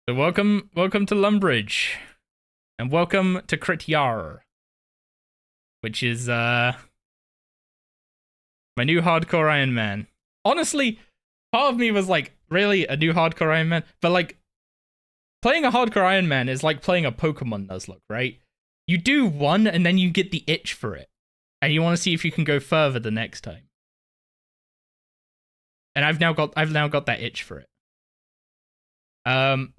So welcome to Lumbridge, and welcome to Kritya, which is my new Hardcore Ironman. Honestly, part of me was like, really, a new Hardcore Ironman? But like, playing a Hardcore Ironman is like playing a Pokemon Nuzlocke, right? You do one, and then you get the itch for it, and you want to see if you can go further the next time. And I've now got that itch for it.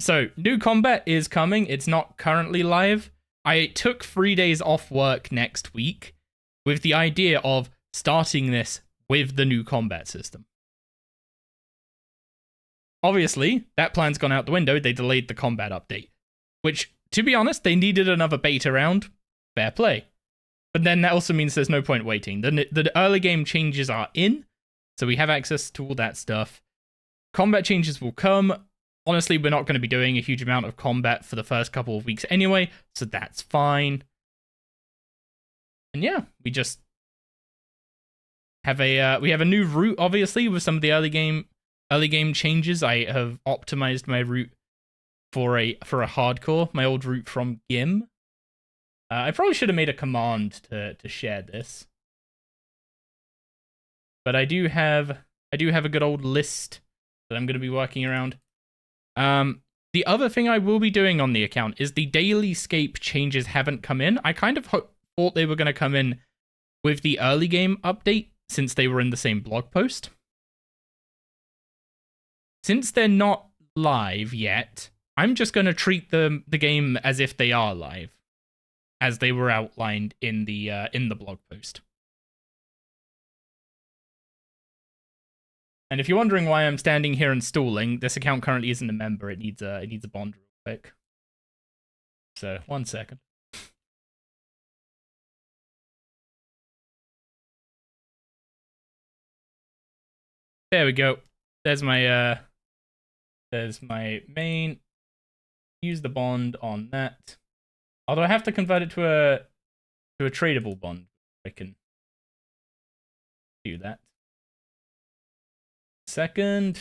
So new combat is coming. It's not currently live. I took 3 days off work next week with the idea of starting this with the new combat system. Obviously, that plan's gone out the window. They delayed the combat update, which, to be honest, they needed another beta round. Fair play. But then that also means there's no point waiting. The early game changes are in, so we have access to all that stuff. Combat changes will come. Honestly, we're not going to be doing a huge amount of combat for the first couple of weeks anyway, so that's fine. And yeah, we just have a new route, obviously, with some of the early game changes. I have optimized my route for a hardcore, my old route from GIM. I probably should have made a command to share this, but I do have a good old list that I'm going to be working around. The other thing I will be doing on the account is the daily scape changes haven't come in. I kind of thought they were going to come in with the early game update, since they were in the same blog post. Since they're not live yet, I'm just going to treat the game as if they are live, as they were outlined in the blog post. And if you're wondering why I'm standing here and stalling, this account currently isn't a member. It needs a bond real quick. So 1 second. There we go. There's my main. Use the bond on that. Although I have to convert it to a tradable bond. I can do that. Second.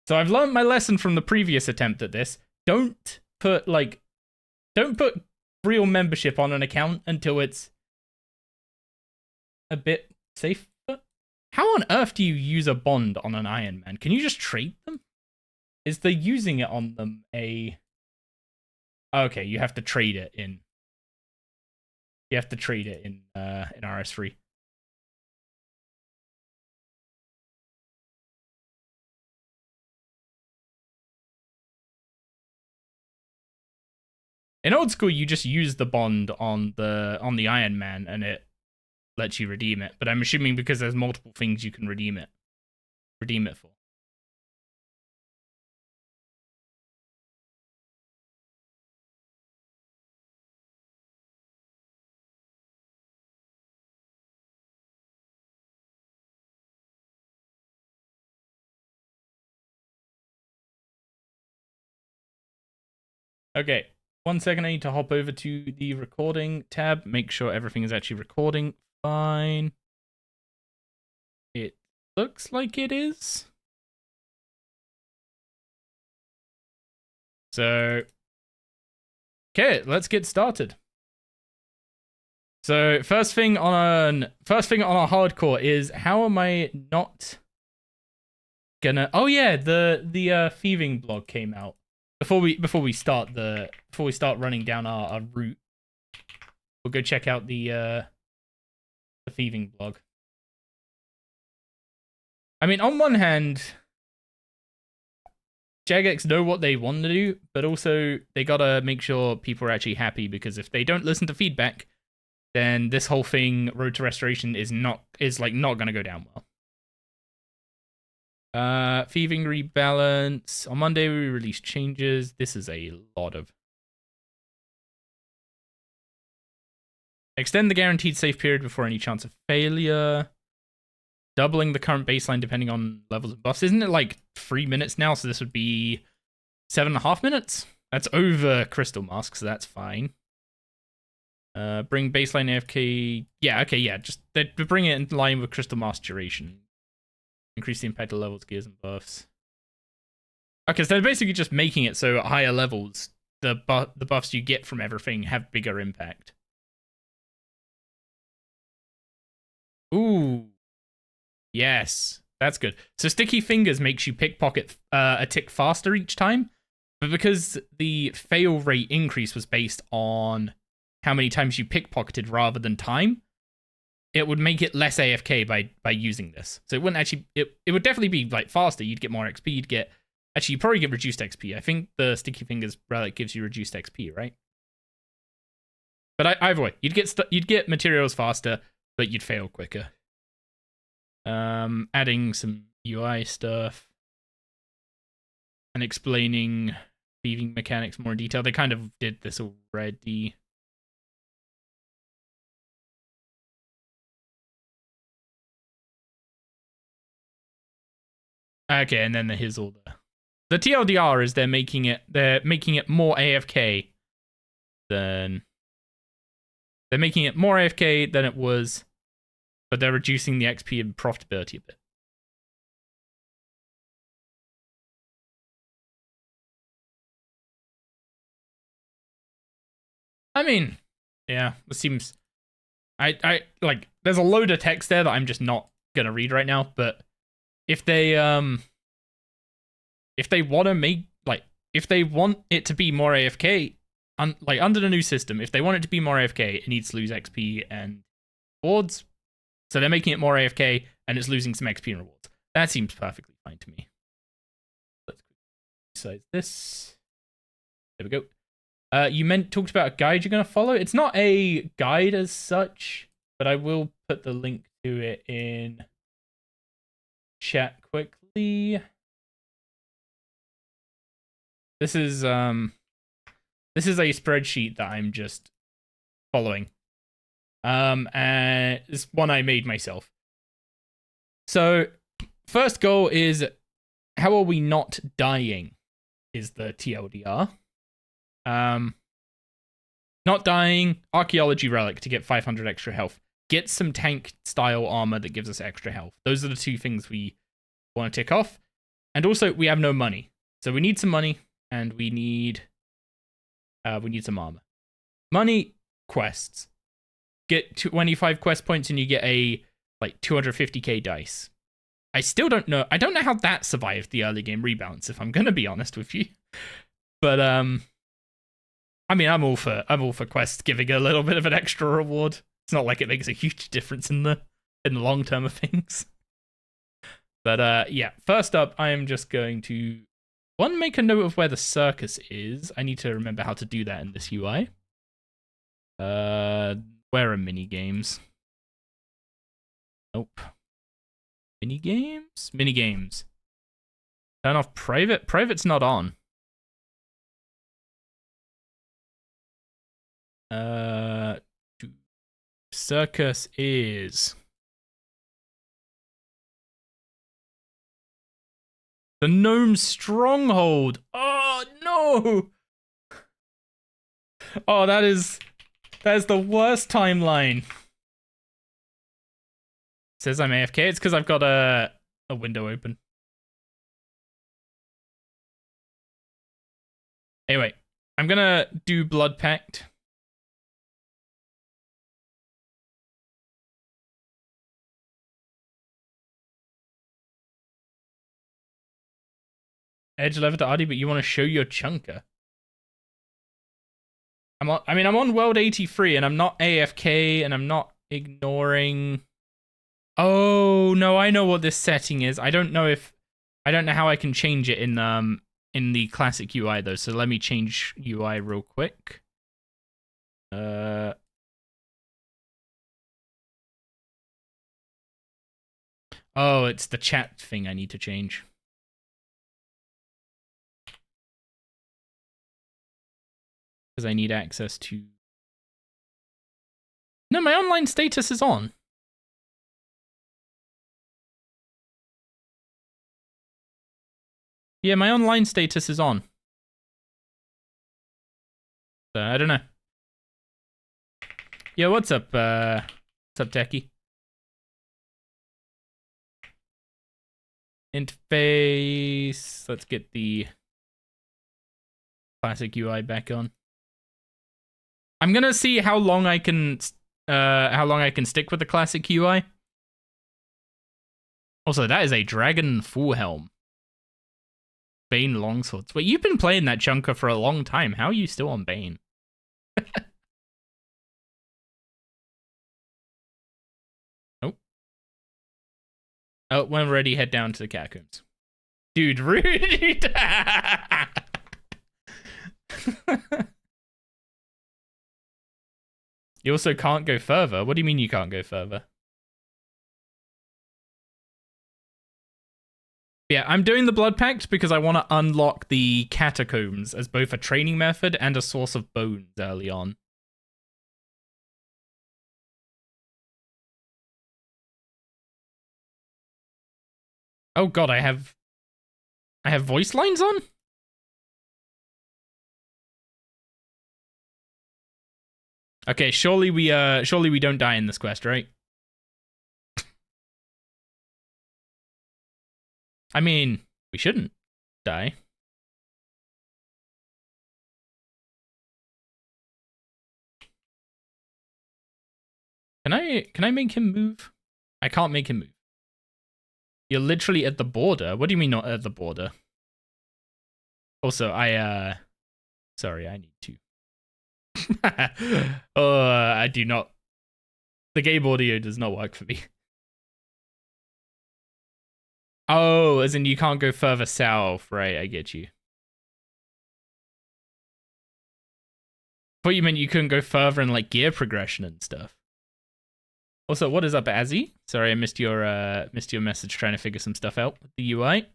So I've learned my lesson from the previous attempt at this. Don't put real membership on an account until it's a bit safer. How on earth do you use a bond on an Ironman? Can you just trade them? Is the using it on them a... Okay, you have to trade it in... You have to trade it in RS3. In old school, you just use the bond on the Ironman, and it lets you redeem it. But I'm assuming because there's multiple things you can redeem it for. Okay. 1 second, I need to hop over to the recording tab, make sure everything is actually recording fine. It looks like it is. So, okay, let's get started. So, first thing on a hardcore is, how am I not gonna... Oh yeah, the thieving blog came out. Before we start running down our route, we'll go check out the thieving blog. I mean, on one hand, Jagex know what they want to do, but also they gotta make sure people are actually happy, because if they don't listen to feedback, then this whole thing, Road to Restoration, is not gonna go down well. Thieving rebalance. On Monday, we released changes. This is a lot of... Extend the guaranteed safe period before any chance of failure. Doubling the current baseline depending on levels of buffs. Isn't it like 3 minutes now? So this would be 7.5 minutes? That's over Crystal Mask, so that's fine. Bring baseline AFK... Yeah, okay, yeah. Just bring it in line with Crystal Mask duration. Increase the impact of levels, gears, and buffs. Okay, so they're basically just making it so at higher levels, the buffs you get from everything have bigger impact. Ooh. Yes, that's good. So Sticky Fingers makes you pickpocket a tick faster each time, but because the fail rate increase was based on how many times you pickpocketed rather than time, it would make it less AFK by using this. So it wouldn't actually, it would definitely be like faster. You'd get more XP. You'd get, actually, you'd probably get reduced XP. I think the Sticky Fingers relic gives you reduced XP, right? But either way, you'd get materials faster, but you'd fail quicker. Adding some UI stuff and explaining thieving mechanics more in detail. They kind of did this already. Okay, and then here's all the TLDR is they're making it more AFK than it was, but they're reducing the XP and profitability a bit. I mean, yeah, it seems. I like. There's a load of text there that I'm just not gonna read right now. But if they want to make if they want it to be more AFK, under the new system, if they want it to be more AFK, it needs to lose XP and rewards. So they're making it more AFK, and it's losing some XP and rewards. That seems perfectly fine to me. Let's size this. There we go. You talked about a guide you're going to follow. It's not a guide as such, but I will put the link to it in chat quickly. This is a spreadsheet that I'm just following. And it's one I made myself. So, first goal is, how are we not dying? Is the TLDR. Not dying, archaeology relic to get 500 extra health. Get some tank style armor that gives us extra health. Those are the two things we want to tick off. And also, we have no money. So we need some money, and we need some armor. Money quests. Get 25 quest points and you get a 250k dice. I still don't know. I don't know how that survived the early game rebalance, if I'm gonna be honest with you. But I mean, I'm all for quests giving a little bit of an extra reward. It's not like it makes a huge difference in the long term of things. But yeah, first up, I am just going to make a note of where the circus is. I need to remember how to do that in this UI. Where are mini games? Nope. Mini games? Mini games. Turn off private. Private's not on. Circus is the Gnome Stronghold. Oh no! Oh, that is the worst timeline. It says I'm AFK. It's because I've got a window open. Anyway, I'm gonna do Blood Pact. Edge level to Ardy, but you want to show your chunker. I'm on world 83 and I'm not AFK and I'm not ignoring. Oh no, I know what this setting is. I don't know how I can change it in the classic UI though. So let me change UI real quick. Oh, it's the chat thing I need to change. Because I need access to... No, my online status is on. Yeah, my online status is on. So, I don't know. Yo, what's up, Techie? Interface. Let's get the classic UI back on. I'm gonna see how long I can stick with the classic UI. Also, that is a dragon full helm. Bane longswords. Wait, you've been playing that chunker for a long time. How are you still on Bane? Oh. Oh, when we're ready, head down to the catacombs. Dude, rude. You also can't go further. What do you mean you can't go further? Yeah, I'm doing the Blood Pact because I want to unlock the catacombs as both a training method and a source of bones early on. Oh god, I have voice lines on? Okay, surely we don't die in this quest, right? I mean, we shouldn't die. Can I make him move? I can't make him move. You're literally at the border. What do you mean not at the border? Also, sorry, I need to. I do not. The game audio does not work for me. Oh, as in you can't go further south. Right, I get you. I thought you meant you couldn't go further in like gear progression and stuff. Also, what is up, Azzy? Sorry, I missed your message trying to figure some stuff out with the UI.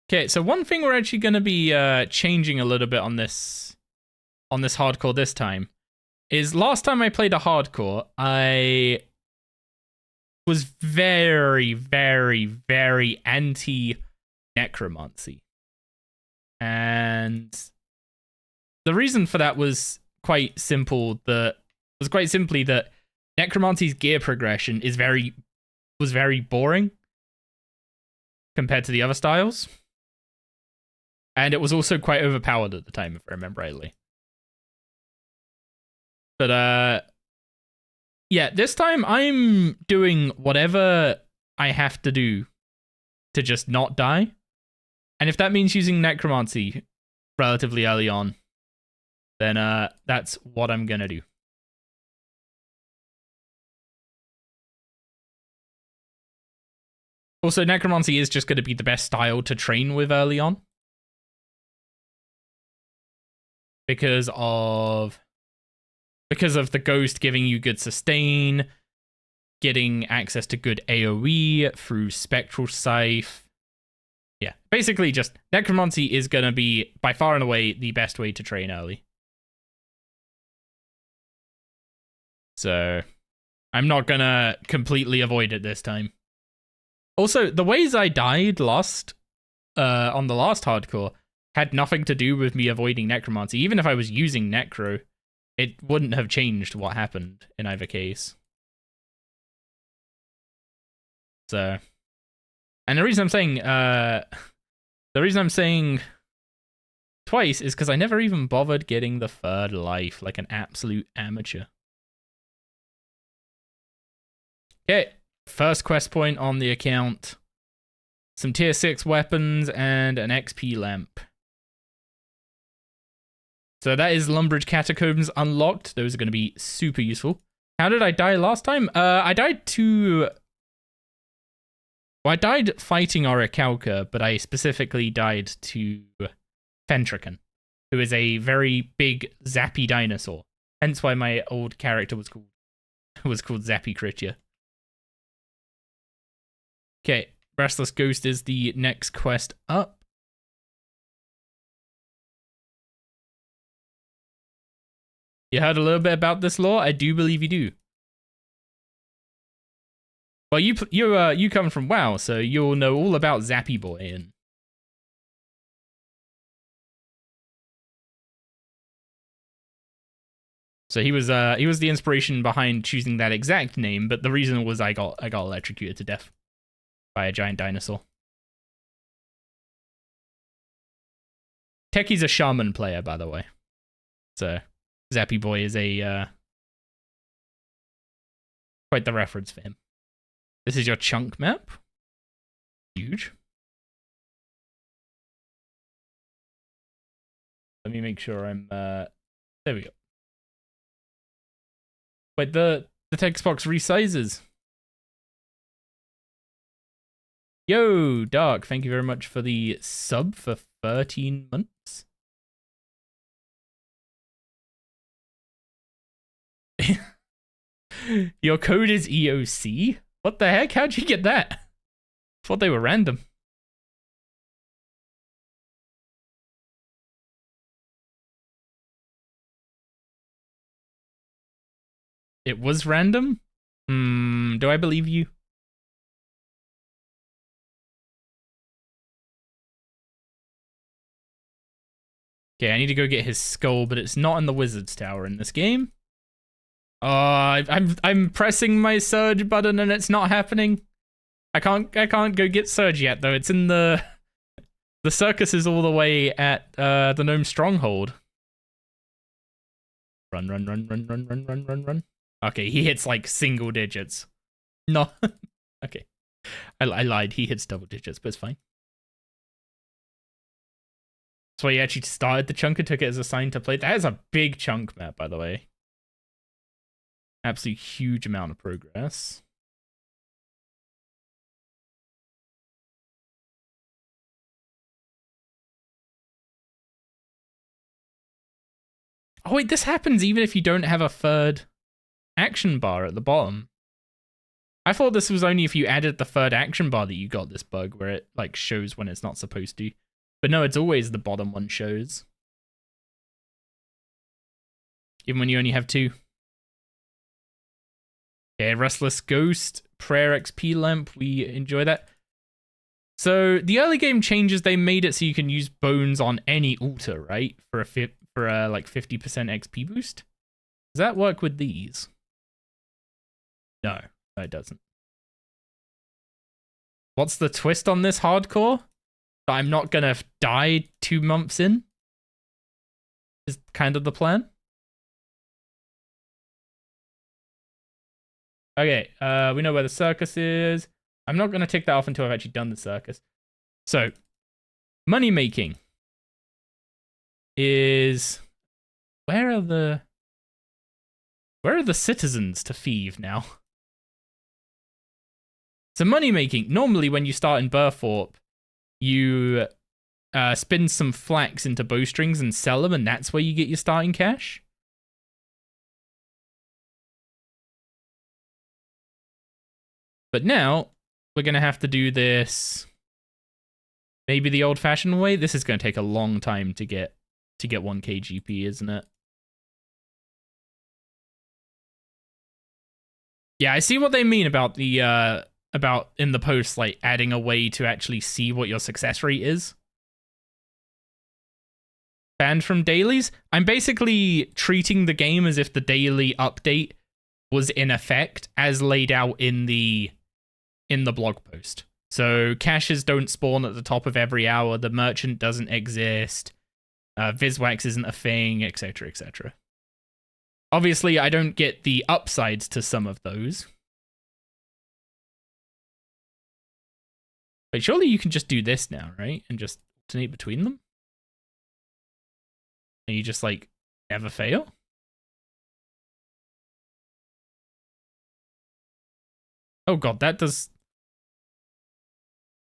Okay, so one thing we're actually going to be changing a little bit on this hardcore this time is last time I played a hardcore, I was very, very, very anti-necromancy. And the reason for that was quite simply that necromancy's gear progression was very boring compared to the other styles. And it was also quite overpowered at the time, if I remember rightly. But, yeah, this time I'm doing whatever I have to do to just not die. And if that means using necromancy relatively early on, then that's what I'm gonna do. Also, necromancy is just gonna be the best style to train with early on. Because of the ghost giving you good sustain, getting access to good AoE through Spectral Scythe. Yeah, basically just necromancy is going to be by far and away the best way to train early. So I'm not going to completely avoid it this time. Also, the ways I died on the last hardcore had nothing to do with me avoiding necromancy. Even if I was using necro, it wouldn't have changed what happened in either case. So, and the reason I'm saying twice is because I never even bothered getting the third life like an absolute amateur. Okay, first quest point on the account. Some tier 6 weapons and an XP lamp. So that is Lumbridge Catacombs unlocked. Those are going to be super useful. How did I die last time? I died fighting Orichalca, but I specifically died to Fentrican, who is a very big zappy dinosaur. Hence why my old character was called Zappy Kritya. Okay, Restless Ghost is the next quest up. You heard a little bit about this lore? I do believe you do. Well, you come from WoW, so you'll know all about Zappy Boy and. So he was the inspiration behind choosing that exact name, but the reason was I got electrocuted to death by a giant dinosaur. Techie's a shaman player, by the way. So Zappy Boy is a quite the reference for him. This is your chunk map. Huge. Let me make sure I'm there we go. Wait, the text box resizes. Yo, Dark, thank you very much for the sub for 13 months. Your code is EOC? What the heck? How'd you get that? I thought they were random. It was random? Do I believe you? Okay, I need to go get his skull, but it's not in the wizard's tower in this game. I'm pressing my surge button and it's not happening. I can't go get surge yet though. It's in the circus is all the way at the gnome stronghold. Run. Okay, he hits like single digits. No. Okay. I lied. He hits double digits, but it's fine. That's why he actually started the chunk and took it as a sign to play. That is a big chunk map, by the way. Absolute huge amount of progress. Oh wait, this happens even if you don't have a third action bar at the bottom. I thought this was only if you added the third action bar that you got this bug where it like shows when it's not supposed to. But no, it's always the bottom one shows. Even when you only have two. Okay, Restless Ghost, Prayer XP Lamp, we enjoy that. So the early game changes, they made it so you can use bones on any altar, right? For a like 50% XP boost. Does that work with these? No, it doesn't. What's the twist on this hardcore? That I'm not gonna die 2 months in? Is kind of the plan. Okay, we know where the circus is. I'm not gonna tick that off until I've actually done the circus. So, money making is where are the citizens to thieve now? So money making, normally when you start in Burthorpe, you spin some flax into bowstrings and sell them, and that's where you get your starting cash. But now we're gonna have to do this maybe the old-fashioned way. This is gonna take a long time to get 1k GP, isn't it? Yeah, I see what they mean about the about in the post, like adding a way to actually see what your success rate is. Banned from dailies? I'm basically treating the game as if the daily update was in effect as laid out in the blog post. So caches don't spawn at the top of every hour, the merchant doesn't exist, Viswax isn't a thing, etc, etc. Obviously, I don't get the upsides to some of those. But surely you can just do this now, right? And just alternate between them? And you just, like, never fail? Oh god, that does...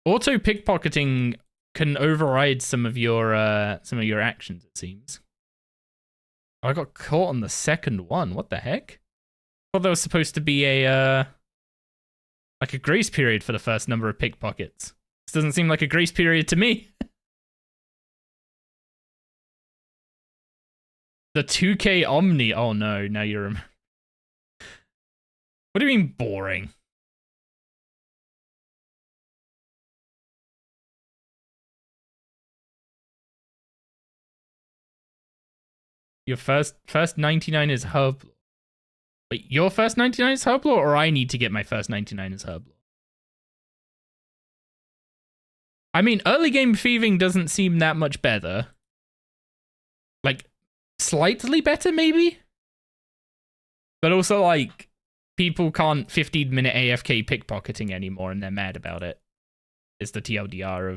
Auto pickpocketing can override some of your actions, it seems. Oh, I got caught on the second one. What the heck? I thought there was supposed to be a like a grace period for the first number of pickpockets. This doesn't seem like a grace period to me. The 2k Omni. Oh no, now you're... What do you mean boring? Your first 99 is Herblore. Wait, your first 99 is Herblore, or I need to get my first 99 as Herblore? I mean, early game thieving doesn't seem that much better. Like, slightly better, maybe? But also, like, people can't 15-minute AFK pickpocketing anymore, and they're mad about it. It's the TLDR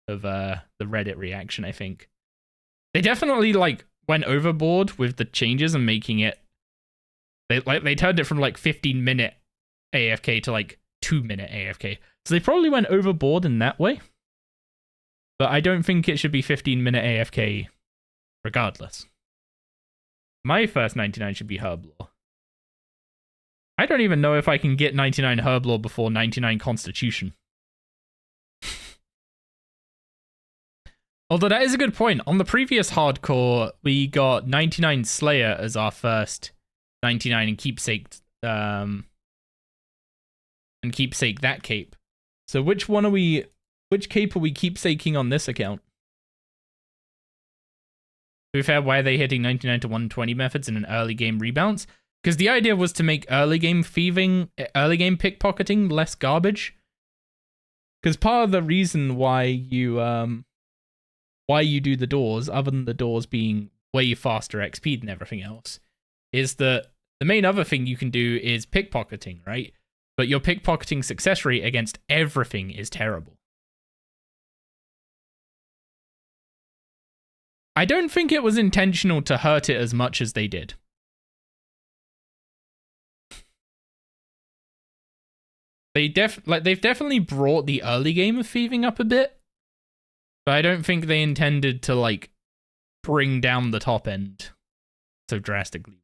of the Reddit reaction, I think. They definitely, like, went overboard with the changes and making it... They turned it from, like, 15-minute AFK to, like, 2-minute AFK. So they probably went overboard in that way. But I don't think it should be 15-minute AFK regardless. My first 99 should be Herblore. I don't even know if I can get 99 Herblore before 99 Constitution. Although that is a good point. On the previous hardcore, we got 99 Slayer as our first 99 and keepsake that cape. So which cape are we keepsaking on this account? To be fair, why are they hitting 99 to 120 methods in an early game rebalance? Because the idea was to make early game pickpocketing less garbage. Because part of the reason why you do the doors, other than the doors being way faster XP than everything else, is that the main other thing you can do is pickpocketing, right? But your pickpocketing success rate against everything is terrible. I don't think it was intentional to hurt it as much as they did. They've definitely brought the early game of thieving up a bit, but I don't think they intended to, like, bring down the top end so drastically.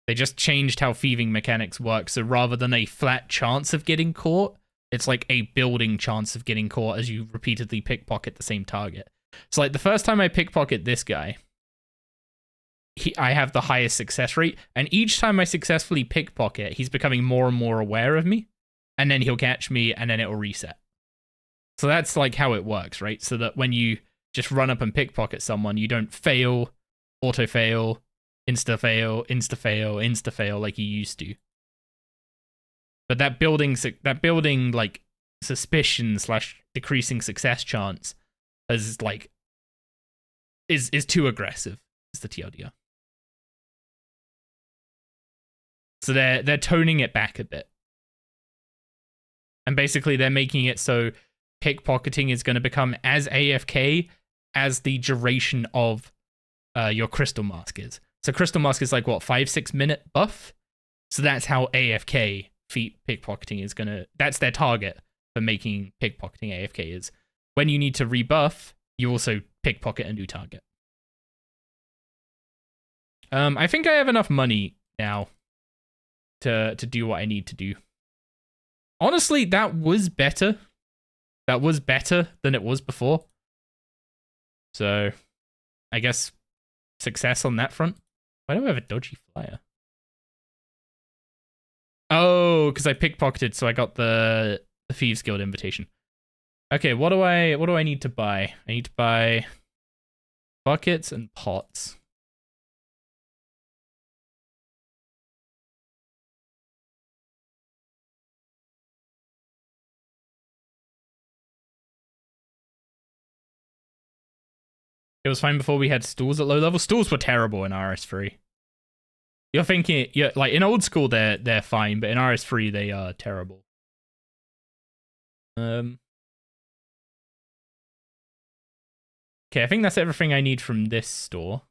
They just changed how thieving mechanics work, so rather than a flat chance of getting caught, it's like a building chance of getting caught as you repeatedly pickpocket the same target. So, like, the first time I pickpocket this guy, I have the highest success rate, and each time I successfully pickpocket, he's becoming more and more aware of me, and then he'll catch me, and then it'll reset. So that's, like, how it works, right? So that when you just run up and pickpocket someone, you don't fail, auto-fail, insta-fail, insta-fail, insta-fail like you used to. But that building like, suspicion / decreasing success chance is, like, is too aggressive, is the TLDR. So they're toning it back a bit. And basically they're making it so pickpocketing is going to become as AFK as the duration of your Crystal Mask is. So Crystal Mask is like, what, 5-6 minute buff? So that's how AFK pickpocketing is going to... That's their target for making pickpocketing AFK is. When you need to rebuff, you also pickpocket a new target. I think I have enough money now to do what I need to do. Honestly, that was better. That was better than it was before. So, I guess success on that front. Why do I have a dodgy flyer? Oh, because I pickpocketed, so I got the Thieves Guild invitation. Okay, what do I need to buy? I need to buy buckets and pots. It was fine before we had stools at low level. Stools were terrible in RS3. You're thinking, yeah, like in old school they're fine, but in RS3 they are terrible. Okay, I think that's everything I need from this store.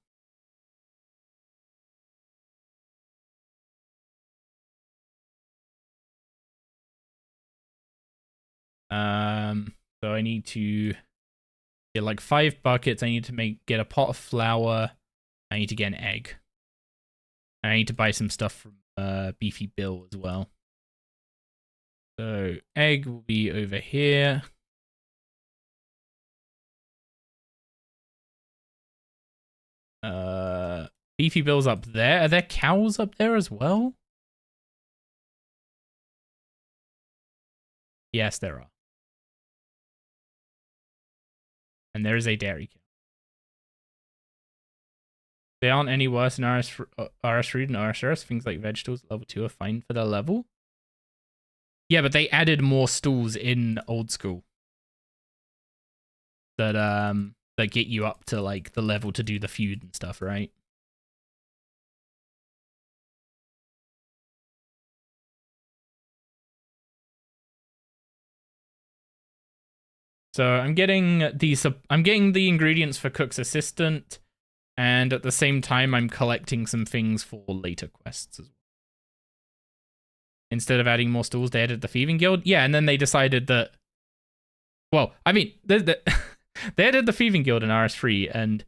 So I need to get like 5 buckets. I need to get a pot of flour. I need to get an egg. And I need to buy some stuff from Beefy Bill as well. So egg will be over here. Beefy Bill's up there. Are there cows up there as well? Yes, there are. And there is a dairy cow. They aren't any worse in RS3 than RSRS. Things like vegetables at level 2 are fine for their level. Yeah, but they added more stalls in old school that get you up to like the level to do the feud and stuff, right? So I'm getting the ingredients for Cook's Assistant, and at the same time I'm collecting some things for later quests as well. Instead of adding more stalls, they added the Thieving Guild. Yeah, and then they decided that, well, I mean, they added the Thieving Guild in RS3, and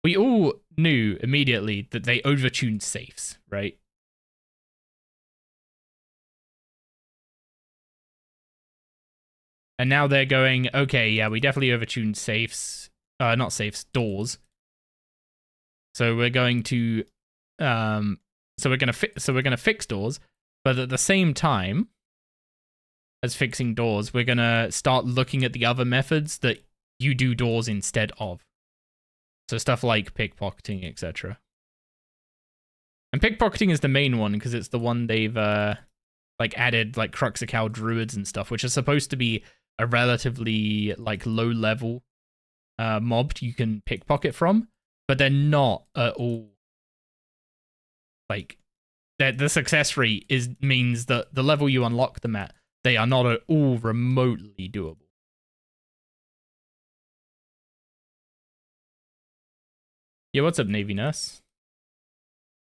we all knew immediately that they overtuned safes, right? And now they're going, okay, yeah, we definitely overtuned safes. Not safes, doors. So we're going to so we're gonna fix doors, but at the same time as fixing doors, we're gonna start looking at the other methods that you do doors instead of. So stuff like pickpocketing, etc. And pickpocketing is the main one because it's the one they've like added like Cruxacow druids and stuff, which is supposed to be a relatively like low level mob you can pickpocket from, but they're not at all. Like the success rate means that the level you unlock them at, they are not at all remotely doable. Yeah, what's up, Navy Nurse?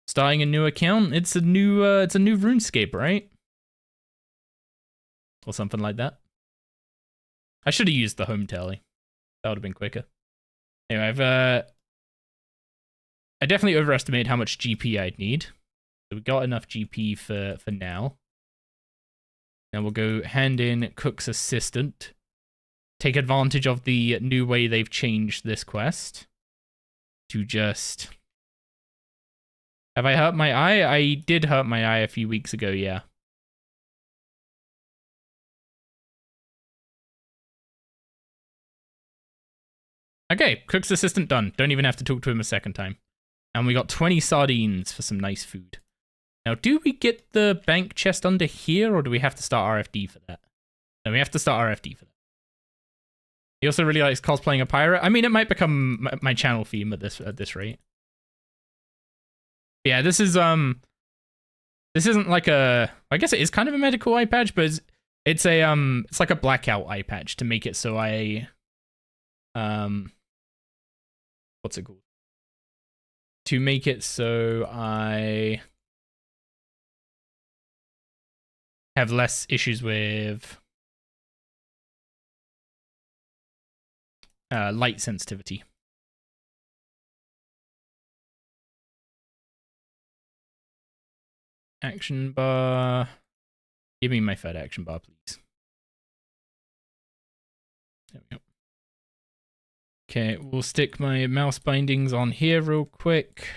Starting a new account? It's a new RuneScape, right? Or something like that. I should have used the home tally. That would have been quicker. Anyway, I definitely overestimated how much GP I'd need. So we got enough GP for now. Now we'll go hand in Cook's Assistant. Take advantage of the new way they've changed this quest. To just... Have I hurt my eye? I did hurt my eye a few weeks ago, yeah. Okay, Cook's Assistant done. Don't even have to talk to him a second time. And we got 20 sardines for some nice food. Now, do we get the bank chest under here, or do we have to start RFD for that? No, we have to start RFD for that. He also really likes cosplaying a pirate. I mean, it might become my channel theme at this rate. Yeah, this isn't like a... I guess it is kind of a medical eye patch, but it's like a blackout eye patch to make it so I... what's it called? To make it so I have less issues with light sensitivity. Action bar. Give me my Fed action bar, please. There we go. Okay, we'll stick my mouse bindings on here real quick.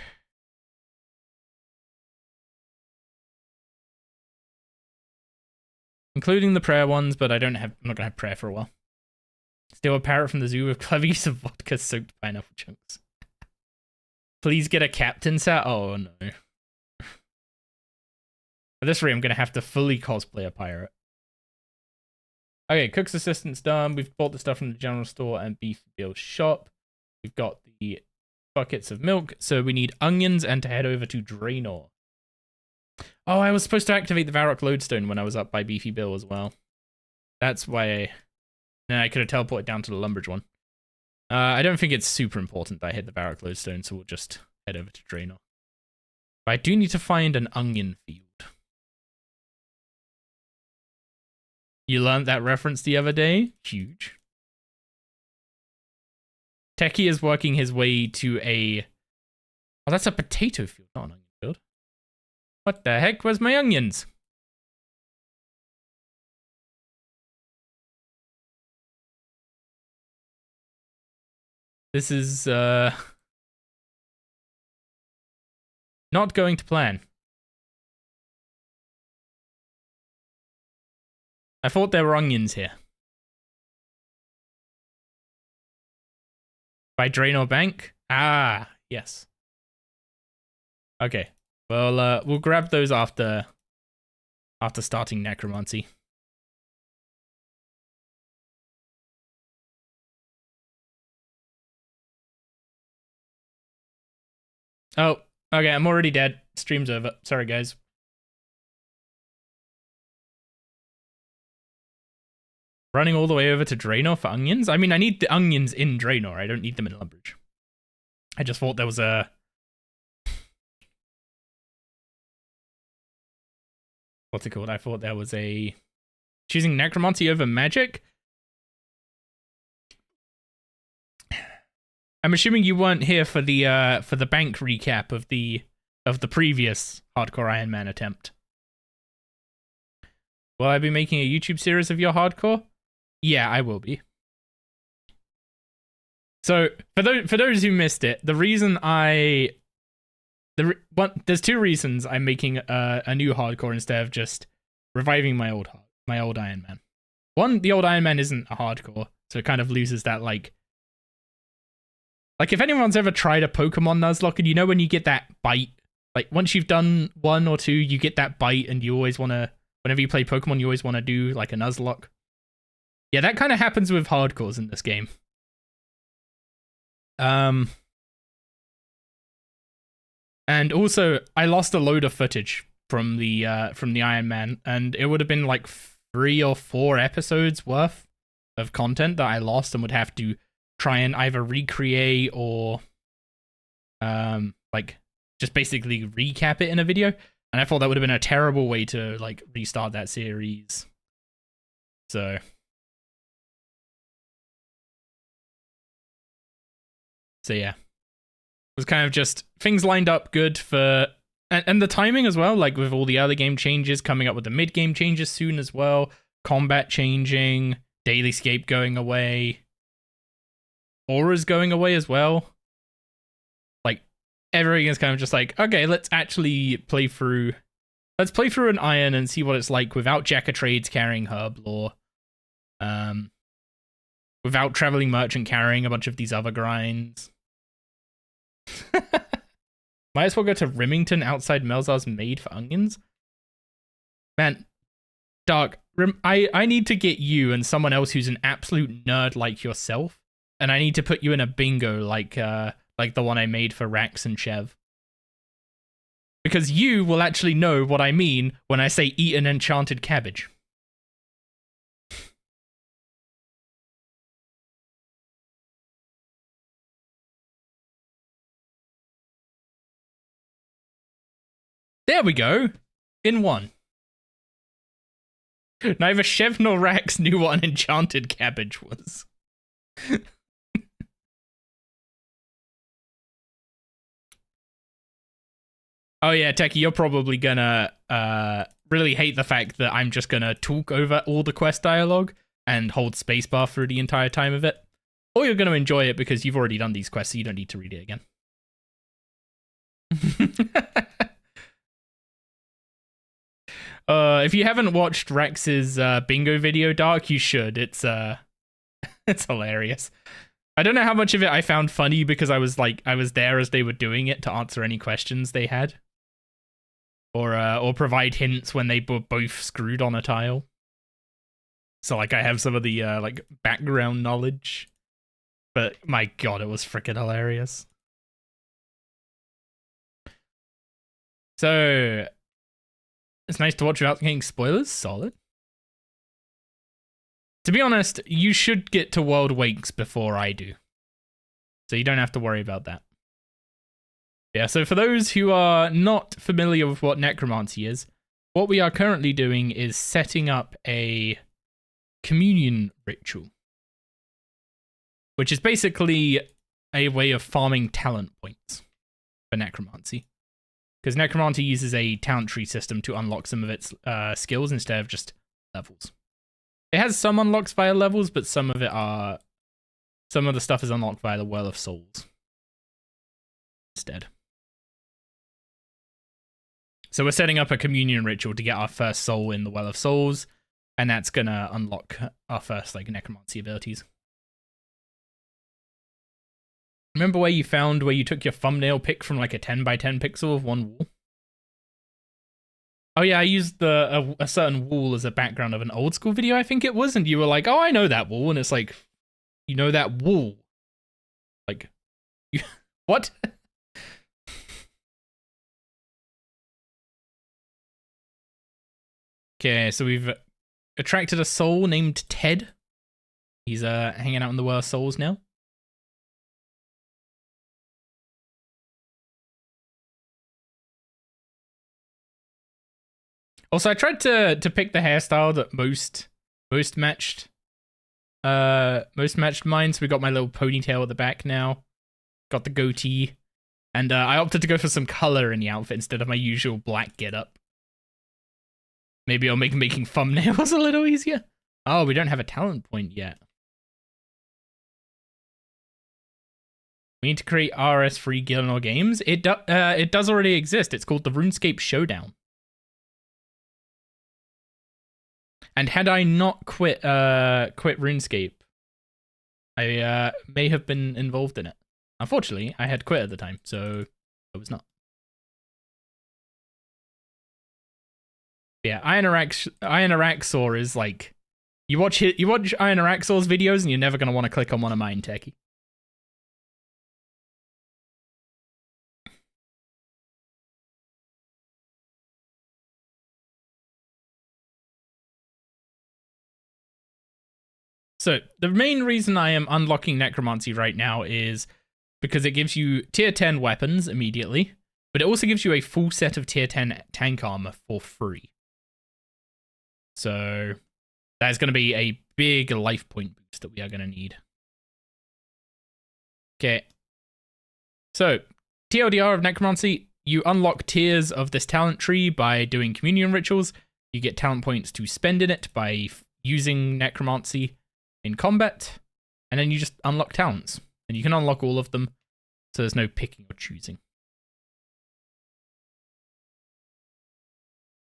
Including the prayer ones, but I'm not gonna have prayer for a while. Steal a parrot from the zoo with clever use of vodka soaked pineapple chunks. Please get a captain set. Oh no. For this rate, I'm gonna have to fully cosplay a pirate. Okay, Cook's Assistant's done. We've bought the stuff from the general store and Beef Bill's shop. We've got the buckets of milk, so we need onions and to head over to Draenor. Oh, I was supposed to activate the Varrock Lodestone when I was up by Beefy Bill as well. That's why I could have teleported down to the Lumbridge one. I don't think it's super important that I hit the Varrock Lodestone, so we'll just head over to Draenor. But I do need to find an onion field. You learned that reference the other day? Huge. Techie is working his way to a... Oh, that's a potato field, not an onion field. What the heck? Where's my onions? This is, not going to plan. I thought there were onions here. By Draenor Bank? Ah, yes. Okay. Well, we'll grab those after starting necromancy. Oh, okay, I'm already dead. Stream's over. Sorry, guys. Running all the way over to Draenor for onions? I mean, I need the onions in Draenor. I don't need them in Lumbridge. I just thought there was a... What's it called? I thought there was a... Choosing necromancy over magic? I'm assuming you weren't here for the bank recap of the previous Hardcore Ironman attempt. Will I be making a YouTube series of your hardcore? Yeah, I will be. So for those who missed it, the reason there's two reasons I'm making a new hardcore instead of just reviving my old Ironman. One, the old Ironman isn't a hardcore, so it kind of loses that like if anyone's ever tried a Pokemon Nuzlocke, and you know when you get that bite, like once you've done 1 or 2, you get that bite, and you always want to, whenever you play Pokemon, you always want to do like a Nuzlocke. Yeah, that kind of happens with hardcores in this game. And also, I lost a load of footage from the Iron Man, and it would have been like 3 or 4 episodes worth of content that I lost and would have to try and either recreate or like just basically recap it in a video. And I thought that would have been a terrible way to like restart that series. So yeah. It was kind of just things lined up good for and the timing as well, like with all the other game changes, coming up with the mid-game changes soon as well, combat changing, Dailyscape going away, auras going away as well. Like everything is kind of just like, okay, let's play through an Iron and see what it's like without Jack of Trades carrying herb lore. Without Traveling Merchant carrying a bunch of these other grinds. Might as well go to Rimington outside Melzar's Maid for onions. Man, Dark, I need to get you and someone else who's an absolute nerd like yourself, and I need to put you in a bingo like the one I made for Rax and Chev. Because you will actually know what I mean when I say eat an enchanted cabbage. There we go. In one. Neither Chev nor Rax knew what an enchanted cabbage was. Oh yeah, Techie, you're probably gonna really hate the fact that I'm just gonna talk over all the quest dialogue and hold spacebar through the entire time of it. Or you're gonna enjoy it because you've already done these quests, so you don't need to read it again. If you haven't watched Rex's bingo video, Dark, you should. It's hilarious. I don't know how much of it I found funny because I was there as they were doing it to answer any questions they had, or provide hints when they were both screwed on a tile. So like I have some of the like background knowledge, but my god, it was freaking hilarious. So it's nice to watch without getting spoilers. Solid. To be honest, you should get to World Wakes before I do, so you don't have to worry about that. Yeah, so for those who are not familiar with what necromancy is, what we are currently doing is setting up a communion ritual, which is basically a way of farming talent points for necromancy. Because necromancy uses a talent tree system to unlock some of its skills instead of just levels. It has some unlocks via levels, but some of the stuff is unlocked via the Well of Souls instead. So we're setting up a communion ritual to get our first soul in the Well of Souls, and that's gonna unlock our first like necromancy abilities. Remember where you took your thumbnail pic from like a 10 by 10 pixel of one wall? Oh yeah, I used a certain wall as a background of an old school video, I think it was, and you were like, oh, I know that wall, and it's like, you know that wall? Like, what? Okay, so we've attracted a soul named Ted. He's hanging out in the world of souls now. Also, I tried to pick the hairstyle that most matched mine. So we got my little ponytail at the back now. Got the goatee. And I opted to go for some color in the outfit instead of my usual black getup. Maybe I'll make making thumbnails a little easier. Oh, we don't have a talent point yet. We need to create RS3 guild in our games. It does already exist. It's called the RuneScape Showdown. And had I not quit RuneScape, I may have been involved in it. Unfortunately, I had quit at the time, so I was not. Yeah, Iron Araxor is like, you watch Iron Araxor's videos and you're never gonna want to click on one of mine, Techie. So the main reason I am unlocking Necromancy right now is because it gives you tier 10 weapons immediately, but it also gives you a full set of tier 10 tank armor for free. So that's going to be a big life point boost that we are going to need. Okay. So TLDR of Necromancy, you unlock tiers of this talent tree by doing communion rituals. You get talent points to spend in it by using Necromancy in combat, and then you just unlock talents, and you can unlock all of them, so there's no picking or choosing.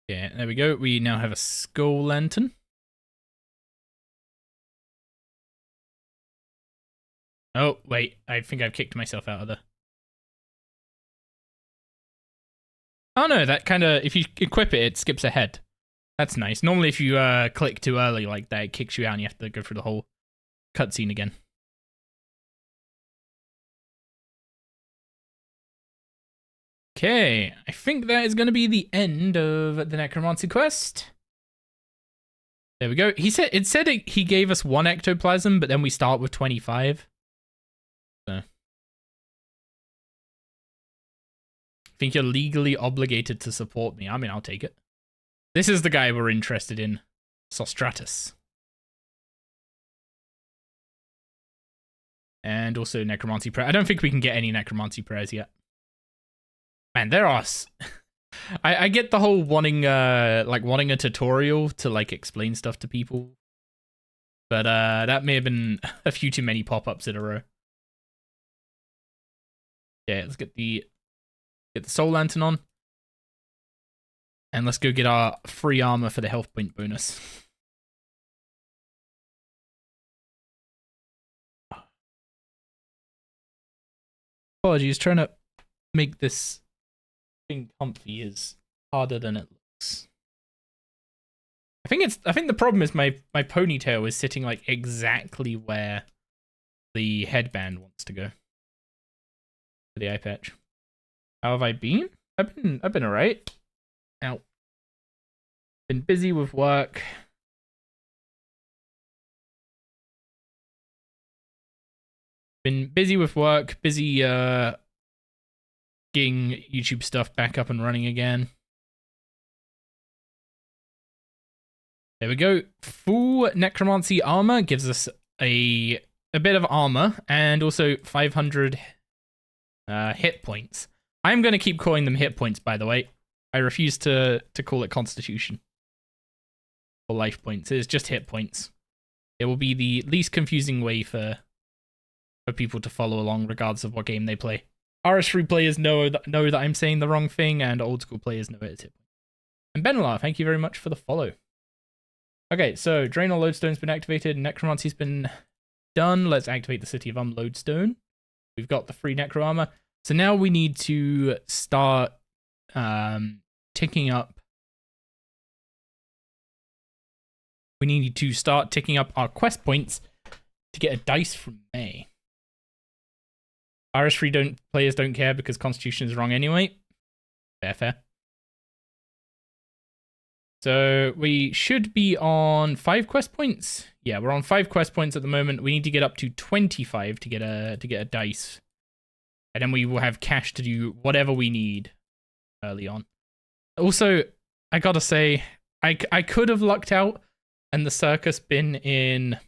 Yeah, there we go. We now have a skull lantern. Oh, wait, I think I've kicked myself out of the... Oh no, that kind of, if you equip it, it skips ahead. That's nice. Normally if you click too early like that, it kicks you out and you have to go through the whole cutscene again. Okay, I think that is going to be the end of the Necromancy quest. There we go. He said he gave us 1 ectoplasm, but then we start with 25. So. I think you're legally obligated to support me. I mean, I'll take it. This is the guy we're interested in, Sostratus. And also Necromancy Prayer. I don't think we can get any Necromancy Prayers yet. Man, there are... I get the whole wanting a tutorial to like explain stuff to people. But that may have been a few too many pop-ups in a row. Yeah, let's get the Soul Lantern on. And let's go get our free armor for the health point bonus. Apologies, trying to make this thing comfy is harder than it looks. I think the problem is my ponytail is sitting like exactly where the headband wants to go. For the eye patch. How have I been? I've been alright. Ow. Been busy with work. Busy getting YouTube stuff back up and running again. There we go. Full Necromancy armor gives us a bit of armor and also 500 hit points. I'm going to keep calling them hit points, by the way. I refuse to call it Constitution or life points. It's just hit points. It will be the least confusing way for people to follow along, regardless of what game they play. RS3 players know that I'm saying the wrong thing, and old school players know it's hit points. And Benolar, thank you very much for the follow. Okay, so Draenor Lodestone's been activated, Necromancy's been done. Let's activate the City of Lodestone. We've got the free necro armor. So now we need to start ticking up. We need to start ticking up our quest points to get a dice from May. Irish free players don't care because Constitution is wrong anyway. Fair. So we should be on 5 quest points. Yeah, we're on 5 quest points at the moment. We need to get up to 25 to get a dice. And then we will have cash to do whatever we need early on. Also, I gotta say, I could have lucked out and the circus been in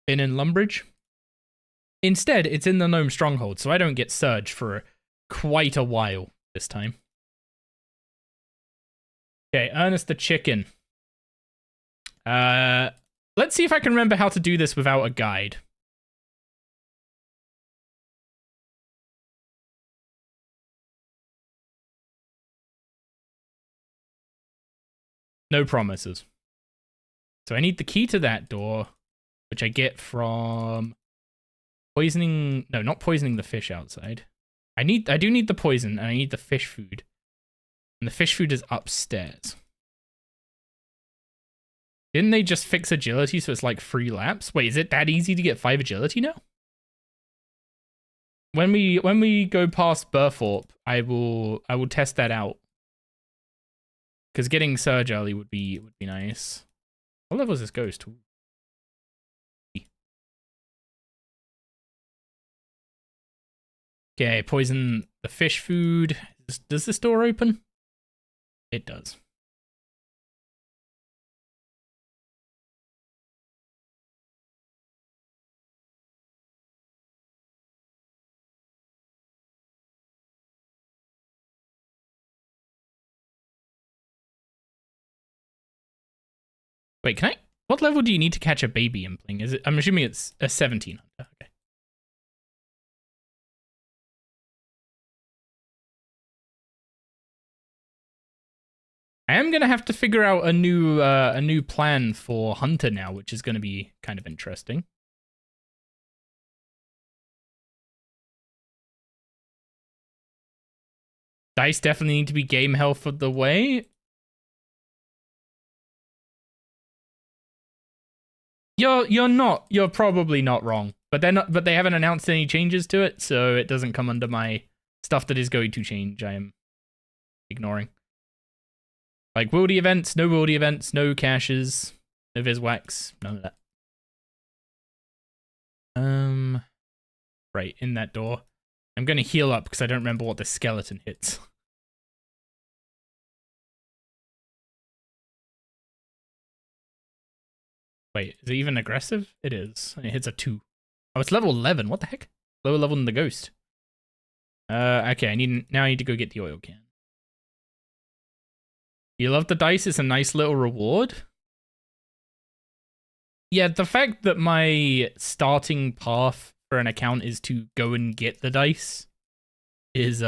Lumbridge. Instead, it's in the Gnome Stronghold, so I don't get Surge for quite a while this time. Okay, Ernest the Chicken. Let's see if I can remember how to do this without a guide. No promises. So I need the key to that door, which I get from poisoning... No, not poisoning the fish outside. I do need the poison, and I need the fish food. And the fish food is upstairs. Didn't they just fix agility so it's like 3 laps? Wait, is it that easy to get 5 agility now? When we go past Burthorpe, I will test that out. Because getting Surge early would be nice. What level is this ghost? Okay, poison the fish food. Does this door open? It does. Wait, can I? What level do you need to catch a baby impling? Is it? I'm assuming it's a 1700. Okay. I am gonna have to figure out a new plan for Hunter now, which is gonna be kind of interesting. Dice definitely need to be game health of the way. You're probably not wrong, but they haven't announced any changes to it, so it doesn't come under my stuff that is going to change. I am ignoring. Like worldy events, no caches, no Viswax, none of that. Right, in that door. I'm gonna heal up because I don't remember what the skeleton hits. Wait, is it even aggressive? It is. It hits a 2. Oh, it's level 11. What the heck? Lower level than the ghost. Okay, now I need to go get the oil can. You love the dice? It's a nice little reward. Yeah, the fact that my starting path for an account is to go and get the dice is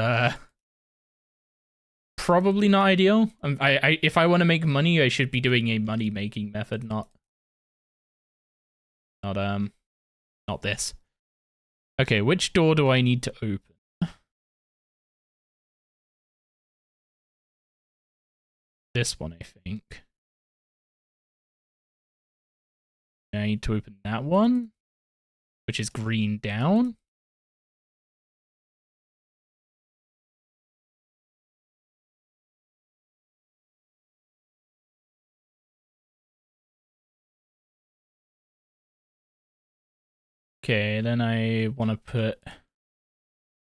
probably not ideal. If I want to make money, I should be doing a money making method, not this. Okay, which door do I need to open? This one, I think. I need to open that one, which is green down. Okay, then I want to put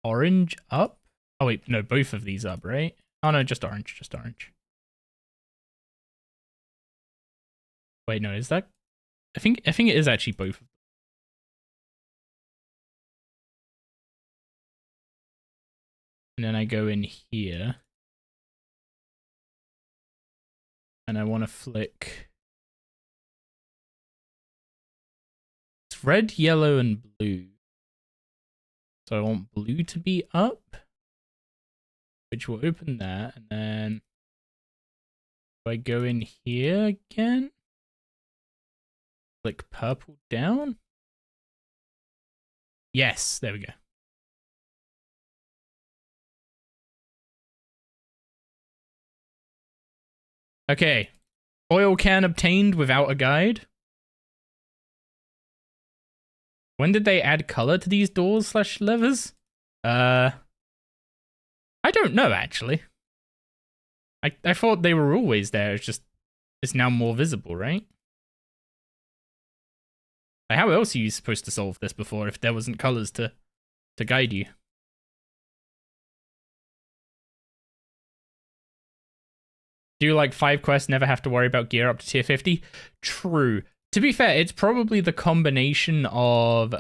orange up. Oh wait, no, both of these up, right? Oh no, just orange, just orange. Wait, no, is that? I think it is actually both. And then I go in here. And I want to flick. It's red, yellow, and blue. So I want blue to be up, which will open that. And then do I go in here again? Flick purple down. Yes, there we go. Okay. Oil can obtained without a guide. When did they add color to these doors slash levers? I don't know, actually. I thought they were always there. It's now more visible, right? Like, how else are you supposed to solve this before if there wasn't colors to guide you? Do like 5 quests, never have to worry about gear up to tier 50? True. To be fair, it's probably the combination of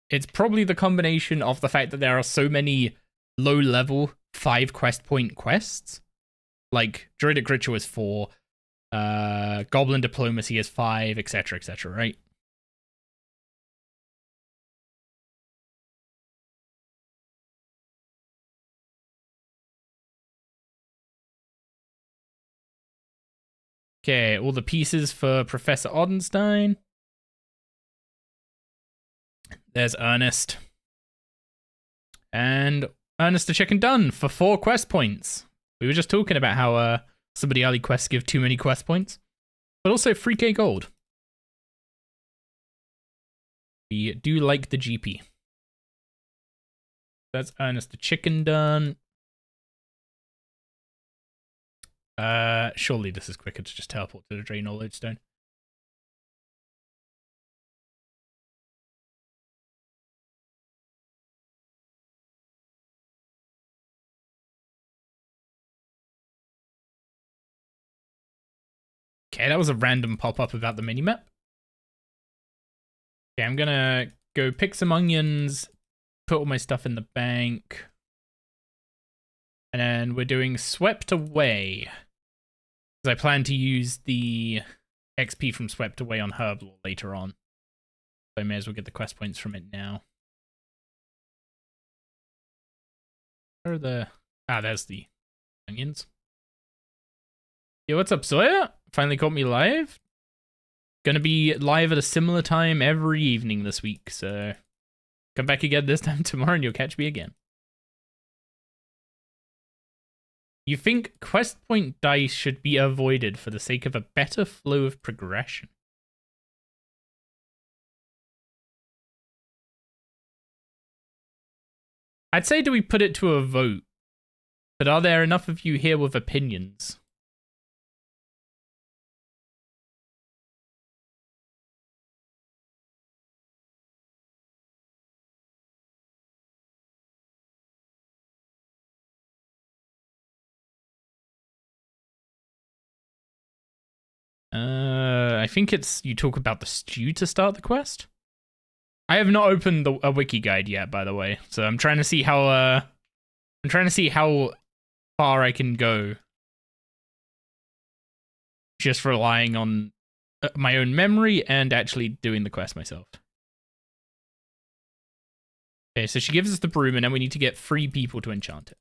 it's probably the combination of the fact that there are so many low level 5 quest point quests. Like Druidic Ritual is 4, Goblin Diplomacy is 5, etc., right? Okay, all the pieces for Professor Odenstein. There's Ernest. And Ernest the Chicken done for 4 quest points. We were just talking about how some of the early quests give too many quest points. But also 3k gold. We do like the GP. That's Ernest the Chicken done. Surely this is quicker to just teleport to the Drain or Lodestone. Okay, that was a random pop-up about the minimap. Okay, I'm gonna go pick some onions, put all my stuff in the bank. And then we're doing Swept Away. Because I plan to use the XP from Swept Away on Herblore later on. So I may as well get the quest points from it now. Where are the... Ah, there's the onions. Yo, what's up, Sawyer? Finally caught me live. Gonna be live at a similar time every evening this week, so come back again this time tomorrow and you'll catch me again. You think quest point dice should be avoided for the sake of a better flow of progression? I'd say do we put it to a vote, but are there enough of you here with opinions? I think it's you talk about the stew to start the quest. I have not opened a wiki guide yet, by the way, so I'm trying to see how far I can go. Just relying on my own memory and actually doing the quest myself. Okay, so she gives us the broom, and then we need to get 3 people to enchant it.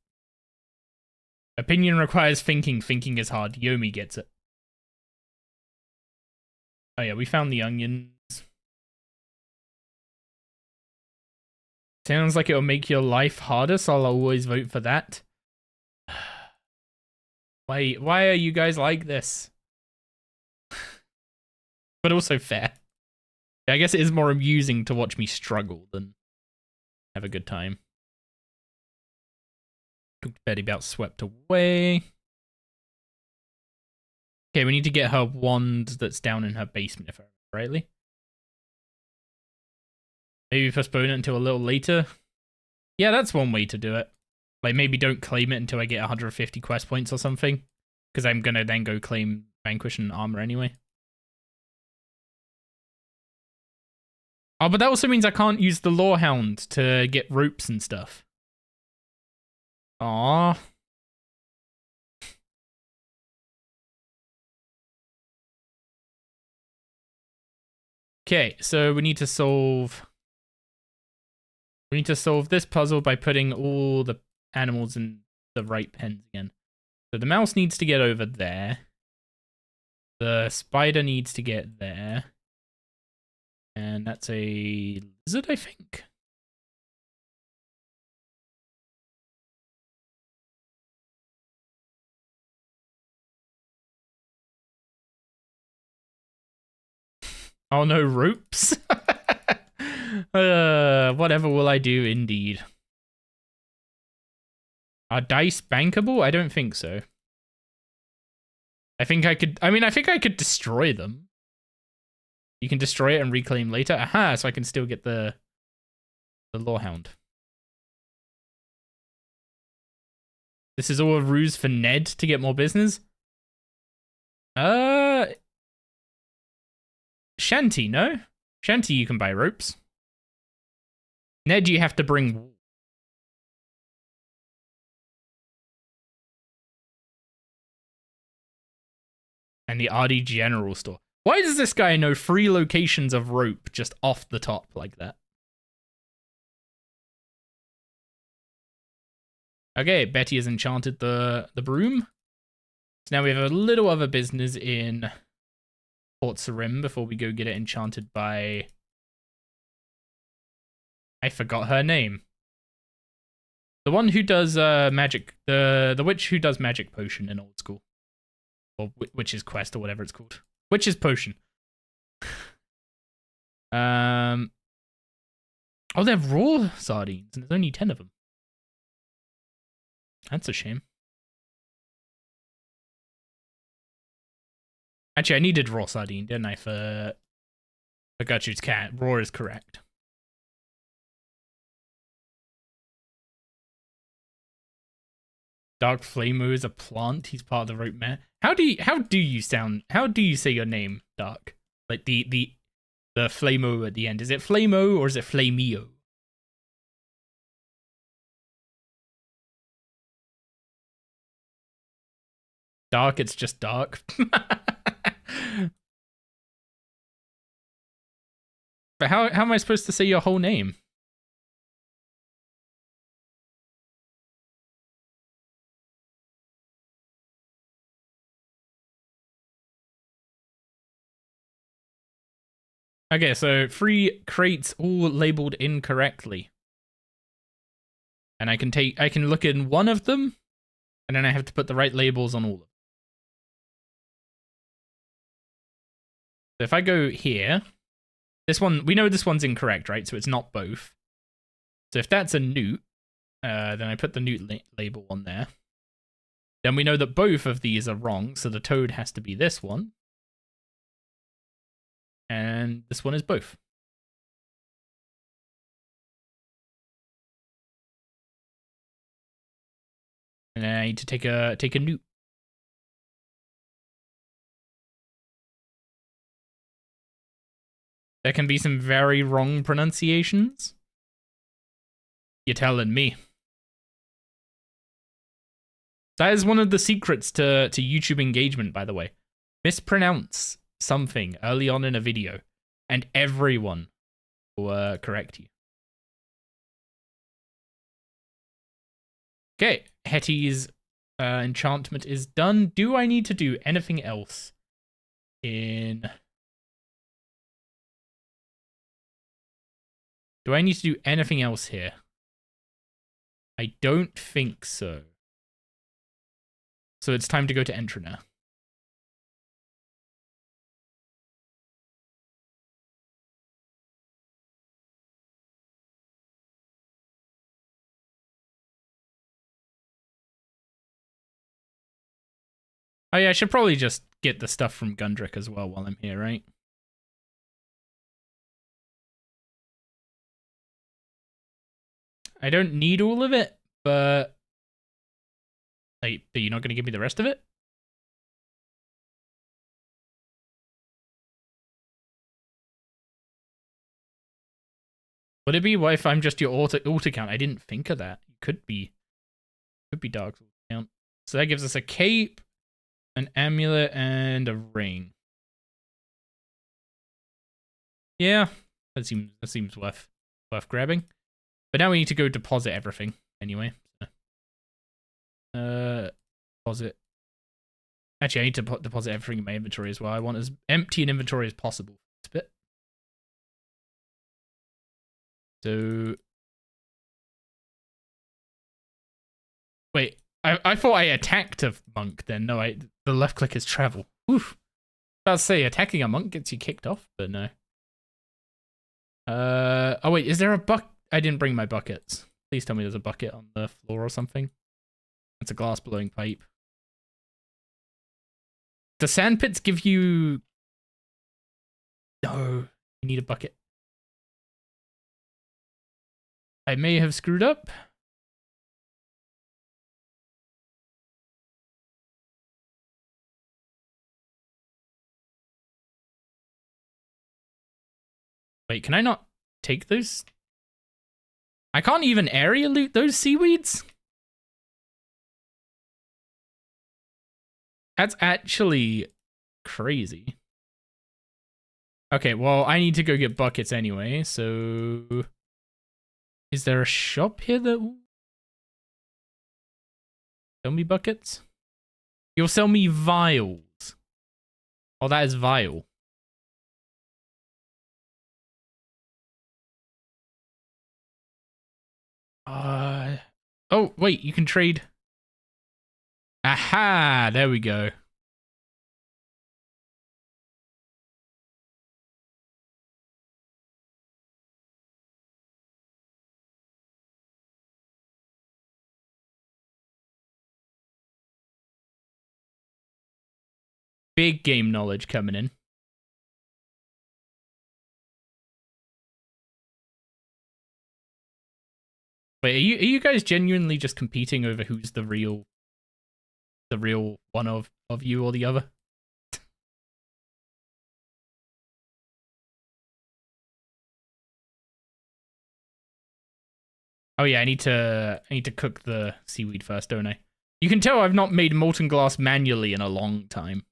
Opinion requires thinking. Thinking is hard. Yomi gets it. Oh yeah, we found the onions. Sounds like it'll make your life harder, so I'll always vote for that. Why are you guys like this? But also fair. I guess it is more amusing to watch me struggle than have a good time. Talked to Betty about Swept Away. Okay, we need to get her wand that's down in her basement, if I remember rightly. Maybe postpone it until a little later. Yeah, that's one way to do it. Like, maybe don't claim it until I get 150 quest points or something. Because I'm gonna then go claim Vanquish and Armor anyway. Oh, but that also means I can't use the Lorehound to get ropes and stuff. Aww. Okay, so we need to solve this puzzle by putting all the animals in the right pens again. So the mouse needs to get over there. The spider needs to get there. And that's a lizard, I think. Oh no, ropes. Whatever will I do, indeed. Are dice bankable? I don't think so. I think I could destroy them. You can destroy it and reclaim later. Aha, so I can still get the Lorehound. This is all a ruse for Ned to get more business? Shanty, no? Shanty, you can buy ropes. Ned, you have to bring wool. And the RD General Store. Why does this guy know 3 locations of rope just off the top like that? Okay, Betty has enchanted the broom. So now we have a little other business in Port Sarim before we go get it enchanted by... I forgot her name. The one who does magic, the witch who does magic potion in old school. Or Witch's Quest or whatever it's called. Witch's Potion. Oh, they're raw sardines and there's only 10 of them. That's a shame. Actually, I needed raw sardine, didn't I, for Gertrude's cat. Raw is correct. Dark Flamo is a plant. He's part of the rope man. How do you say your name, Dark? Like the Flamo at the end. Is it Flamo or is it Flamio? Dark, it's just dark. But how am I supposed to say your whole name? Okay, so 3 crates all labeled incorrectly. And I can look in one of them, and then I have to put the right labels on all of them. So if I go here, this one, we know this one's incorrect, right? So it's not both. So if that's a newt, then I put the newt label on there. Then we know that both of these are wrong, so the toad has to be this one. And this one is both. And then I need to take a newt. There can be some very wrong pronunciations. You're telling me. That is one of the secrets to YouTube engagement, by the way. Mispronounce something early on in a video, and everyone will correct you. Okay, Hetty's enchantment is done. Do I need to do anything else in... Do I need to do anything else here? I don't think so. So it's time to go to Entra now. Oh yeah, I should probably just get the stuff from Gundrick as well while I'm here, right? I don't need all of it, but... Like, are you not going to give me the rest of it? Would it be, what if I'm just your alt account? I didn't think of that. You could be Dark's alt account. So that gives us a cape, an amulet, and a ring. Yeah, that seems worth grabbing. But now we need to go deposit everything anyway. Deposit. Actually, I need to deposit everything in my inventory as well. I want as empty an inventory as possible. This bit. So wait, I thought I attacked a monk then. No, the left click is travel. Oof. About to say attacking a monk gets you kicked off, but no. Oh wait, is there a bucket? I didn't bring my buckets. Please tell me there's a bucket on the floor or something. It's a glass blowing pipe. The sand pits give you... No, you need a bucket. I may have screwed up. Wait, can I not take those? I can't even area loot those seaweeds? That's actually crazy. Okay, well, I need to go get buckets anyway, so... Is there a shop here that will sell me buckets? You'll sell me vials. Oh, that is vile. Oh, wait, you can trade. Aha, there we go. Big game knowledge coming in. Wait, are you guys genuinely just competing over who's the real one of you or the other? Oh yeah, I need to cook the seaweed first, don't I? You can tell I've not made molten glass manually in a long time.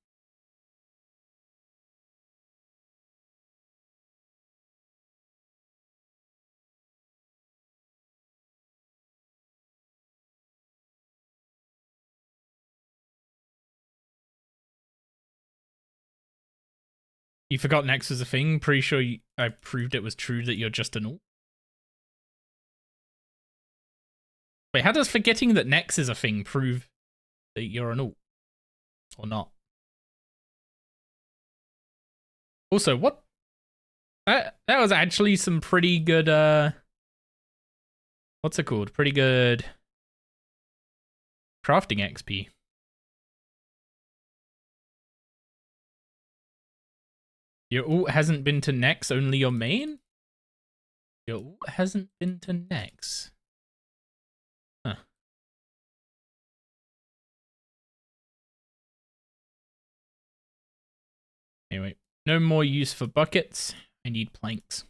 You forgot Nex was a thing? Pretty sure I proved it was true that you're just an alt. Wait, how does forgetting that Nex is a thing prove that you're an alt? Or not? Also, what? That was actually some pretty good, what's it called? Pretty good crafting XP. Your alt hasn't been to Nex, only your main? Your alt hasn't been to Nex. Huh. Anyway, no more use for buckets. I need planks.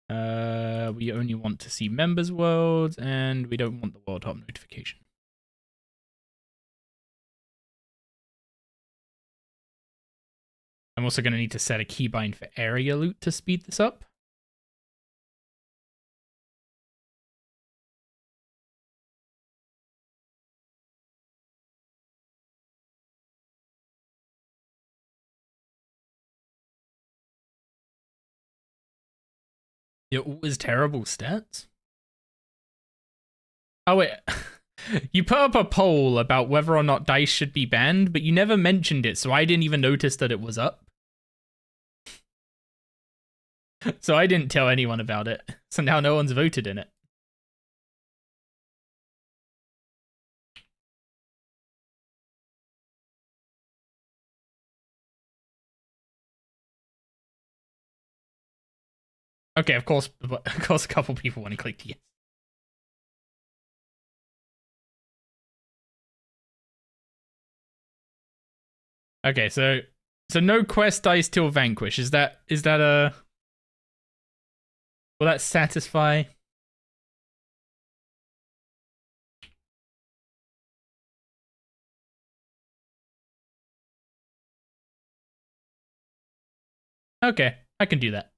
We only want to see members worlds, and we don't want the world hop notification. I'm also going to need to set a keybind for area loot to speed this up. Your alt is terrible stats? Oh wait, you put up a poll about whether or not dice should be banned, but you never mentioned it, so I didn't even notice that it was up. So I didn't tell anyone about it. So now no one's voted in it. Okay, of course a couple people want to click yes. Okay, so no quest dice till vanquish. Is that a... Will that satisfy? Okay, I can do that.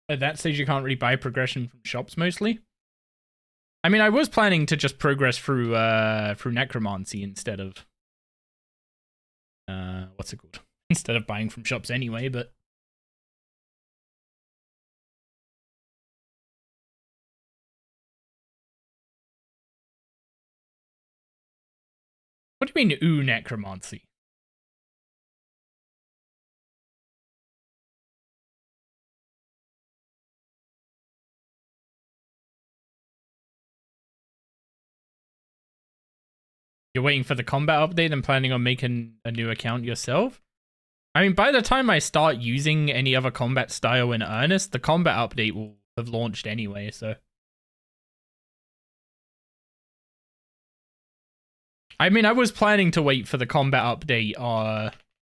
At that stage, you can't really buy progression from shops mostly. I mean, I was planning to just progress through necromancy instead of what's it called? Instead of buying from shops anyway, but what do you mean, ooh, necromancy? You're waiting for the combat update and planning on making a new account yourself? I mean, by the time I start using any other combat style in earnest, the combat update will have launched anyway, so. I mean, I was planning to wait for the combat update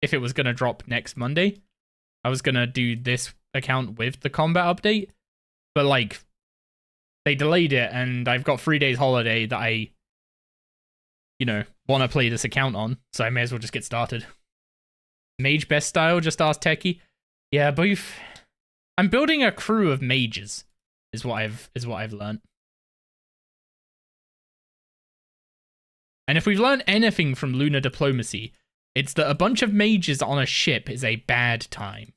if it was going to drop next Monday. I was going to do this account with the combat update, but like, they delayed it and I've got 3 days holiday that I, you know, want to play this account on, so I may as well just get started. Mage best style, just asked Techie. Yeah, both. I'm building a crew of mages, is what I've learned. And if we've learned anything from Lunar Diplomacy, it's that a bunch of mages on a ship is a bad time.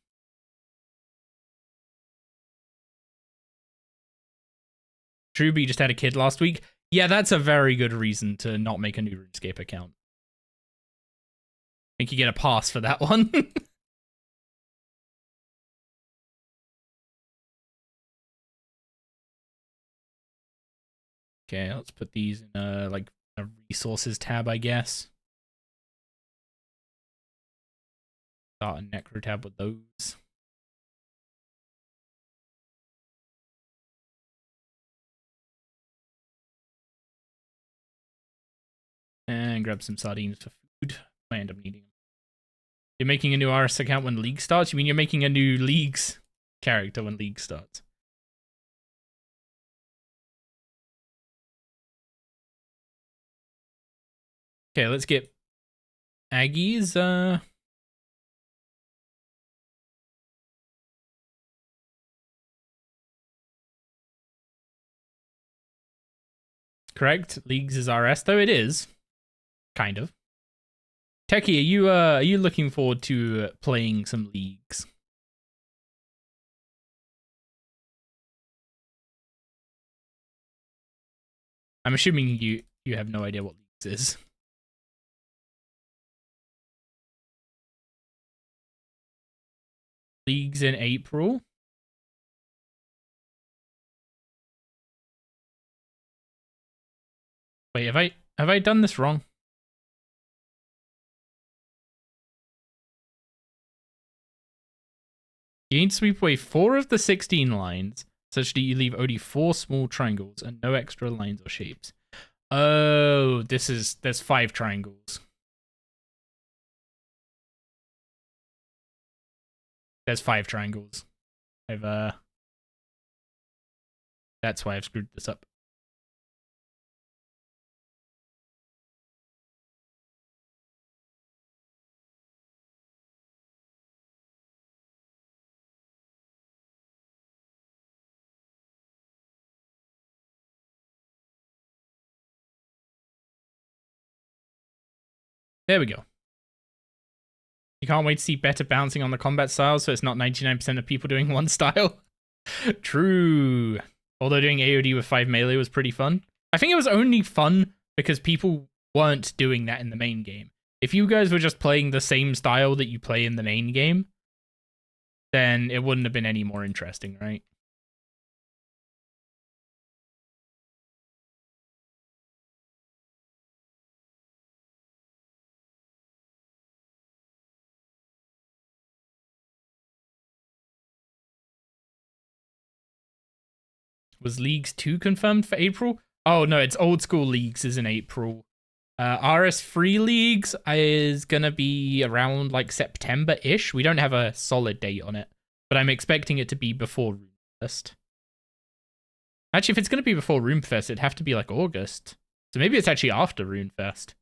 Truby just had a kid last week. Yeah, that's a very good reason to not make a new RuneScape account. I think you get a pass for that one. Okay, let's put these in like a resources tab, I guess. Start a necro tab with those. And grab some sardines for food. I end up needing them. You're making a new RS account when League starts? You mean you're making a new League's character when League starts? Okay, let's get Aggie's, correct. Leagues is RS, though it is. Kind of. Techie, are you looking forward to playing some Leagues? I'm assuming you have no idea what Leagues is. Leagues in April. Wait, have I done this wrong? You need to sweep away 4 of the 16 lines, such that you leave only 4 small triangles and no extra lines or shapes. Oh, there's 5 triangles. There's 5 triangles. That's why I've screwed this up. There we go. You can't wait to see better bouncing on the combat style, so it's not 99% of people doing one style. True. Although doing AOD with 5 melee was pretty fun. I think it was only fun because people weren't doing that in the main game. If you guys were just playing the same style that you play in the main game, then it wouldn't have been any more interesting, right? Was Leagues 2 confirmed for April? Oh, no, it's Old School Leagues is in April. RS3 Leagues is going to be around like September-ish. We don't have a solid date on it, but I'm expecting it to be before RuneFest. Actually, if it's going to be before RuneFest, it'd have to be like August. So maybe it's actually after RuneFest.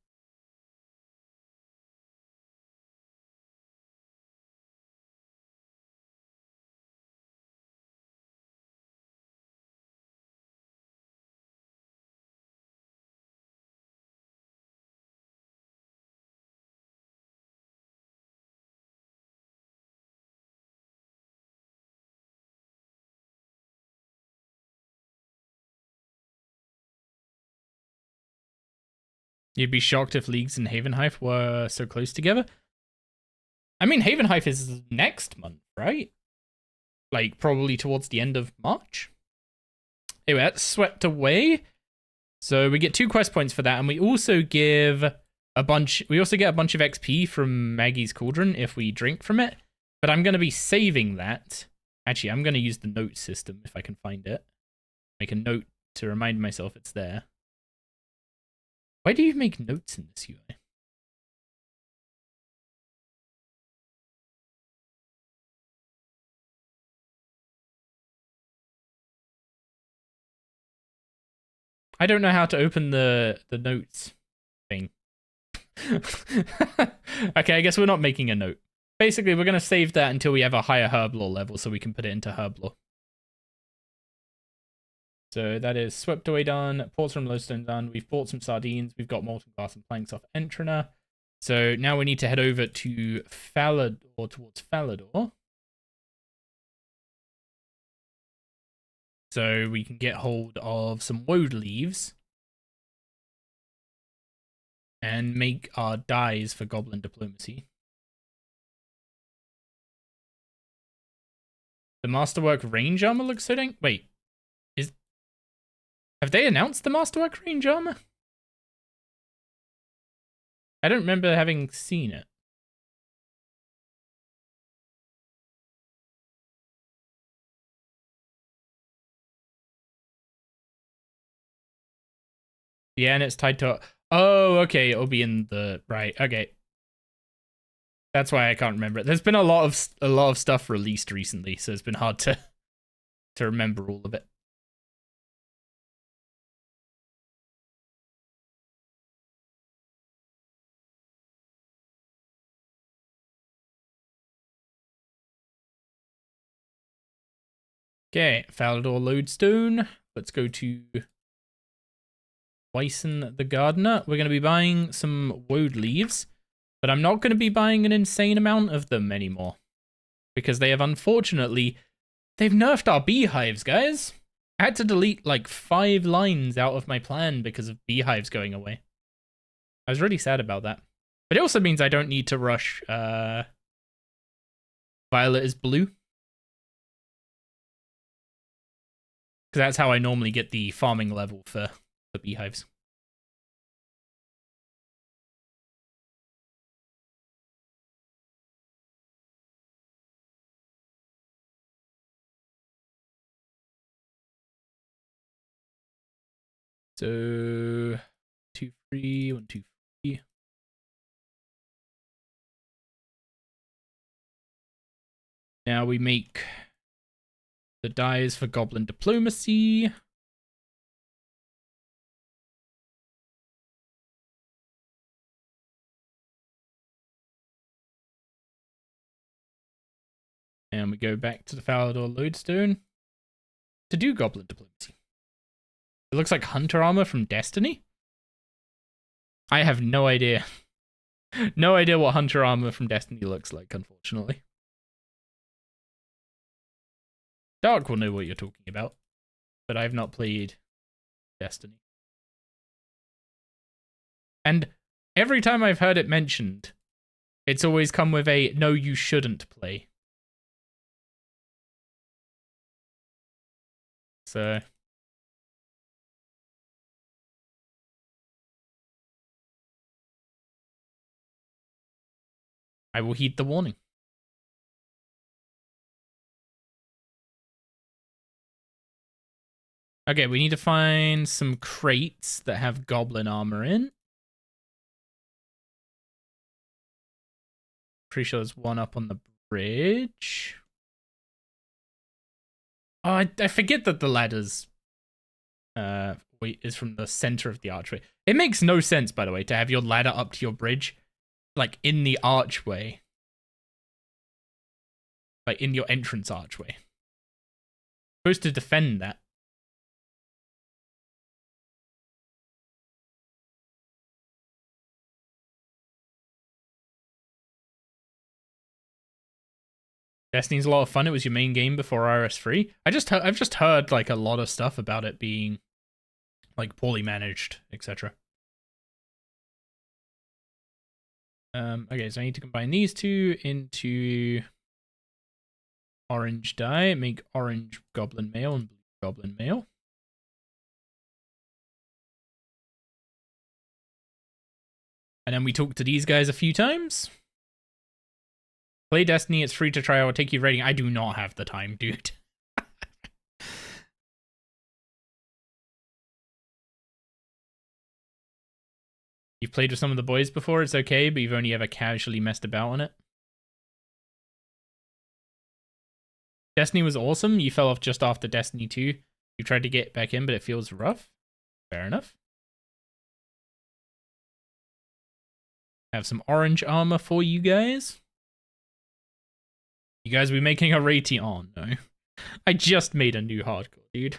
You'd be shocked if Leagues and Havenhive were so close together. I mean, Havenhive is next month, right? Like, probably towards the end of March. Anyway, that's swept away. So we get 2 quest points for that, and we also give a bunch. We also get a bunch of XP from Maggie's Cauldron if we drink from it. But I'm going to be saving that. Actually, I'm going to use the note system if I can find it. Make a note to remind myself it's there. Why do you make notes in this UI? I don't know how to open the notes thing. Okay, I guess we're not making a note. Basically, we're going to save that until we have a higher Herblore level so we can put it into Herblore. So that is swept away done, ports from Lodestone done, we've bought some sardines, we've got molten glass and planks off Entrena. So now we need to head over to Falador, towards Falador. So we can get hold of some woad leaves. And make our dyes for Goblin Diplomacy. The Masterwork range armor looks so dang... Wait. Have they announced the Masterwork range armor? I don't remember having seen it. Yeah, and it's tied to... Oh, okay, it'll be in the... Right, okay. That's why I can't remember it. There's been a lot of stuff released recently, so it's been hard to remember all of it. Okay, Falador Lodestone. Let's go to Wyson the Gardener. We're going to be buying some woad leaves, but I'm not going to be buying an insane amount of them anymore. Because they have unfortunately... They've nerfed our beehives, guys. I had to delete like 5 lines out of my plan because of beehives going away. I was really sad about that. But it also means I don't need to rush Violet is Blue. Because that's how I normally get the farming level for the beehives. So 2 free, 1 2 free. Now we make the dyes for Goblin Diplomacy. And we go back to the Falador Lodestone to do Goblin Diplomacy. It looks like Hunter Armor from Destiny. I have no idea. No idea what Hunter Armor from Destiny looks like, unfortunately. Dark will know what you're talking about, but I've not played Destiny. And every time I've heard it mentioned, it's always come with a no, you shouldn't play. So I will heed the warning. Okay, we need to find some crates that have goblin armor in. Pretty sure there's one up on the bridge. Oh, I forget that the ladder's is from the center of the archway. It makes no sense, by the way, to have your ladder up to your bridge, like in the archway. Like in your entrance archway. You're supposed to defend that. Destiny's a lot of fun. It was your main game before RS3. I've just heard like a lot of stuff about it being like poorly managed, etc. Okay, so I need to combine these two into orange dye, make orange goblin mail and blue goblin mail. And then we talked to these guys a few times. Play Destiny, it's free to try, I'll take you rating. I do not have the time, dude. You've played with some of the boys before, it's okay, but you've only ever casually messed about on it. Destiny was awesome. You fell off just after Destiny 2. You tried to get back in, but it feels rough. Fair enough. I have some orange armor for you guys. You guys will be making a rating on, no. I just made a new hardcore, dude.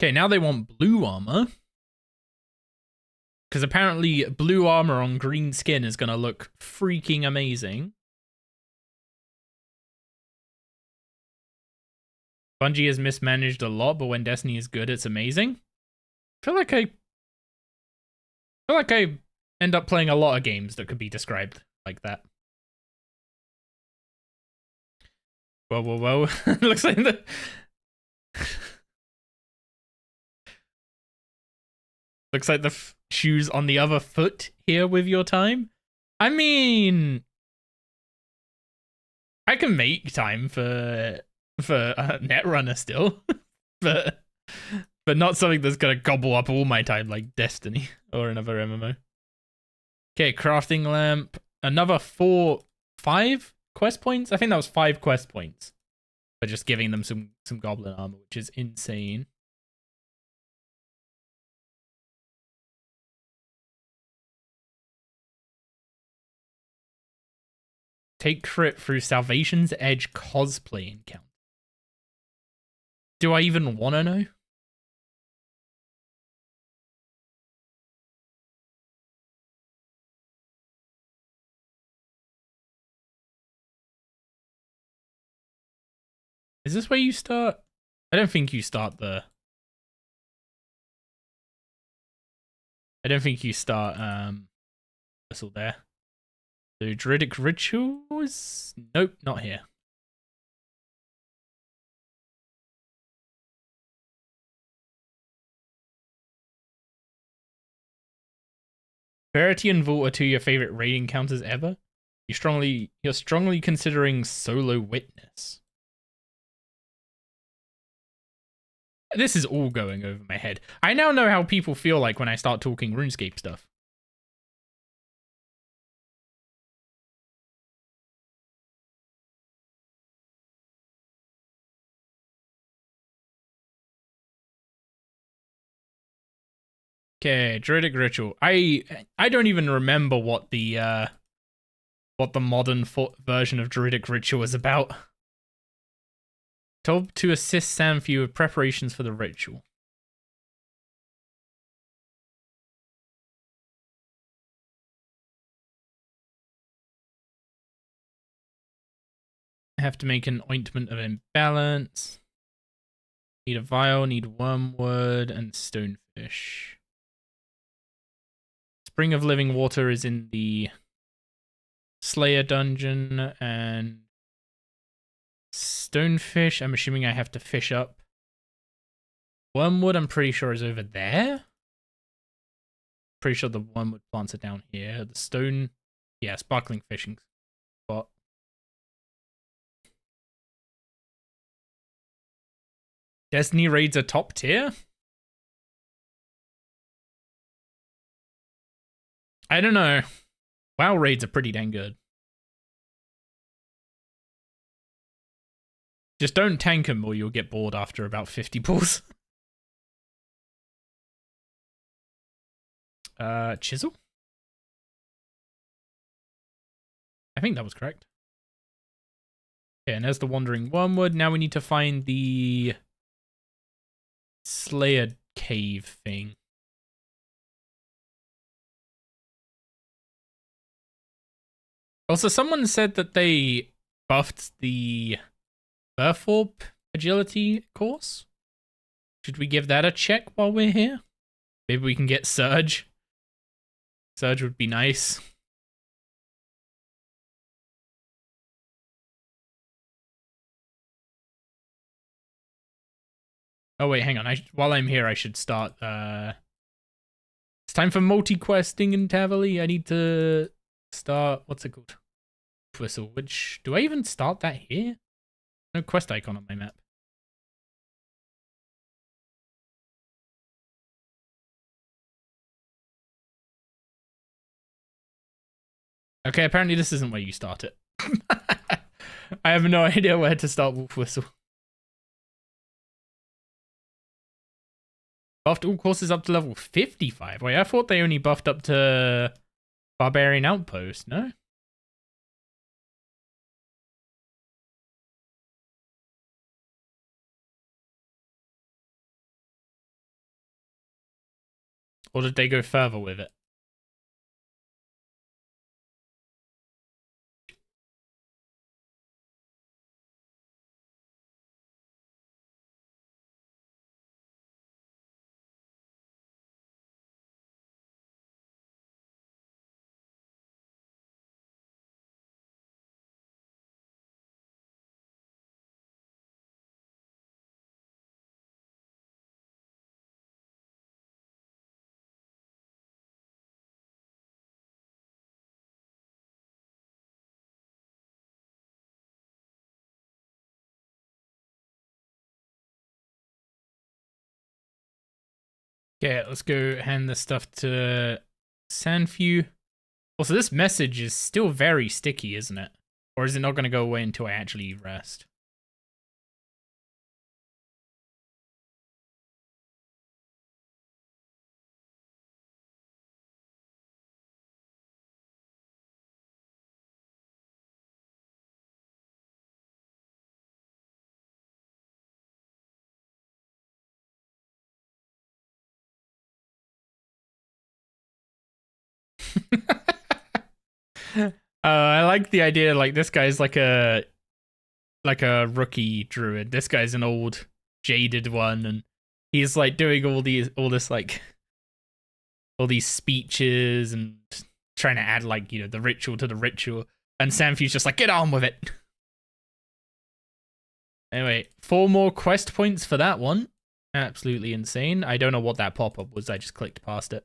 Okay, now they want blue armor. Because apparently blue armor on green skin is going to look freaking amazing. Bungie has mismanaged a lot, but when Destiny is good, it's amazing. I feel like I end up playing a lot of games that could be described like that. Whoa, whoa, whoa. Looks like the... Looks like the shoes on the other foot here with your time. I mean... I can make time for Netrunner still. but not something that's gonna gobble up all my time like Destiny or another MMO. Okay, crafting lamp. Another 5 quest points? I think that was 5 quest points. For just giving them some goblin armor, which is insane. Take crit through Salvation's Edge cosplay encounter. Do I even want to know? Is this where you start? I don't think you start the... I don't think you start whistle there. So Druidic Rituals? Nope, not here. Verity and Vault are 2 of your favorite raiding counters ever? You're strongly considering Solo Witness. This is all going over my head. I now know how people feel like when I start talking RuneScape stuff. Okay, Druidic Ritual. I don't even remember what the modern version of Druidic Ritual is about. Told to assist Samfew with preparations for the ritual. I have to make an ointment of imbalance. Need a vial, need wormwood, and stonefish. Spring of Living Water is in the Slayer dungeon, and stonefish, I'm assuming I have to fish up. Wormwood, I'm pretty sure is over there. Pretty sure the wormwood plants are down here. The stone, yeah, sparkling fishing spot. Destiny raids are top tier? I don't know. WoW raids are pretty dang good. Just don't tank them or you'll get bored after about 50 pulls. Chisel? I think that was correct. Okay, and there's the Wandering Wormwood. Now we need to find the Slayer cave thing. Also, someone said that they buffed the Birth Orb agility course? Should we give that a check while we're here? Maybe we can get Surge. Surge would be nice. Oh wait, hang on. While I'm here, I should start. It's time for multi-questing in Tavali. I need to start. What's it called? Whistle. Which do I even start that here? No quest icon on my map. Okay, apparently this isn't where you start it. I have no idea where to start Wolf Whistle. Buffed all courses up to level 55. Wait, I thought they only buffed up to Barbarian Outpost, no? Or did they go further with it? Okay, let's go hand this stuff to Sanfew. Also, this message is still very sticky, isn't it? Or is it not going to go away until I actually rest? I like the idea. Like, this guy's like a rookie druid. This guy's an old jaded one, and he's like doing all these speeches and trying to add like, you know, the ritual to the ritual. And Sanfew's just like, get on with it. Anyway, 4 more quest points for that one. Absolutely insane. I don't know what that pop-up was. I just clicked past it.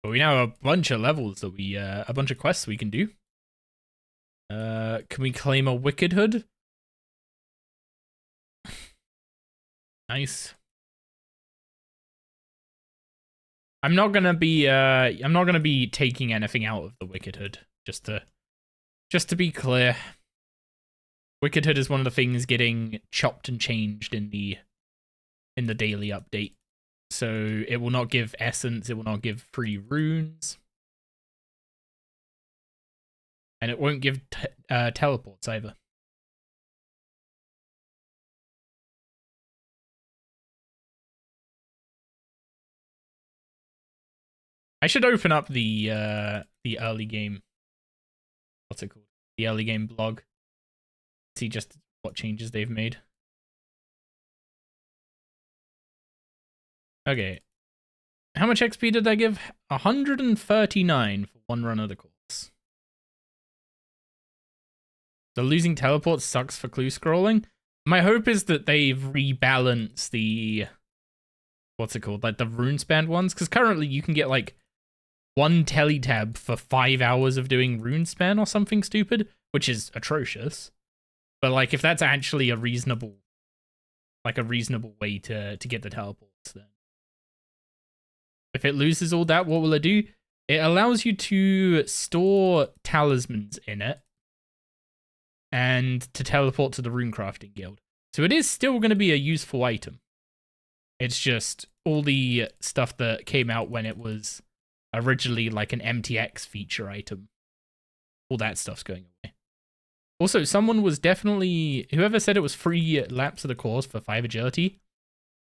But we now have a bunch of levels that a bunch of quests we can do. Can we claim a Wicked Hood? Nice. I'm not gonna be taking anything out of the Wicked Hood, just to be clear. Wicked Hood is one of the things getting chopped and changed in the daily update. So it will not give essence, it will not give free runes. And it won't give teleports either. I should open up the early game. What's it called? The early game blog. See just what changes they've made. Okay. How much XP did I give? 139 for one run of the course. So losing teleports sucks for clue scrolling. My hope is that they've rebalanced the... What's it called? Like the RuneSpan ones? Because currently you can get like 1 teletab for 5 hours of doing RuneSpan or something stupid, which is atrocious. But like if that's actually a reasonable way to get the teleports, then if it loses all that, what will it do? It allows you to store talismans in it and to teleport to the Runecrafting Guild. So it is still going to be a useful item. It's just all the stuff that came out when it was originally like an MTX feature item. All that stuff's going away. Also, someone was definitely... Whoever said it was free laps of the course for 5 agility,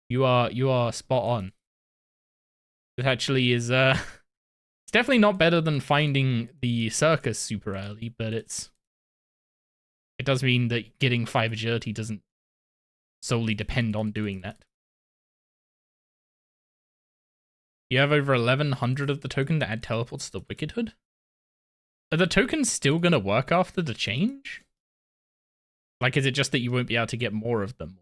you are spot on. It actually is... It's definitely not better than finding the circus super early, but it's it does mean that getting 5 agility doesn't solely depend on doing that. You have over 1100 of the token to add teleports to the Wicked Hood? Are the tokens still going to work after the change? Like, is it just that you won't be able to get more of them?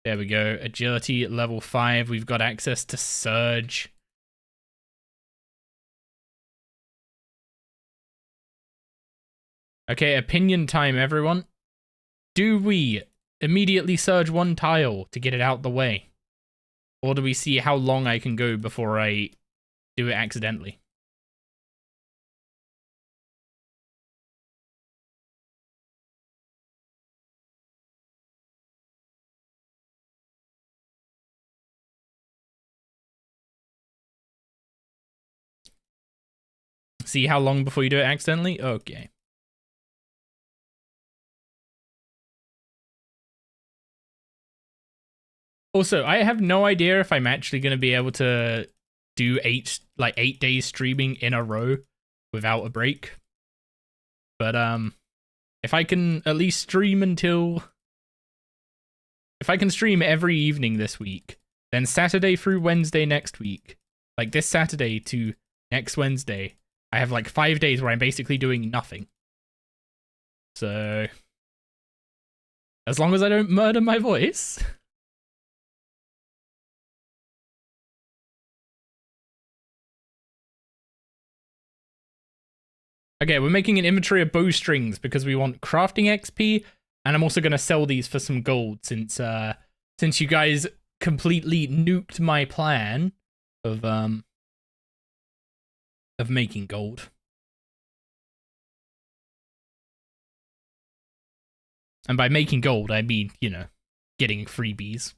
There we go. Agility level 5. We've got access to Surge. Okay, opinion time, everyone. Do we immediately Surge 1 tile to get it out the way? Or do we see how long I can go before I do it accidentally? See how long before you do it accidentally? Okay. Also, I have no idea if I'm actually going to be able to do 8 days streaming in a row without a break. But if I can at least stream if I can stream every evening this week, then Saturday through Wednesday next week, like this Saturday to next Wednesday, I have like 5 days where I'm basically doing nothing. So as long as I don't murder my voice. Okay, we're making an inventory of bowstrings because we want crafting XP, and I'm also going to sell these for some gold since you guys completely nuked my plan of making gold. And by making gold, I mean, you know, getting freebies.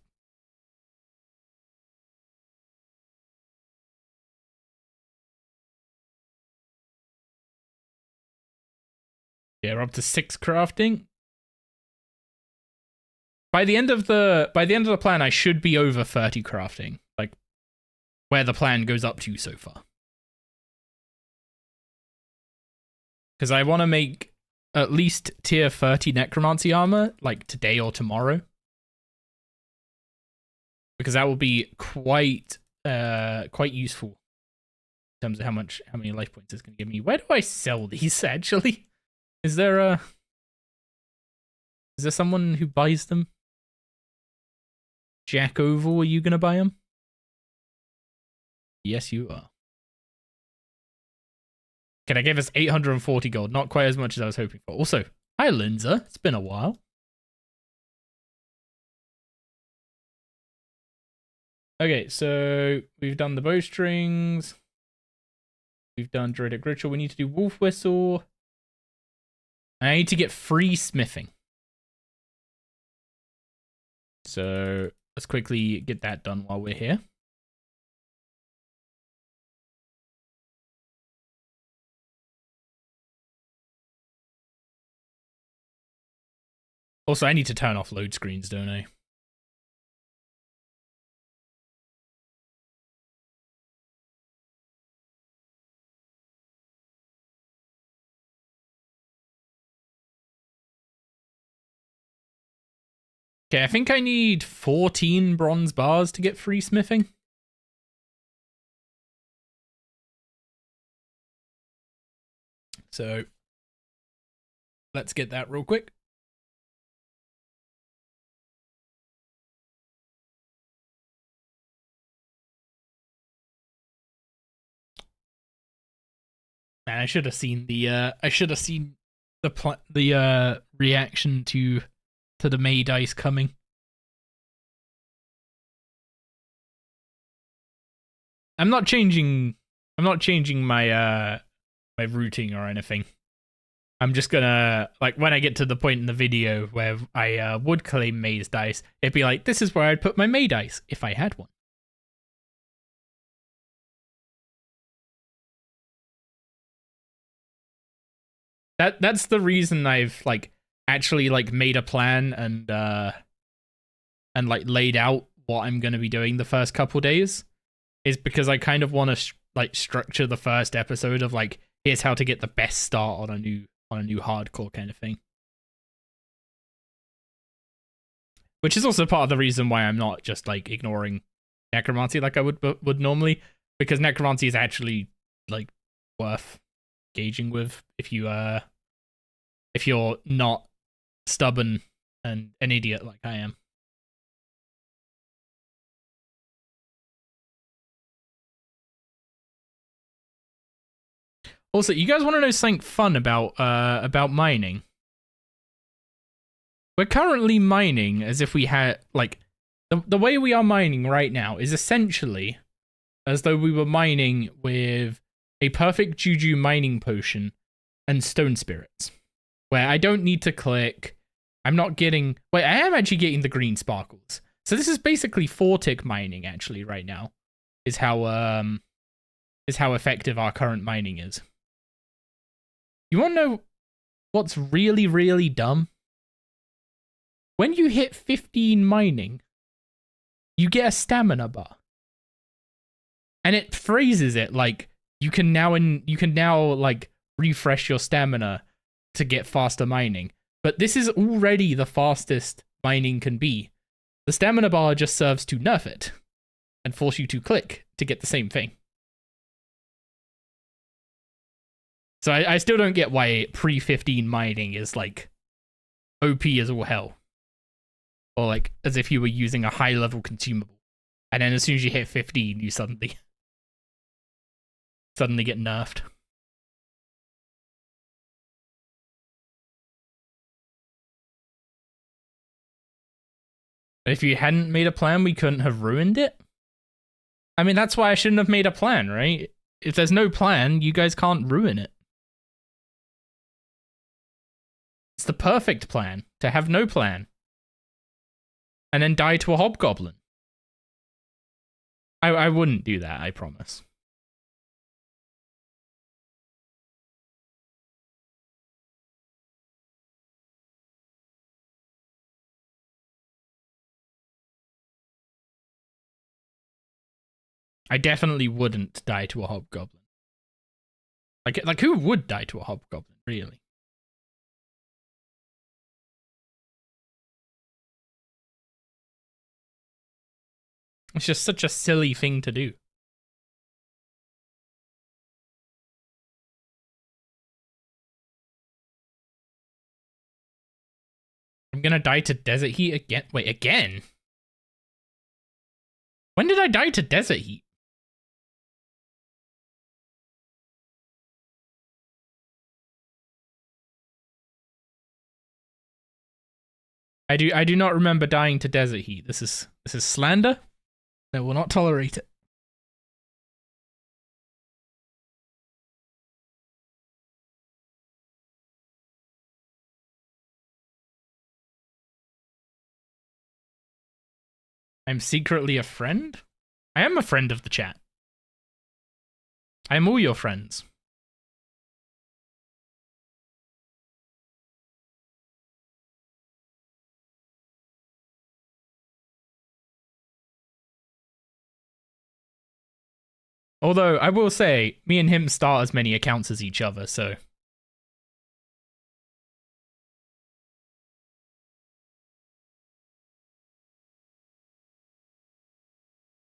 Yeah, we're up to 6 crafting. By the end of the plan, I should be over 30 crafting, like where the plan goes up to so far. Because I want to make at least tier 30 necromancy armor, like today or tomorrow. Because that will be quite useful in terms of how many life points it's going to give me. Where do I sell these actually? Is there someone who buys them? Jack Oval, are you gonna buy them? Yes, you are. Okay, that gave us 840 gold. Not quite as much as I was hoping for. Also, hi Linza. It's been a while. Okay, so we've done the bowstrings. We've done Druidic Ritual. We need to do Wolf Whistle. I need to get free smithing. So let's quickly get that done while we're here. Also, I need to turn off load screens, don't I? Okay, I think I need 14 bronze bars to get free smithing. So let's get that real quick. Man, I should have seen the reaction to the May dice coming. I'm not changing my my routing or anything. I'm just gonna, like, when I get to the point in the video where I would claim May's dice, it'd be like, this is where I'd put my May dice if I had one. That's the reason I've like actually like made a plan and like laid out what I'm gonna be doing the first couple days, is because I kind of want to like structure the first episode of like, here's how to get the best start on a new hardcore kind of thing. Which is also part of the reason why I'm not just like ignoring necromancy like I would normally, because necromancy is actually like worth engaging with if you're not stubborn and an idiot like I am. Also, you guys want to know something fun about mining? We're currently mining as if we had like the way we are mining right now is essentially as though we were mining with a perfect juju mining potion and stone spirits, where I don't need to click. I'm not getting. Wait, I am actually getting the green sparkles. So this is basically 4-tick mining actually right now. Is how effective our current mining is. You want to know what's really, really dumb? When you hit 15 mining, you get a stamina bar. And it phrases it like you can now like refresh your stamina to get faster mining. But this is already the fastest mining can be. The stamina bar just serves to nerf it and force you to click to get the same thing. So I still don't get why pre-15 mining is like OP as all hell. Or like as if you were using a high-level consumable. And then as soon as you hit 15, you suddenly get nerfed. If you hadn't made a plan, we couldn't have ruined it? I mean, that's why I shouldn't have made a plan, right? If there's no plan, you guys can't ruin it. It's the perfect plan, to have no plan. And then die to a hobgoblin. I wouldn't do that, I promise. I definitely wouldn't die to a hobgoblin. Like who would die to a hobgoblin, really? It's just such a silly thing to do. I'm gonna die to desert heat again. Wait, again? When did I die to desert heat? I do not remember dying to desert heat. This is slander. I will not tolerate it. I'm secretly a friend? I am a friend of the chat. I am all your friends. Although, I will say, me and him start as many accounts as each other, so...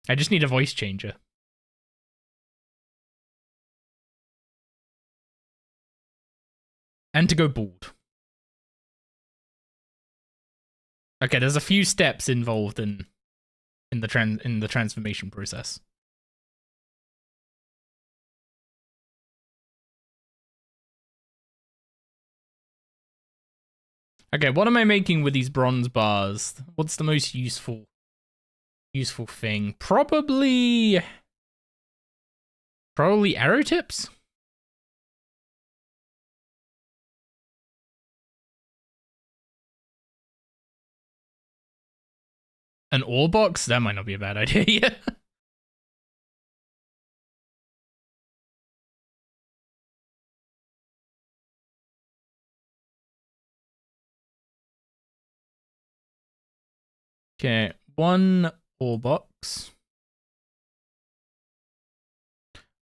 I just need a voice changer. And to go bald. Okay, there's a few steps involved in the transformation process. Okay, what am I making with these bronze bars? What's the most useful thing? Probably arrow tips? An ore box? That might not be a bad idea yet. Okay, 1 ore box.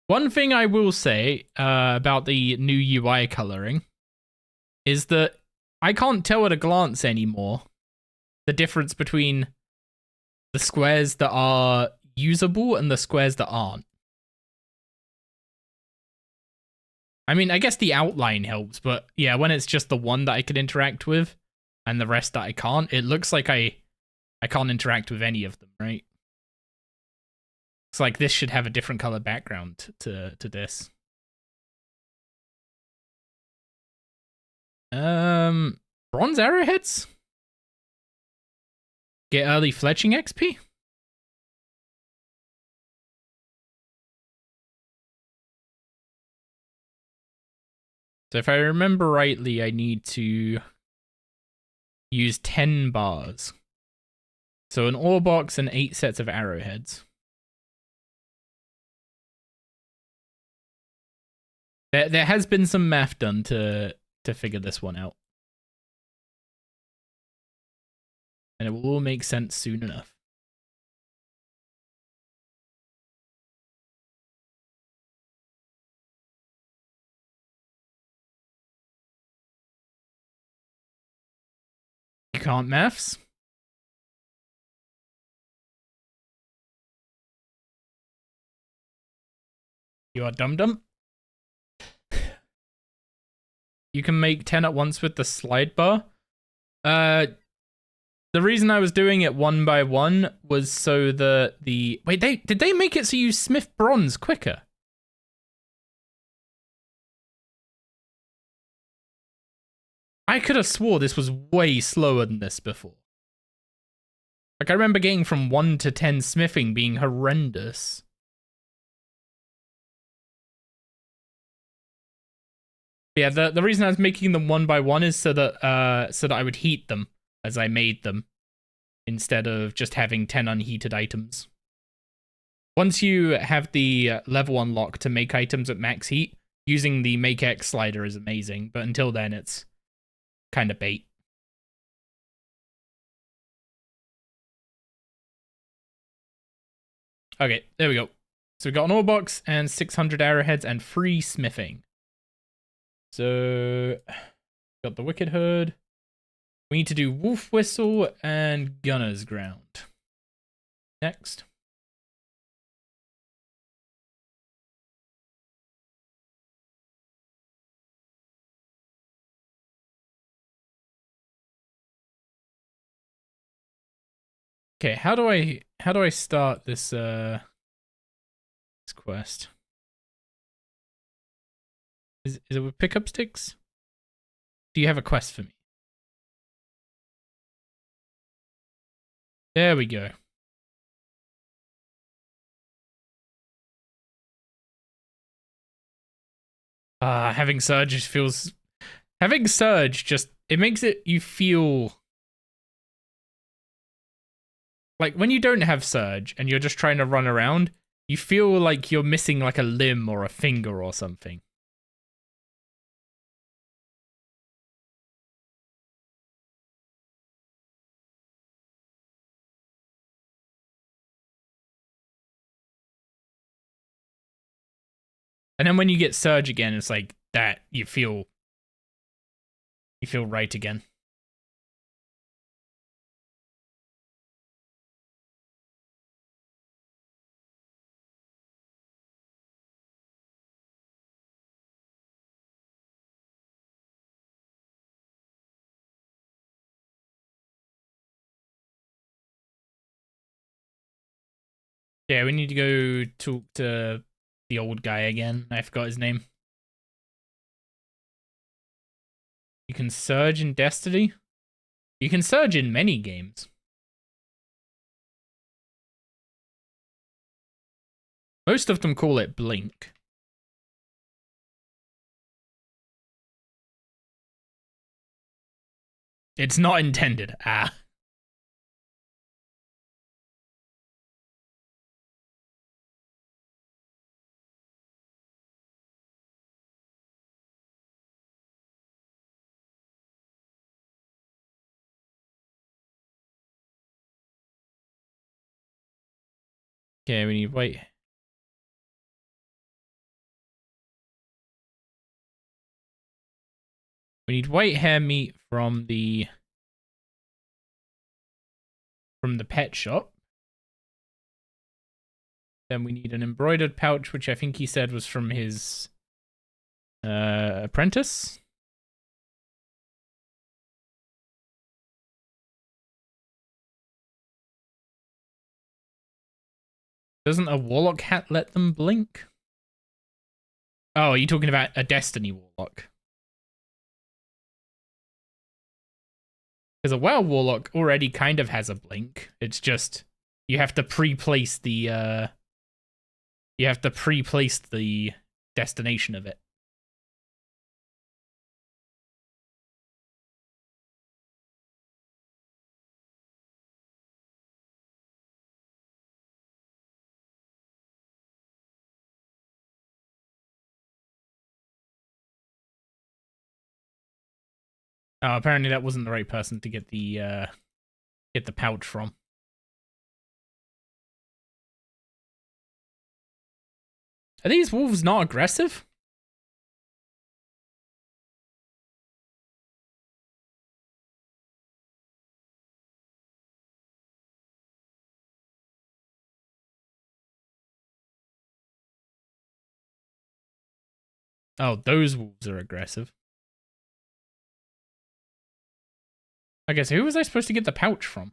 One thing I will say about the new UI coloring is that I can't tell at a glance anymore the difference between the squares that are usable and the squares that aren't. I mean, I guess the outline helps, but yeah, when it's just the one that I could interact with and the rest that I can't, it looks like I can't interact with any of them, right? It's like this should have a different color background to this. Bronze arrowheads? Get early fletching XP? So if I remember rightly, I need to use 10 bars. So an ore box and 8 sets of arrowheads. There has been some math done to figure this one out. And it will all make sense soon enough. You can't maths? You are dum-dum? You can make 10 at once with the slide bar. The reason I was doing it one by one was so that the... Wait, did they make it so you smith bronze quicker? I could have swore this was way slower than this before. Like, I remember getting from 1 to 10 smithing being horrendous. Yeah, the reason I was making them one by one is so that I would heat them as I made them, instead of just having 10 unheated items. Once you have the level unlock to make items at max heat, using the make X slider is amazing, but until then it's kind of bait. Okay, there we go. So we got an ore box and 600 arrowheads and free smithing. So, got the Wicked Herd. We need to do Wolf Whistle and Gunner's Ground. Next. Okay, how do I start this this quest? Is it with pickup sticks? Do you have a quest for me? There we go. Having Surge just feels... Having Surge just... It makes it you feel... Like, when you don't have Surge and you're just trying to run around, you feel like you're missing like a limb or a finger or something. And then when you get Surge again, it's like that, you feel right again. Yeah, we need to go talk to the old guy again. I forgot his name. You can Surge in Destiny? You can Surge in many games. Most of them call it Blink. It's not intended. Ah. Okay, we need wait. We need white hair meat from the pet shop. Then we need an embroidered pouch, which I think he said was from his apprentice. Doesn't a warlock hat let them blink? Oh, are you talking about a Destiny warlock? Because a WoW warlock already kind of has a blink. It's just you have to pre-place the destination of it. Oh, apparently that wasn't the right person to get the pouch from. Are these wolves not aggressive? Oh, those wolves are aggressive. Okay, so who was I supposed to get the pouch from?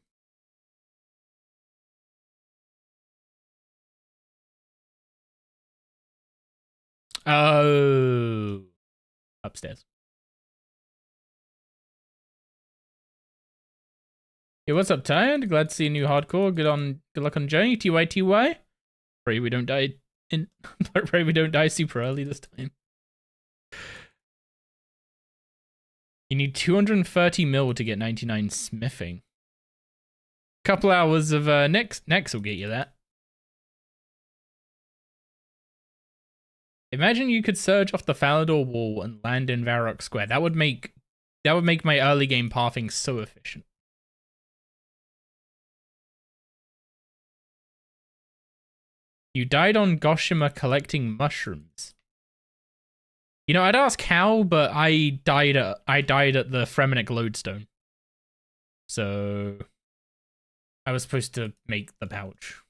Oh, upstairs. Hey, what's up, Tired? Glad to see a new hardcore. Good luck on journey. TY. Pray we don't die pray we don't die super early this time. You need 230 mil to get 99 smithing. Couple hours of next will get you that. Imagine you could surge off the Falador wall and land in Varrock Square. That would make my early game pathing so efficient. You died on Goshima collecting mushrooms. You know, I'd ask how, but I died at the Fremenic lodestone. So I was supposed to make the pouch.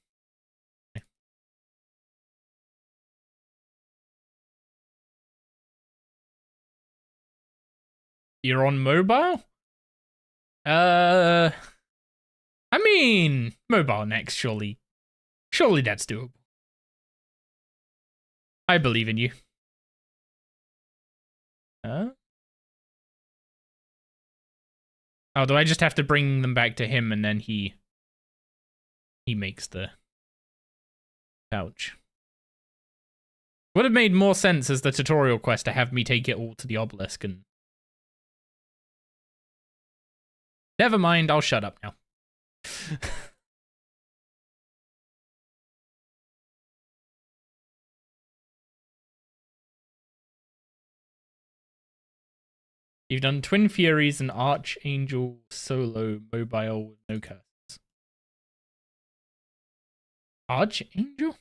You're on mobile? I mean, mobile next, surely. Surely that's doable. I believe in you. Oh, do I just have to bring them back to him and then he makes the pouch? Would have made more sense as the tutorial quest to have me take it all to the obelisk and... Never mind, I'll shut up now. You've done Twin Furies and Archangel solo mobile with no curses. Archangel?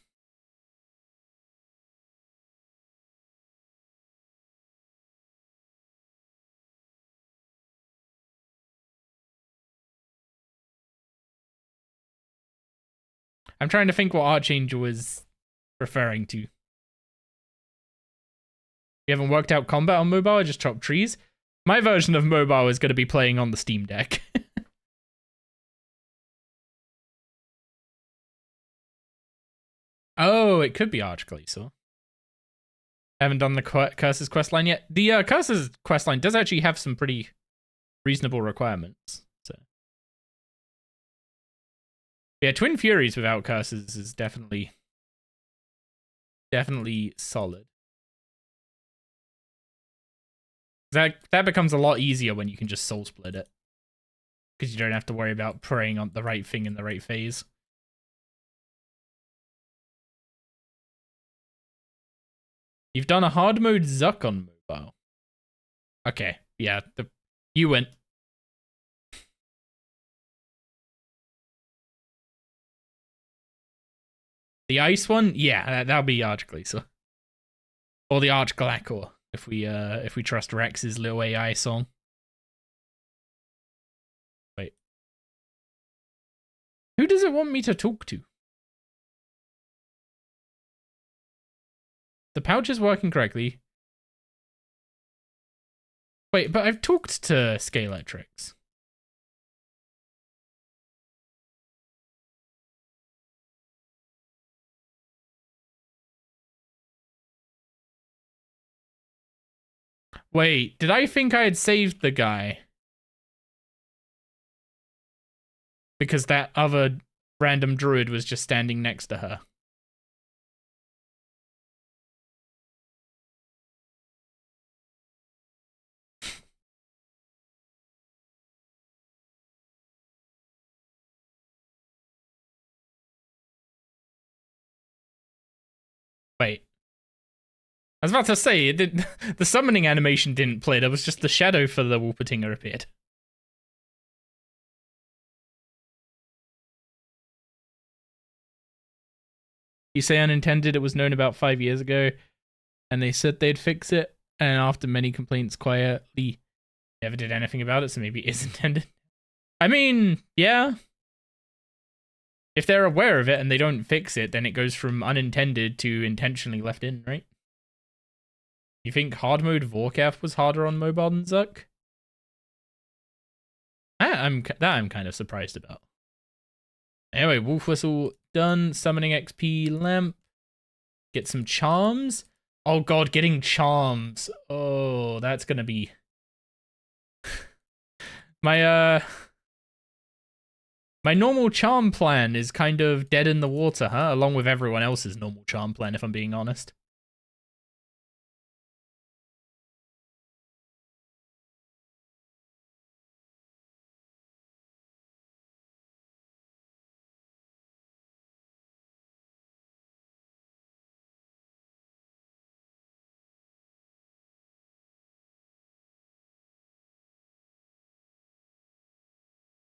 I'm trying to think what Archangel is referring to. You haven't worked out combat on mobile? I just chop trees? My version of mobile is going to be playing on the Steam Deck. Oh, it could be Archglacier. I haven't done the Curses questline yet. The Curses questline does actually have some pretty reasonable requirements. So, yeah, Twin Furies without Curses is definitely solid. That becomes a lot easier when you can just soul split it. Because you don't have to worry about praying on the right thing in the right phase. You've done a hard mode Zuck on mobile. Okay, yeah, you win. The ice one? Yeah, that'll be Archglacier. Or the Archglacor. if we trust Rex's little AI song. Wait. Who does it want me to talk to? The pouch is working correctly. Wait, but I've talked to Scaletrix. Wait, did I think I had saved the guy? Because that other random druid was just standing next to her. Wait. I was about to say, the summoning animation didn't play, there was just the shadow for the Wolpertinger appeared. You say unintended, it was known about 5 years ago, and they said they'd fix it, and after many complaints quietly never did anything about it, so maybe it is intended. I mean, yeah. If they're aware of it and they don't fix it, then it goes from unintended to intentionally left in, right? You think hard mode Vorkath was harder on mobile than Zuck? That I'm kind of surprised about. Anyway, Wolf Whistle done. Summoning XP lamp. Get some charms. Oh god, getting charms. Oh, that's gonna be my normal charm plan is kind of dead in the water, huh? Along with everyone else's normal charm plan, if I'm being honest.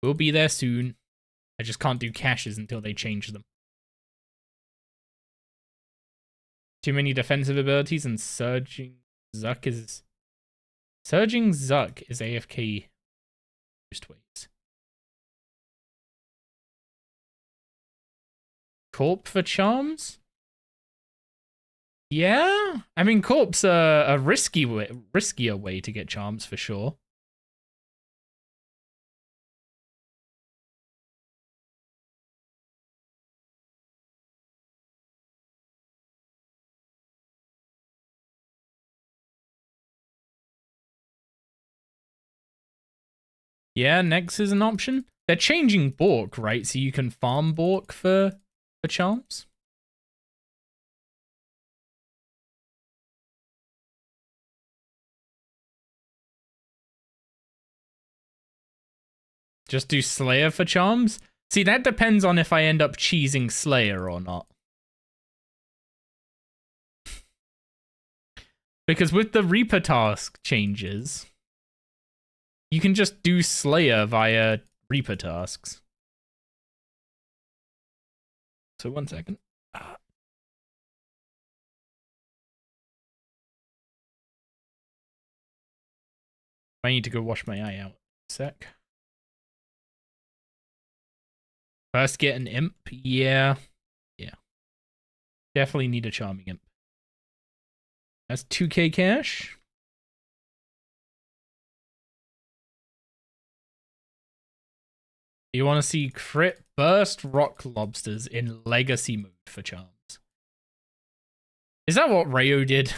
We'll be there soon. I just can't do caches until they change them. Too many defensive abilities and Surging Zuck is AFK most ways. Corp for charms? Yeah? I mean, Corp's a riskier way to get charms for sure. Yeah, Nex is an option. They're changing Bork, right? So you can farm Bork for charms. Just do Slayer for charms? See, that depends on if I end up cheesing Slayer or not. Because with the Reaper task changes, you can just do Slayer via Reaper tasks. So 1 second. I need to go wash my eye out. Sec. First get an imp? Yeah. Yeah. Definitely need a charming imp. That's 2k cash. You want to see crit burst rock lobsters in legacy mode for charms. Is that what Rayo did?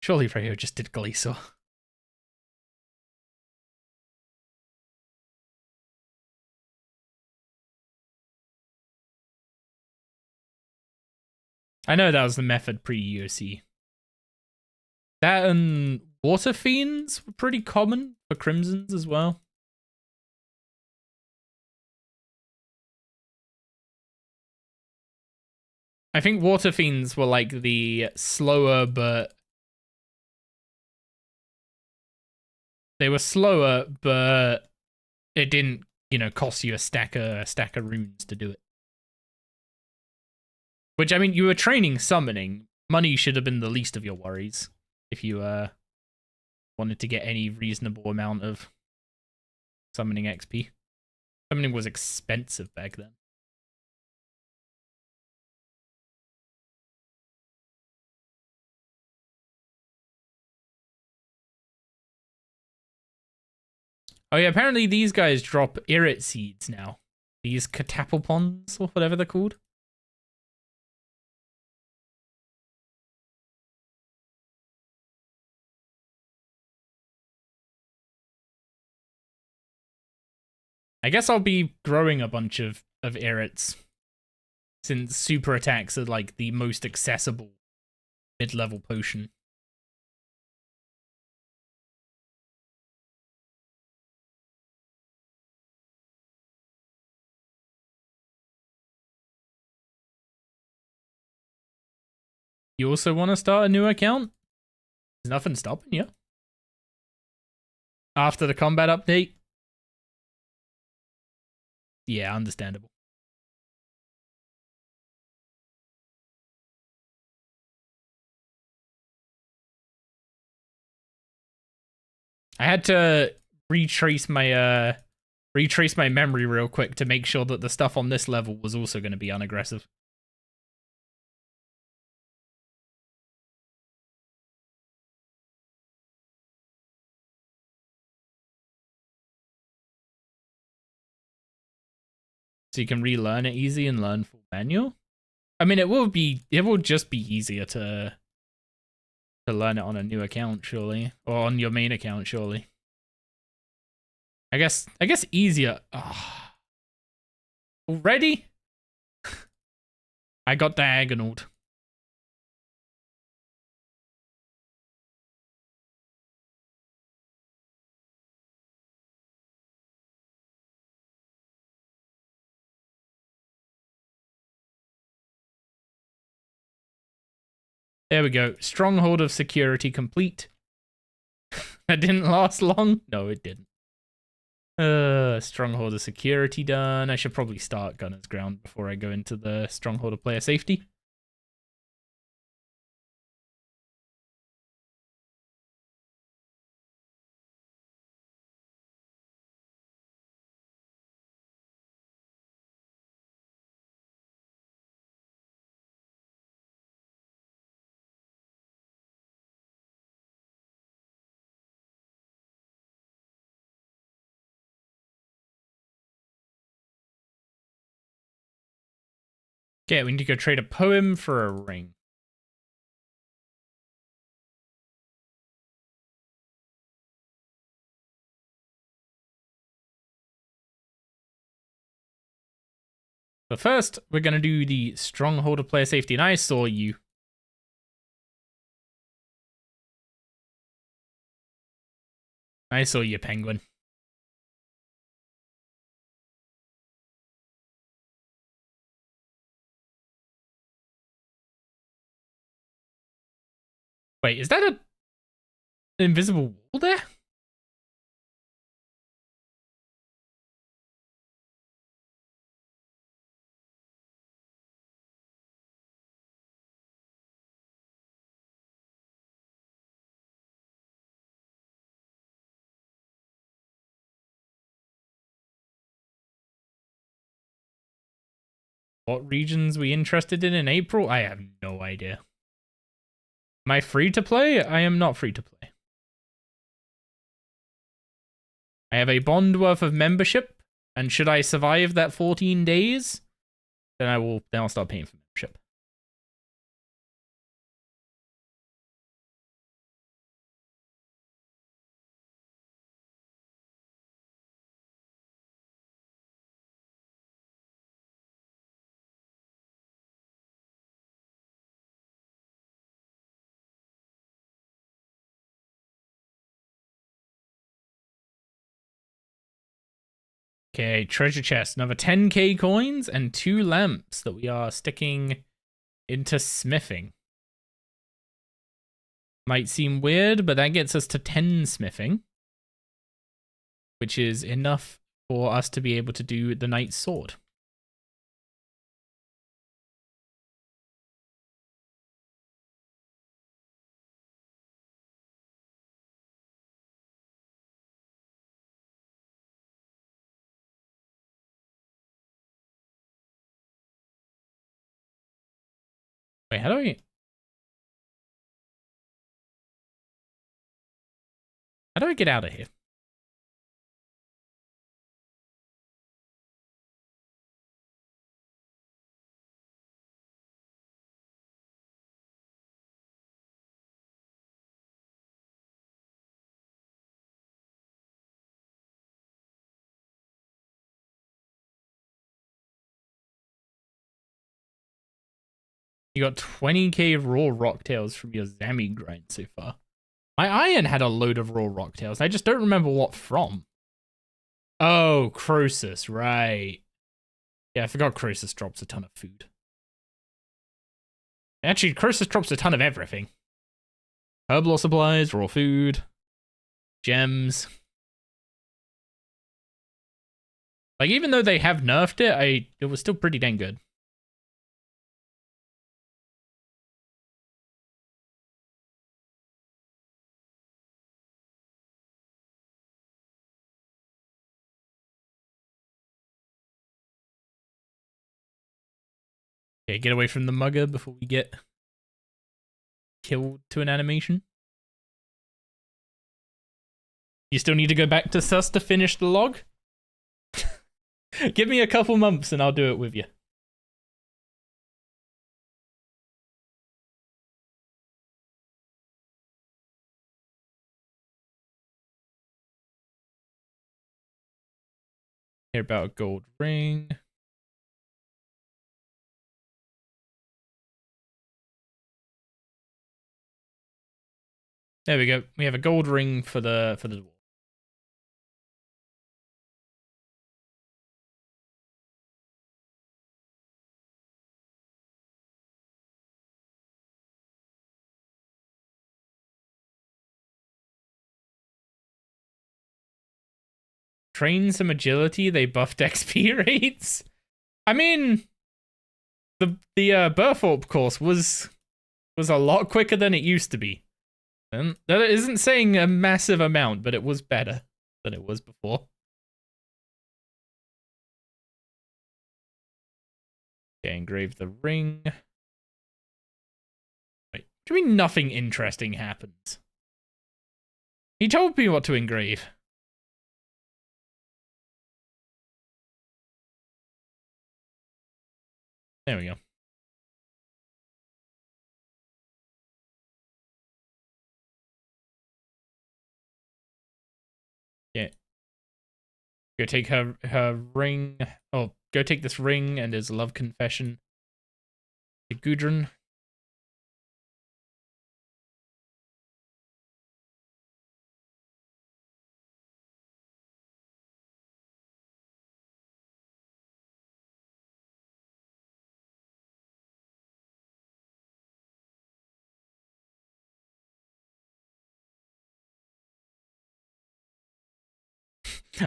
Surely Rayo just did Gleesor. I know that was the method pre-UOC. That and Water Fiends were pretty common for Crimsons as well. I think Water Fiends were like the slower, but they were slower, but it didn't, you know, cost you a stack of runes to do it. Which, I mean, you were training summoning, money should have been the least of your worries if you wanted to get any reasonable amount of summoning XP. Summoning was expensive back then. Oh yeah, apparently these guys drop Irrit seeds now. These catapulpons, or whatever they're called. I guess I'll be growing a bunch of Irrits, since super attacks are like the most accessible mid-level potion. You also want to start a new account? There's nothing stopping you. After the combat update? Yeah, understandable. I had to retrace my memory real quick to make sure that the stuff on this level was also going to be unaggressive. So you can relearn it easy and learn full manual. I mean, it will just be easier to learn it on a new account, surely, or on your main account, surely. I guess easier. Oh. Already? I got diagonaled. There we go. Stronghold of Security complete. That didn't last long. No, it didn't. Stronghold of Security done. I should probably start Gunner's Ground before I go into the Stronghold of Player Safety. Okay, we need to go trade a poem for a ring. But first, we're going to do the Stronghold of Player Safety, and I saw you. I saw you, Penguin. Wait, is that an invisible wall there? What regions we interested in April? I have no idea. Am I free to play? I am not free to play. I have a bond worth of membership, and should I survive that 14 days, then I'll start paying for membership. Okay, treasure chest. Another 10k coins and 2 lamps that we are sticking into smithing. Might seem weird, but that gets us to 10 smithing, which is enough for us to be able to do the knight's sword. Wait, how do I get out of here? You got 20k raw rocktails from your Zami grind so far. My iron had a load of raw rocktails. I just don't remember what from. Oh, Croesus, right. Yeah, I forgot Croesus drops a ton of food. Actually, Croesus drops a ton of everything. Herbal supplies, raw food, gems. Like, even though they have nerfed it, it was still pretty dang good. Okay, get away from the mugger before we get killed to an animation. You still need to go back to Sus to finish the log? Give me a couple months and I'll do it with you. Hear about a gold ring. There we go. We have a gold ring for the dwarf. Train some agility, they buffed XP rates. I mean, the Burthorpe course was a lot quicker than it used to be. And that isn't saying a massive amount, but it was better than it was before. Okay, engrave the ring. Wait, what do you mean nothing interesting happens? He told me what to engrave. There we go. Yeah. Go take her ring. Oh, go take this ring and his love confession to Gudrun.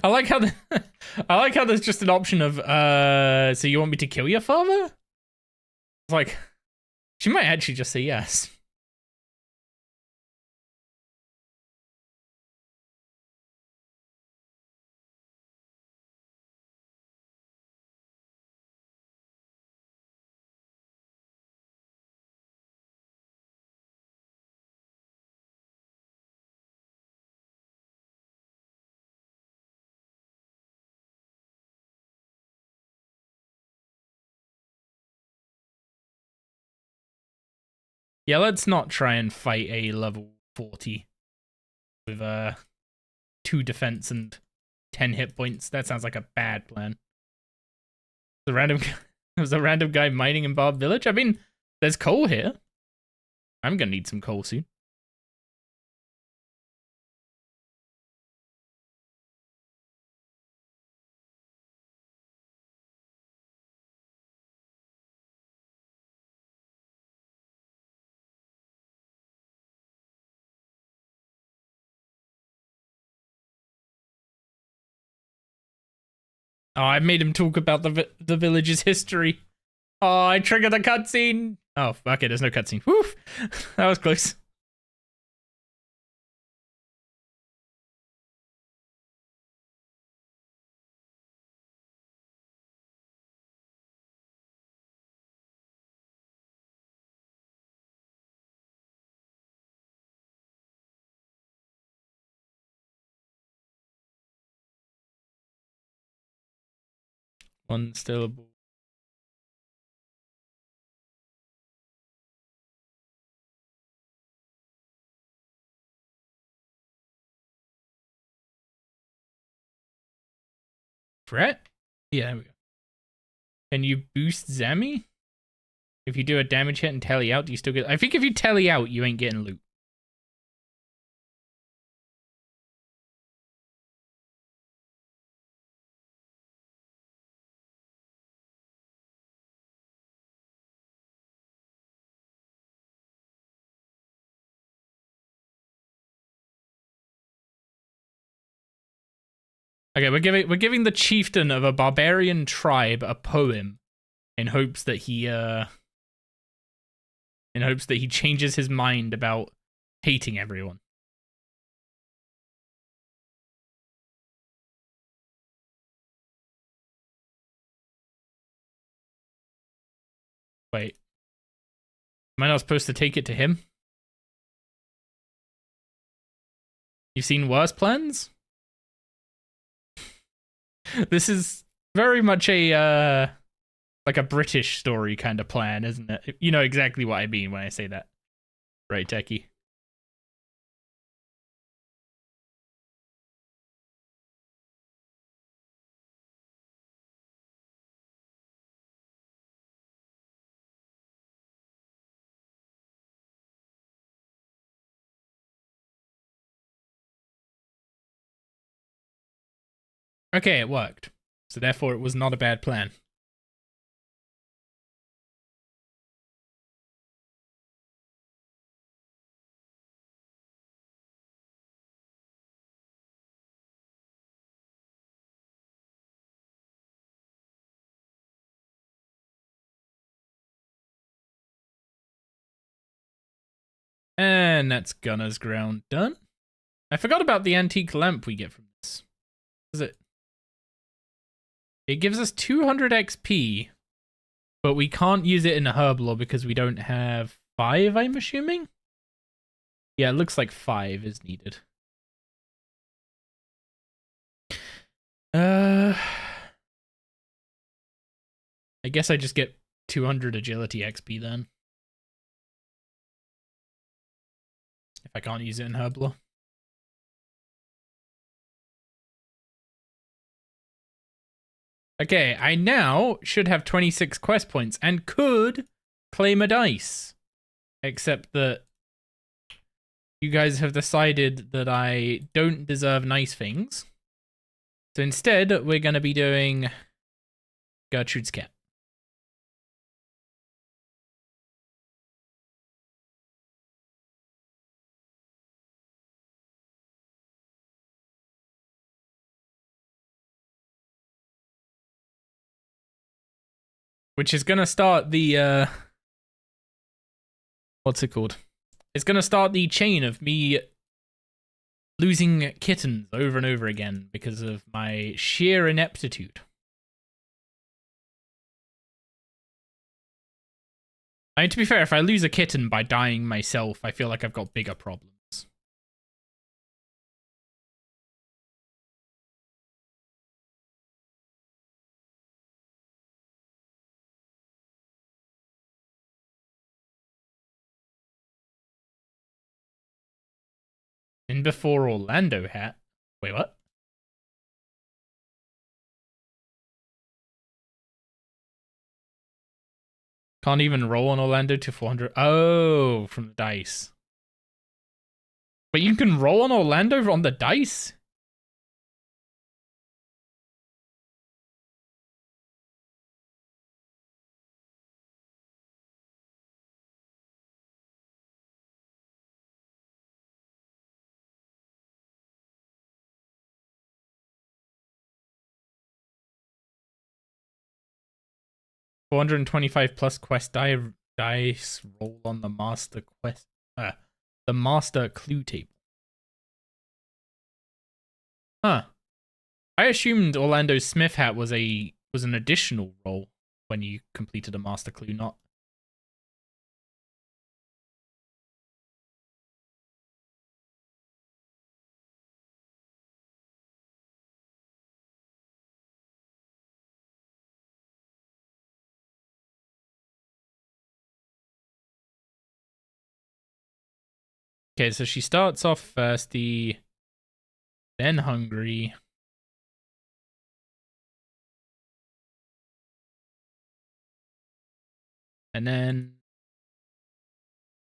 I like how I like how there's just an option of so you want me to kill your father? It's like she might actually just say yes. Yeah, let's not try and fight a level 40 with 2 defense and 10 hit points. That sounds like a bad plan. The random there's a random guy mining in Barb Village. I mean, there's coal here. I'm gonna need some coal soon. Oh, I made him talk about the village's history. Oh, I triggered the cutscene. Oh, okay, there's no cutscene. Whew, that was close. One syllable. Fret? Yeah, there we go. Can you boost Zami? If you do a damage hit and tally out, do you still get... I think if you tally out, you ain't getting loot. Okay, we're giving the chieftain of a barbarian tribe a poem in hopes that he changes his mind about hating everyone. Wait. Am I not supposed to take it to him? You've seen worse plans? This is very much a like a British story kind of plan, isn't it? You know exactly what I mean when I say that. Right, Techie? Okay, it worked. So therefore it was not a bad plan. And that's Gunner's Ground done. I forgot about the antique lamp we get from this. What is it? It gives us 200 XP, but we can't use it in a Herblore because we don't have 5, I'm assuming? Yeah, it looks like 5 is needed. I guess I just get 200 agility XP then. If I can't use it in Herblore. Okay, I now should have 26 quest points and could claim a dice. Except that you guys have decided that I don't deserve nice things. So instead, we're going to be doing Gertrude's Cat. Which is going to start the, what's it called? It's going to start the chain of me losing kittens over and over again because of my sheer ineptitude. I mean, to be fair, if I lose a kitten by dying myself, I feel like I've got bigger problems. In before Orlando hat. Wait, what? Can't even roll on Orlando to 400. Oh, from the dice. But you can roll on Orlando on the dice? $425 plus quest dice roll on the master quest. The master clue table. Huh. I assumed Orlando Smith hat was an additional roll when you completed a master clue, not. Okay, so she starts off thirsty, then hungry. And then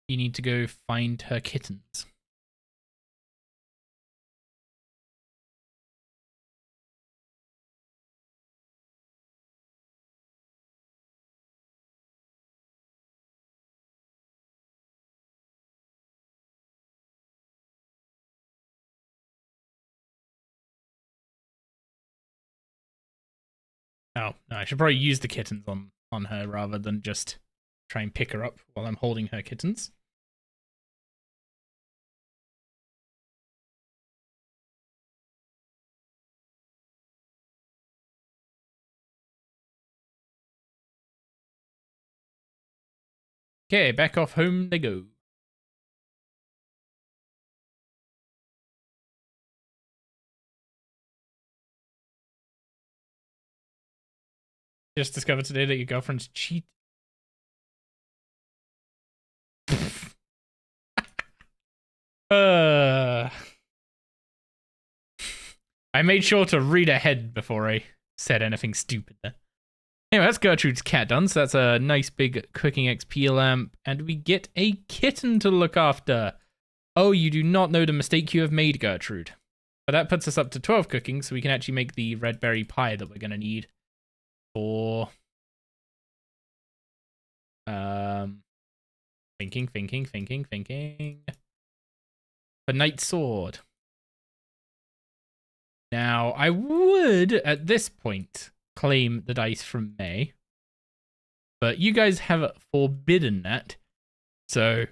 you need to go find her kittens. Oh, no, I should probably use the kittens on her rather than just try and pick her up while I'm holding her kittens. Okay, back off home they go. Just discovered today that your girlfriend's cheat. I made sure to read ahead before I said anything stupid there. Anyway, that's Gertrude's cat done, so that's a nice big cooking XP lamp, and we get a kitten to look after. Oh, you do not know the mistake you have made, Gertrude. But that puts us up to 12 cooking, so we can actually make the red berry pie that we're going to need for... Thinking. The Knight Sword. Now, I would, at this point, claim the dice from May. But you guys have forbidden that. So,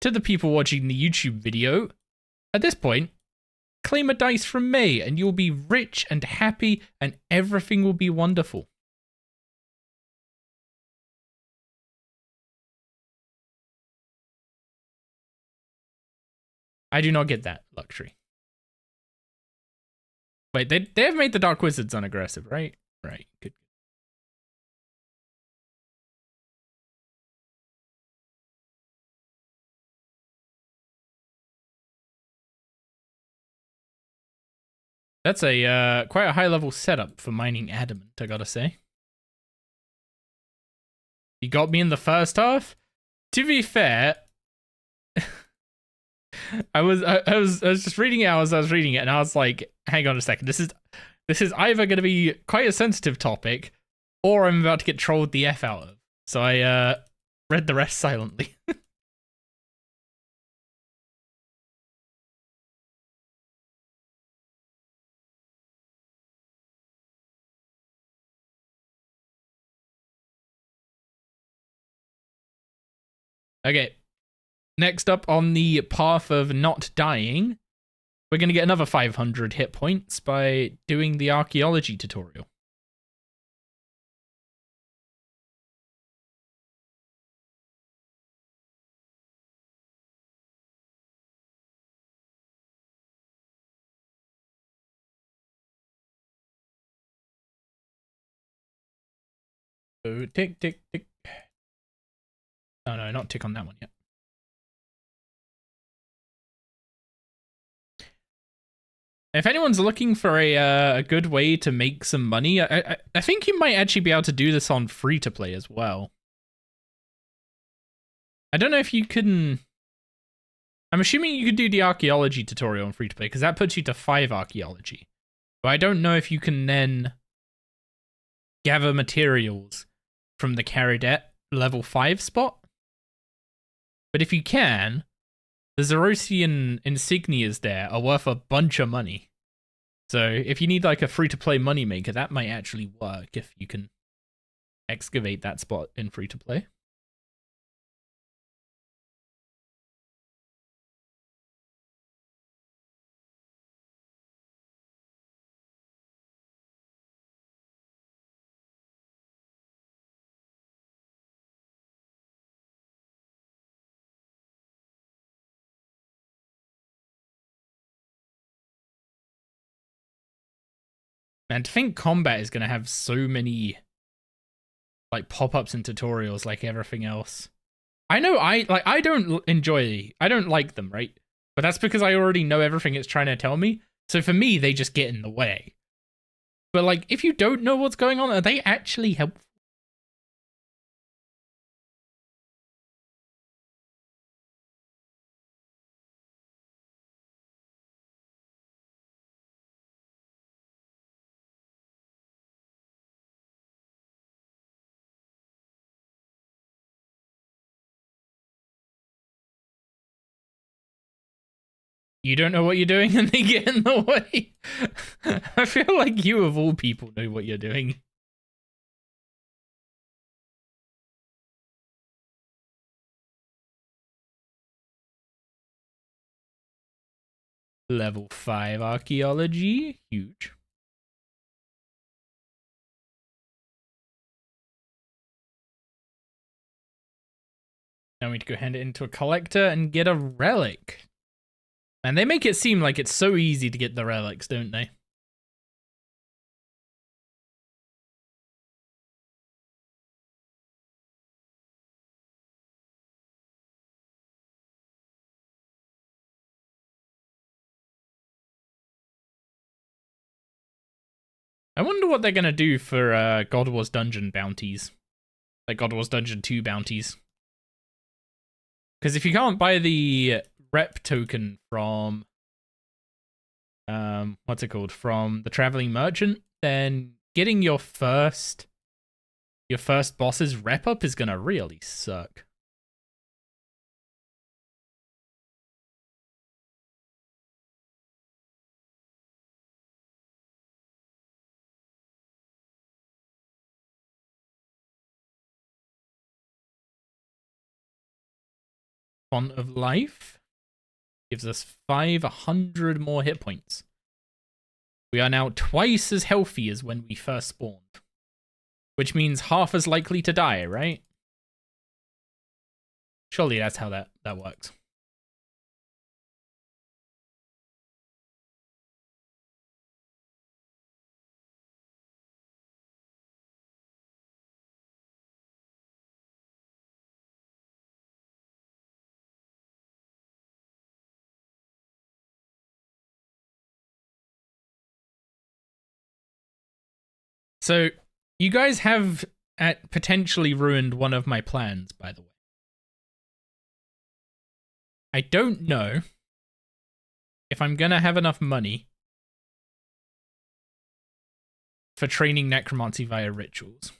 to the people watching the YouTube video, at this point, claim a dice from May and you'll be rich and happy and everything will be wonderful. I do not get that luxury. Wait, they have made the Dark Wizards unaggressive, right? Right, good. That's a quite a high level setup for mining adamant, I gotta say. You got me in the first half. To be fair, I was just reading it as I was reading it, and I was like, hang on a second, this is either gonna be quite a sensitive topic, or I'm about to get trolled the F out of. So I read the rest silently. Okay. Next up on the path of not dying, we're going to get another 500 hit points by doing the archaeology tutorial. So tick, tick, tick. Oh no, not tick on that one yet. If anyone's looking for a good way to make some money, I think you might actually be able to do this on free to play as well. I don't know if you can. I'm assuming you could do the archaeology tutorial on free to play because that puts you to 5 archaeology. But I don't know if you can then gather materials from the Caridette level 5 spot. But if you can, the Zerosian insignias there are worth a bunch of money. So if you need like a free-to-play moneymaker, that might actually work if you can excavate that spot in free-to-play. Man, to think combat is going to have so many like pop-ups and tutorials like everything else. I know I don't like them, right? But that's because I already know everything it's trying to tell me. So for me, they just get in the way. But like, if you don't know what's going on, are they actually helpful? You don't know what you're doing and they get in the way. I feel like you of all people know what you're doing. Level 5 archaeology. Huge. Now we need to go hand it into a collector and get a relic. And they make it seem like it's so easy to get the relics, don't they? I wonder what they're going to do for God Wars Dungeon bounties. Like God Wars Dungeon 2 bounties. Because if you can't buy the rep token from... what's it called? From the Traveling Merchant, then getting your first boss's rep up is going to really suck. Font of Life gives us 500 more hit points. We are now twice as healthy as when we first spawned. Which means half as likely to die, right? Surely that's how that works. So, you guys have potentially ruined one of my plans, by the way. I don't know if I'm gonna have enough money for training necromancy via rituals.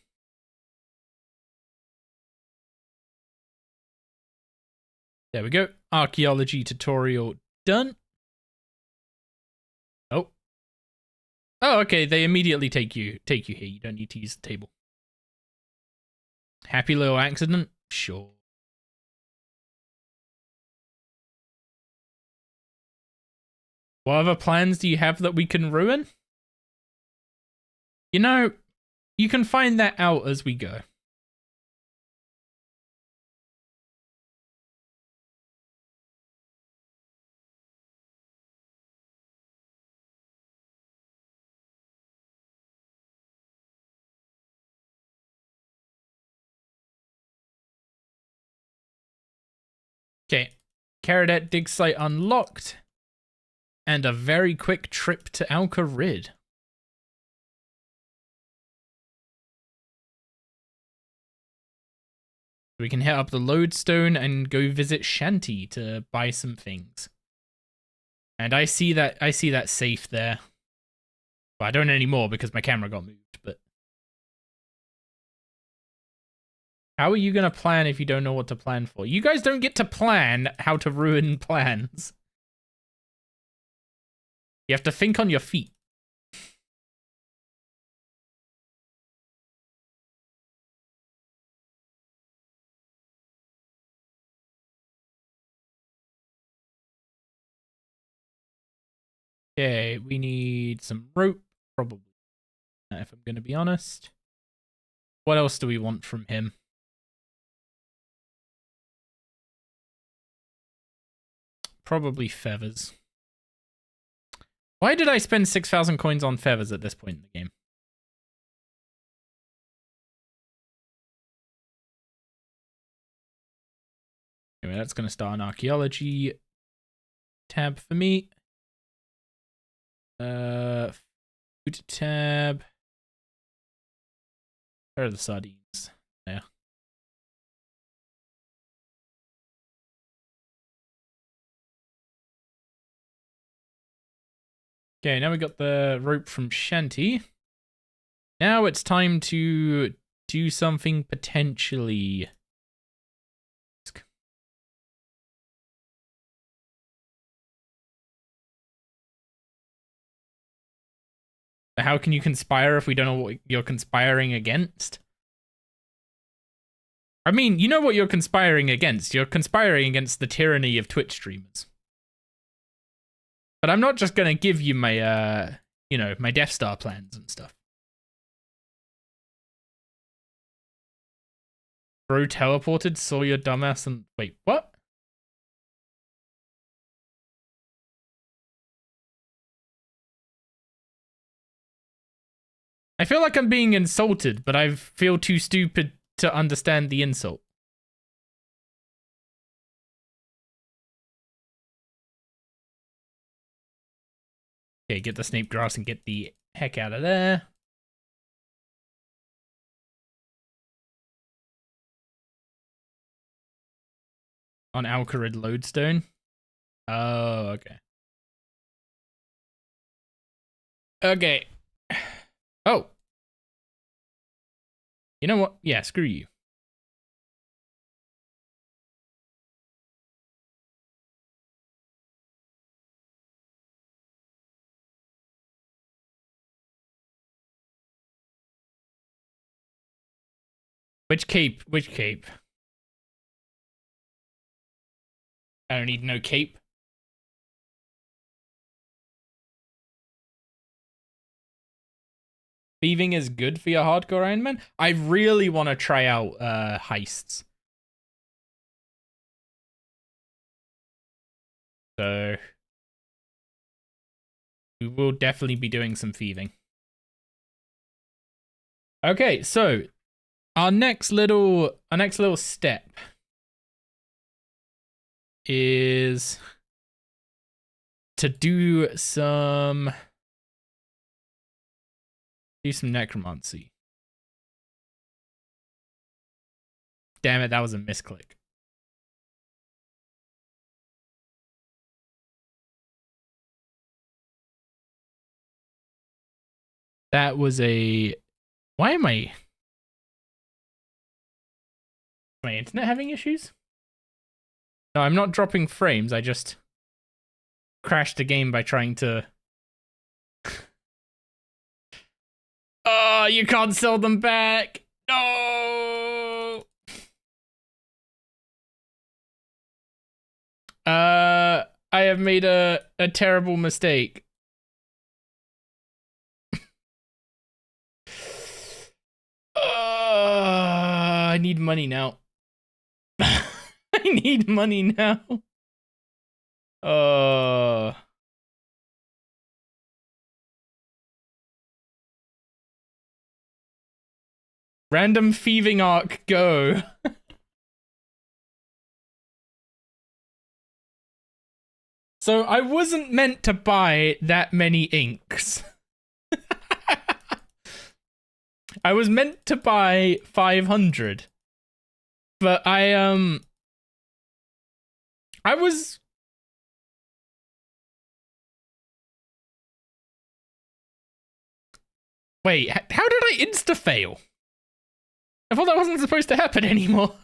There we go. Archaeology tutorial done. Oh. Oh, okay. They immediately take you here. You don't need to use the table. Happy little accident? Sure. What other plans do you have that we can ruin? You know, you can find that out as we go. Okay. Caradet dig site unlocked. And a very quick trip to Al-Kharid. We can hit up the lodestone and go visit Shanty to buy some things. And I see that safe there. Well, I don't anymore because my camera got moved, but how are you going to plan if you don't know what to plan for? You guys don't get to plan how to ruin plans. You have to think on your feet. Okay, we need some rope, probably, if I'm going to be honest. What else do we want from him? Probably feathers. Why did I spend 6,000 coins on feathers at this point in the game? that's going to start an archaeology tab for me. Food tab. Where are the sardines? There. Okay, now we got the rope from Shanty. Now it's time to do something potentially. How can you conspire if we don't know what you're conspiring against? I mean, you know what you're conspiring against. You're conspiring against the tyranny of Twitch streamers. But I'm not just gonna give you my, you know, my Death Star plans and stuff. Bro teleported, saw your dumbass and... Wait, what? I feel like I'm being insulted, but I feel too stupid to understand the insult. Okay, get the snake grass and get the heck out of there. On Alcarid Lodestone. Oh, okay. Okay. Oh. You know what? Yeah, screw you. Which cape? Which cape? I don't need no cape. Thieving is good for your Hardcore Ironman? I really want to try out heists. So we will definitely be doing some thieving. Okay, so our next little step is to do some necromancy. Damn it, that was a misclick. That was a... Why am I... My internet having issues? No, I'm not dropping frames. I just crashed the game by trying to... Oh, you can't sell them back. No. I have made a terrible mistake. I need money now. I need money now. Random thieving arc, go. So I wasn't meant to buy that many inks. I was meant to buy 500. But I was... Wait, how did I insta-fail? I thought that wasn't supposed to happen anymore.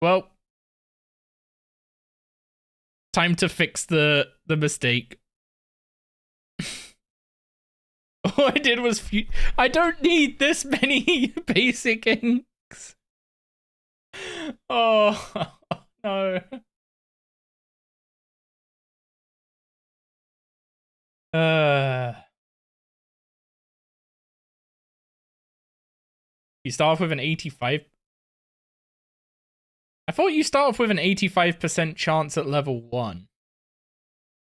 Well, time to fix the mistake. All I did was I don't need this many basic inks. Oh no. You start off with an 85. I thought you start off with an 85% chance at level 1.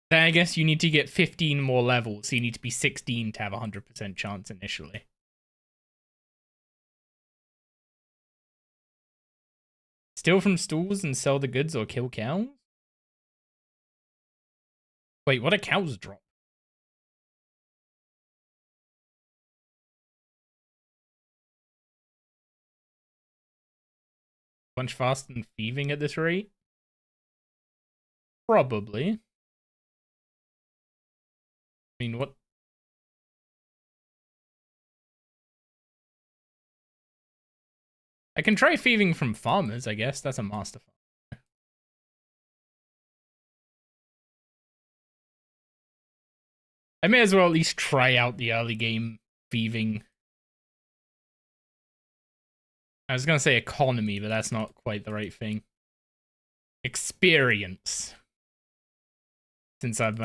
Then I guess you need to get 15 more levels, so you need to be 16 to have a 100% chance initially. Steal from stalls and sell the goods or kill cows? Wait, what do cows drop? Bunch faster than thieving at this rate? Probably. I mean, what? I can try thieving from farmers, I guess. That's a master farm. I may as well at least try out the early game thieving. I was gonna say economy, but that's not quite the right thing. Experience. Since I've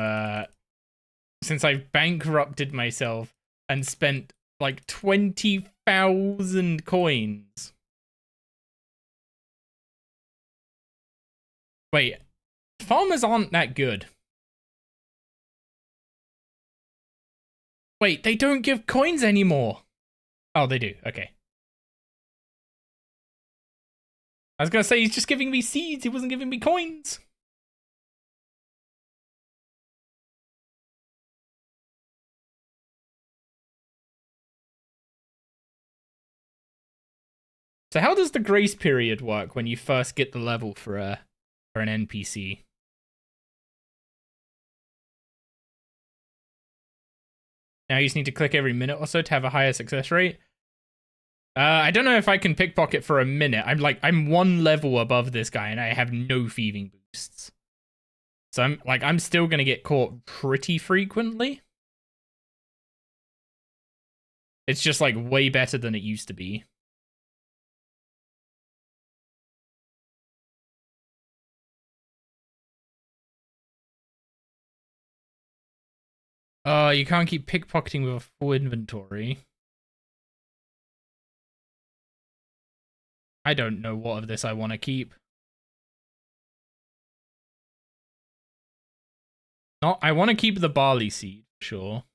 bankrupted myself and spent like 20,000 coins. Wait, farmers aren't that good. Wait, they don't give coins anymore. Oh, they do. Okay. I was gonna say he's just giving me seeds. He wasn't giving me coins. So how does the grace period work when you first get the level for an NPC? Now you just need to click every minute or so to have a higher success rate. I don't know if I can pickpocket for a minute. I'm one level above this guy and I have no thieving boosts. So I'm still gonna get caught pretty frequently. It's just like way better than it used to be. Oh, you can't keep pickpocketing with a full inventory. I don't know what of this I want to keep. I want to keep the barley seed, sure.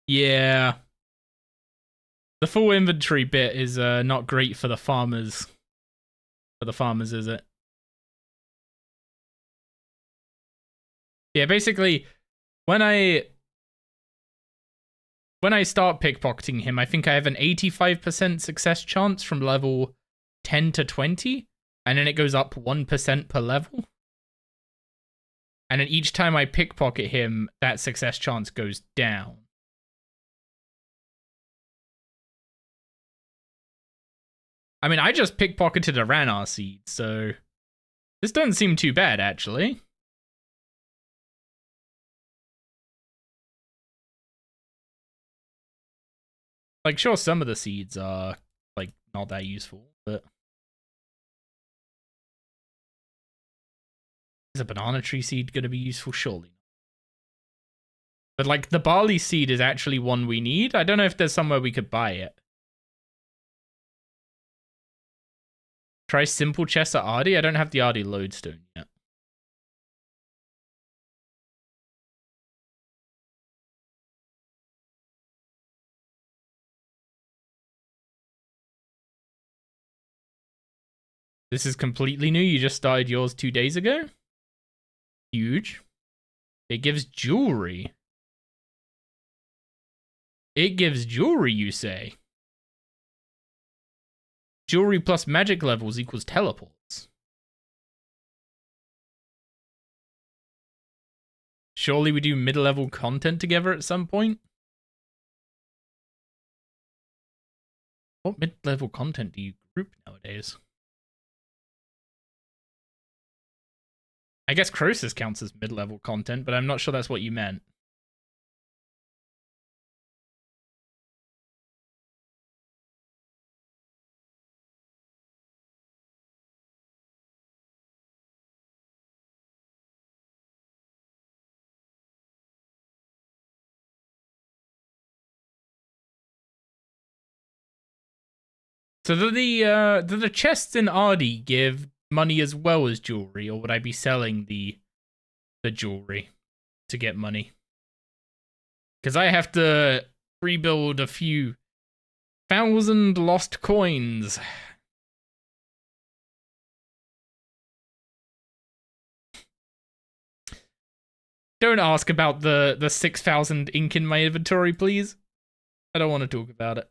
Yeah. The full inventory bit is not great for the farmers. For the farmers, is it? Yeah, basically, when I start pickpocketing him, I think I have an 85% success chance from level 10 to 20, and then it goes up 1% per level. And then each time I pickpocket him, that success chance goes down. I mean, I just pickpocketed a Ranar seed, so this doesn't seem too bad, actually. Like, sure, some of the seeds are, like, not that useful, but... Is a banana tree seed going to be useful? Surely. But, like, the barley seed is actually one we need. I don't know if there's somewhere we could buy it. Try simple chest at Ardy. I don't have the Ardy lodestone yet. This is completely new. You just started yours 2 days ago? Huge. It gives jewelry. It gives jewelry, you say? Jewelry plus magic levels equals teleports. Surely we do mid-level content together at some point? What mid-level content do you group nowadays? I guess Croesus counts as mid-level content, but I'm not sure that's what you meant. So do the chests in Ardy give money as well as jewelry, or would I be selling the jewelry to get money? Because I have to rebuild a few 1,000 lost coins. Don't ask about the 6,000 ink in my inventory, please. I don't want to talk about it.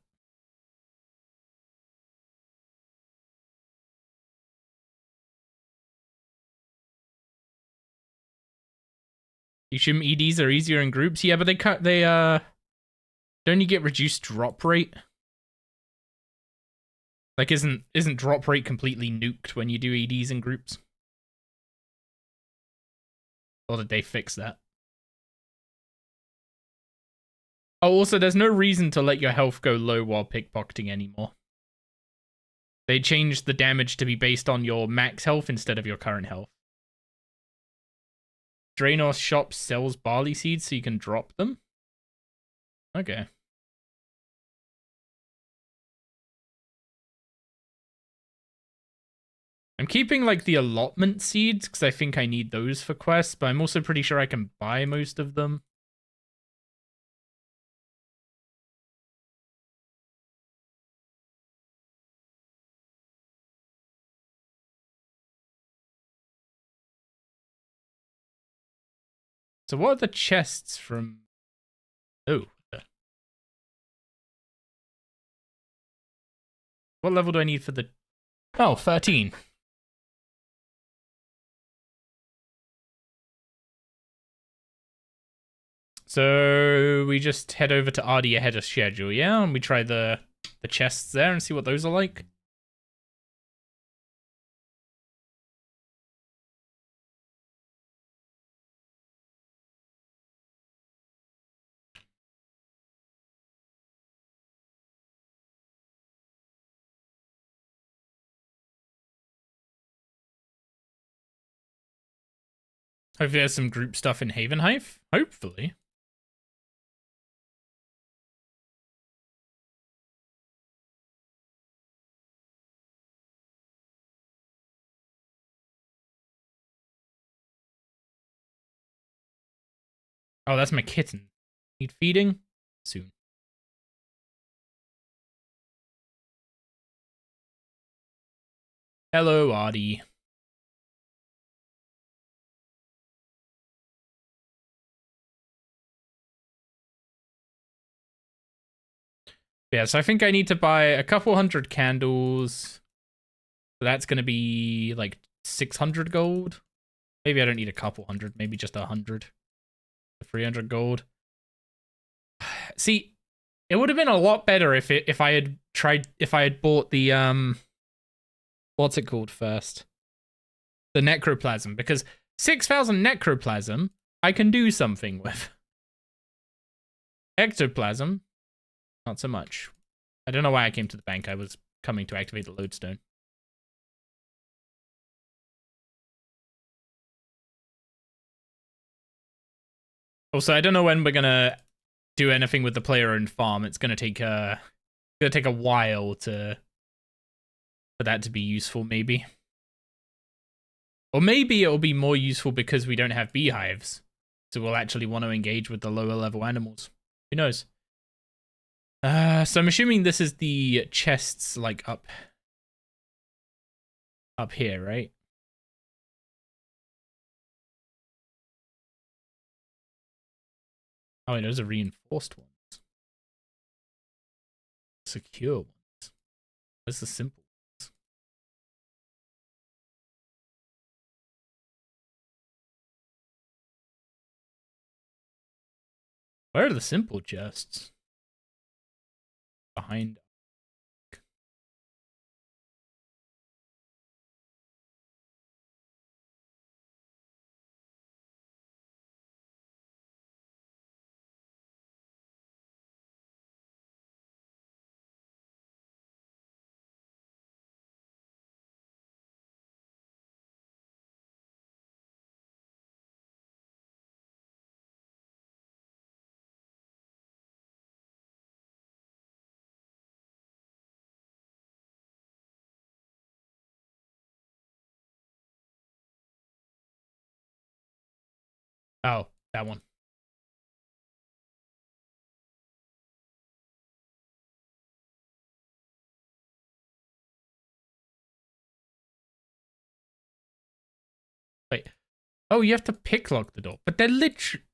HCIM EDs are easier in groups. Yeah, but they don't you get reduced drop rate? Like isn't drop rate completely nuked when you do EDs in groups? Or did they fix that? Oh, also, there's no reason to let your health go low while pickpocketing anymore. They changed the damage to be based on your max health instead of your current health. Draenos shop sells barley seeds so you can drop them? Okay. I'm keeping like the allotment seeds because I think I need those for quests, but I'm also pretty sure I can buy most of them. So what are the chests from... Oh. What level do I need for the... Oh, 13. So we just head over to Ardy ahead of schedule, yeah? And we try the chests there and see what those are like. Hopefully there's some group stuff in Havenhive. Hopefully. Oh, that's my kitten. Need feeding? Soon. Hello, Ardy. Yeah, so I think I need to buy a couple hundred candles. So that's going to be like 600 gold. Maybe I don't need a couple hundred. Maybe just 100. 300 gold. See, it would have been a lot better if I had bought the what's it called first? The necroplasm, because 6,000 necroplasm I can do something with. Ectoplasm, not so much. I don't know why I came to the bank. I was coming to activate the lodestone. Also, I don't know when we're gonna do anything with the player-owned farm. It's gonna take a while for that to be useful, maybe. Or maybe it'll be more useful because we don't have beehives. So we'll actually want to engage with the lower level animals. Who knows? So I'm assuming this is the chests like up here, right? Oh, wait, those are reinforced ones. Secure ones. Where's the simple ones? Where are the simple chests? Behind. Oh, that one. Wait. Oh, you have to picklock the door. But they're literally...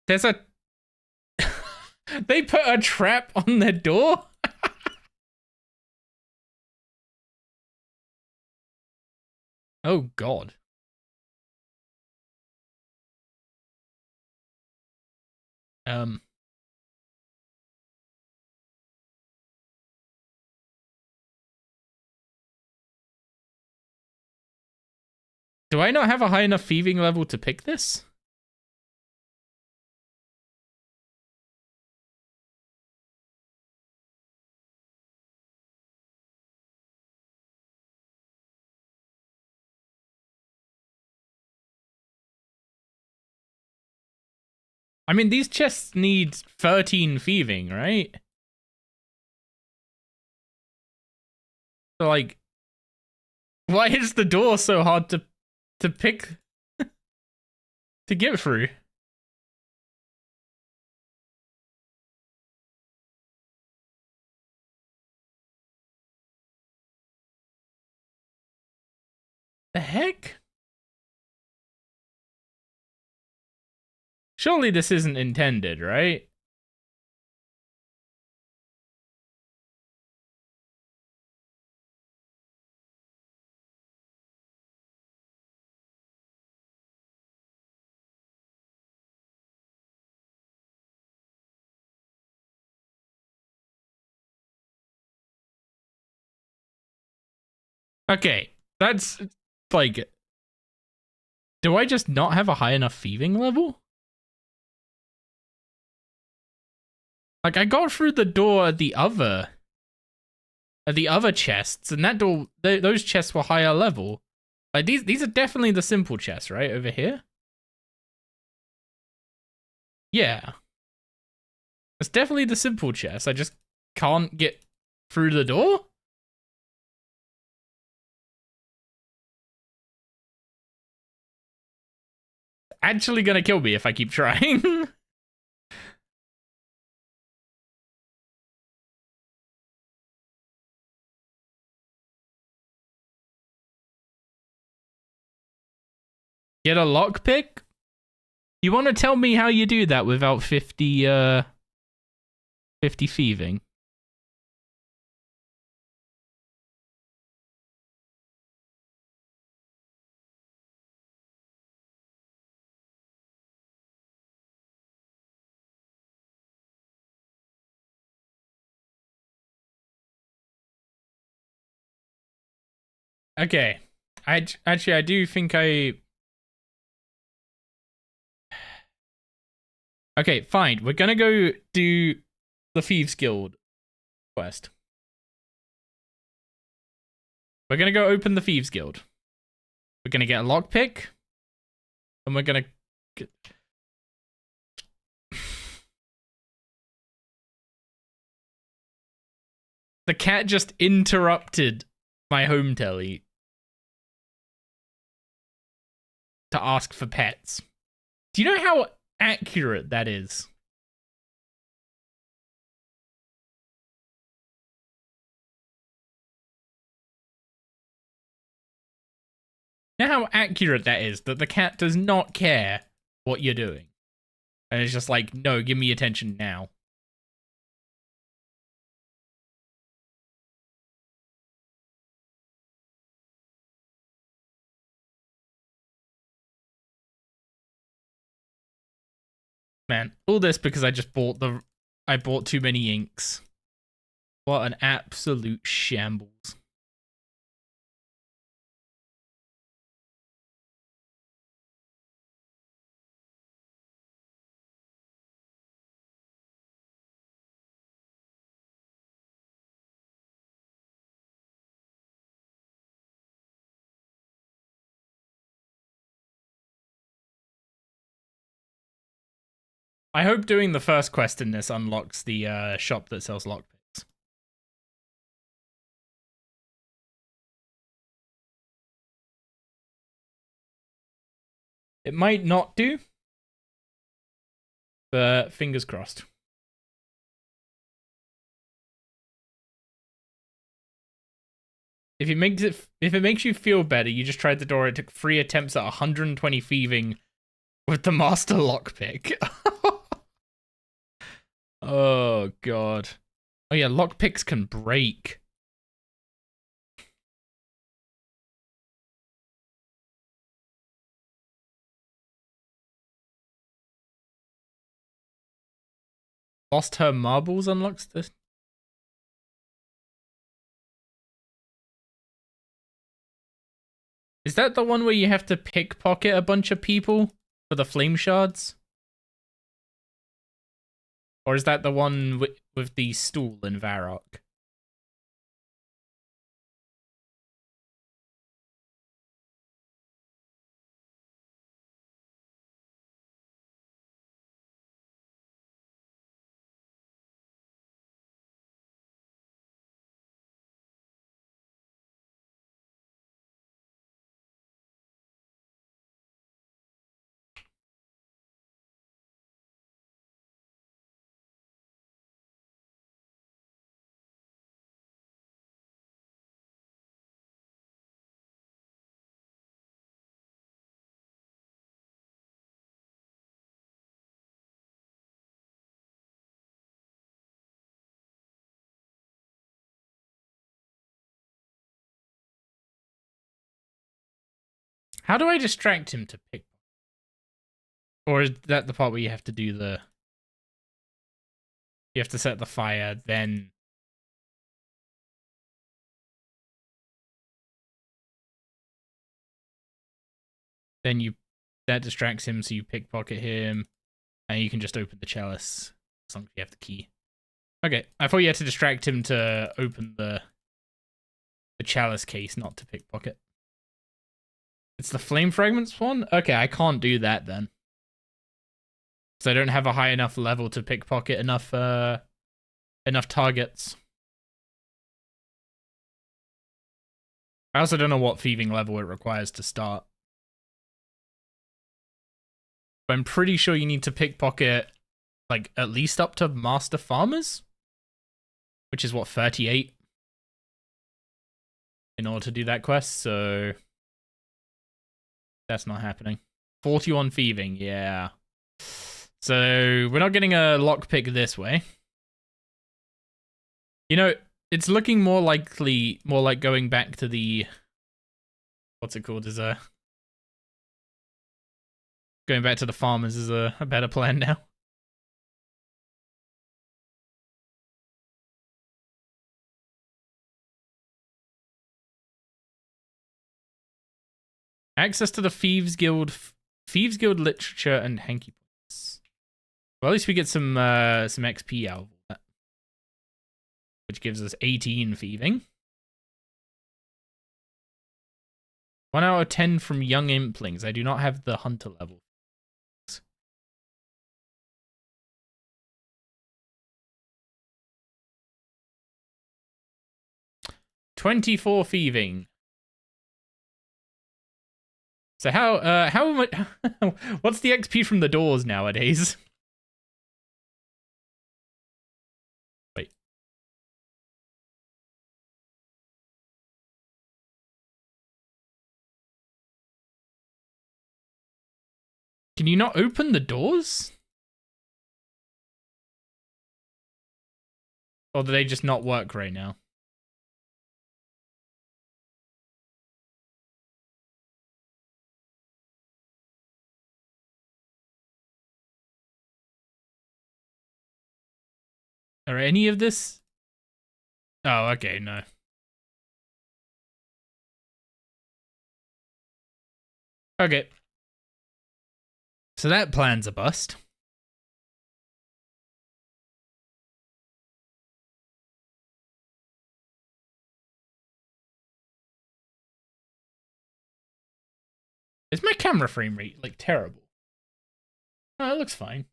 There's a... They put a trap on their door? Oh, God. Do I not have a high enough thieving level to pick this? I mean, these chests need 13 thieving, right? So, like, why is the door so hard to pick to get through? The heck? Surely this isn't intended, right? Okay, that's like... Do I just not have a high enough thieving level? Like, I got through the door at the other chests, and that door, those chests were higher level. Like, these are definitely the simple chests, right? Over here? Yeah. It's definitely the simple chest. I just can't get through the door? Actually gonna kill me if I keep trying. Get a lockpick? You want to tell me how you do that without 50 thieving? Okay. I do think I... Okay, fine. We're gonna go do the Thieves Guild quest. We're gonna go open the Thieves Guild. We're gonna get a lockpick. And we're gonna... The cat just interrupted my home telly to ask for pets. Do you know how accurate that is? You know how accurate that is, that the cat does not care what you're doing. And it's just like, no, give me attention now. Man, all this because I just bought I bought too many inks. What an absolute shambles. I hope doing the first quest in this unlocks the shop that sells lockpicks. It might not do, but fingers crossed. If it makes you feel better, you just tried the door. It took 3 attempts at 120 thieving with the master lockpick. Oh god. Oh yeah, lockpicks can break. Lost her marbles unlocks this. Is that the one where you have to pickpocket a bunch of people for the flame shards? Or is that the one with the stool in Varrock? How do I distract him to pick? Or is that the part where you have to do the... You have to set the fire, then... Then you... That distracts him, so you pickpocket him. And you can just open the chalice. As long as you have the key. Okay, I thought you had to distract him to open the chalice case, not to pickpocket. It's the flame fragments one? Okay, I can't do that then. So I don't have a high enough level to pickpocket enough targets. I also don't know what thieving level it requires to start. But I'm pretty sure you need to pickpocket like at least up to Master Farmers, which is what, 38 in order to do that quest, so that's not happening. 41 thieving, yeah. So we're not getting a lockpick this way. You know, it's looking more like going back to the... What's it called? Going back to the farmers is a better plan now. Access to the Thieves Guild literature and hanky points. Well, at least we get some XP out of that, which gives us 18 thieving. 1 out of 10 from young implings. I do not have the hunter level. 24 thieving. So how much? What's the XP from the doors nowadays? Wait. Can you not open the doors? Or do they just not work right now? Are any of this? Oh, okay, no. Okay. So that plan's a bust. Is my camera frame rate, like, terrible? Oh, it looks fine.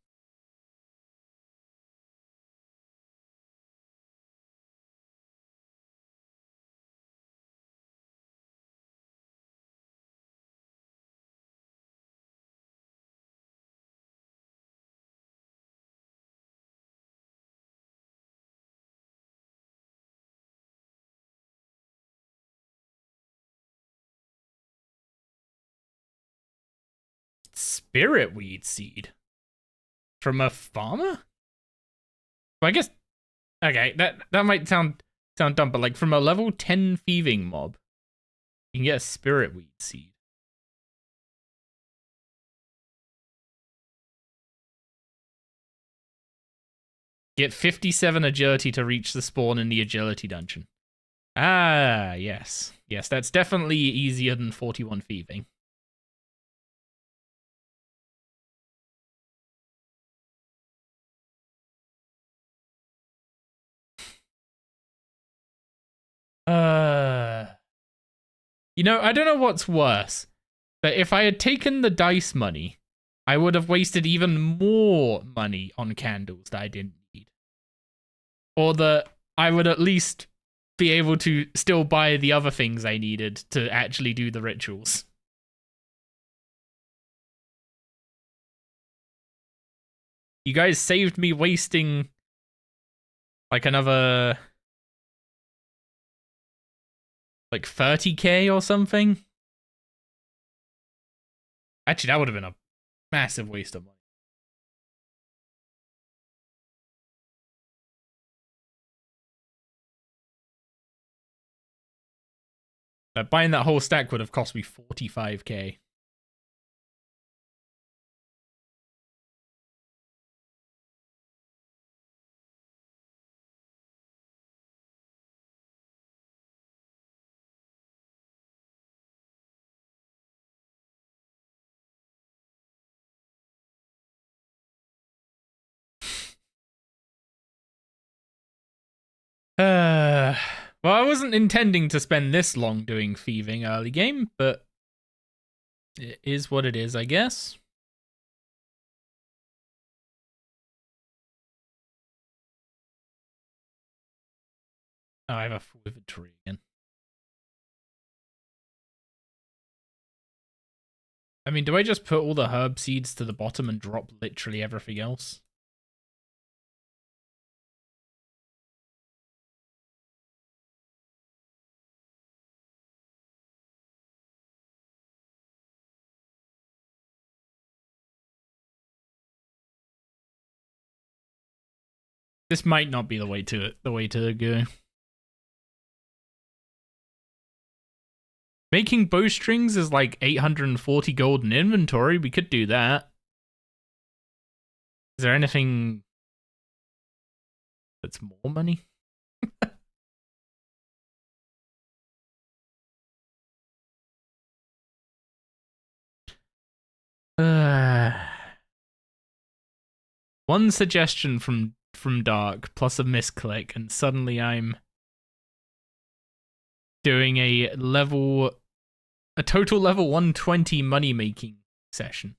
spirit weed seed from a farmer? Well, I guess okay, that might sound dumb, but like from a level 10 thieving mob, you can get a spirit weed seed. Get 57 agility to reach the spawn in the agility dungeon. Ah, yes. Yes, that's definitely easier than 41 thieving. You know, I don't know what's worse. But if I had taken the dice money, I would have wasted even more money on candles that I didn't need. Or that I would at least be able to still buy the other things I needed to actually do the rituals. You guys saved me wasting like another like 30k or something. Actually, that would have been a massive waste of money. Buying that whole stack would have cost me 45k. Well, I wasn't intending to spend this long doing thieving early game, but it is what it is, I guess. Oh, I have a full inventory again. I mean, do I just put all the herb seeds to the bottom and drop literally everything else? This might not be the way to go. Making bowstrings is like 840 gold in inventory. We could do that. Is there anything that's more money? One suggestion from Dark plus a misclick, and suddenly I'm doing a total level 120 money making session.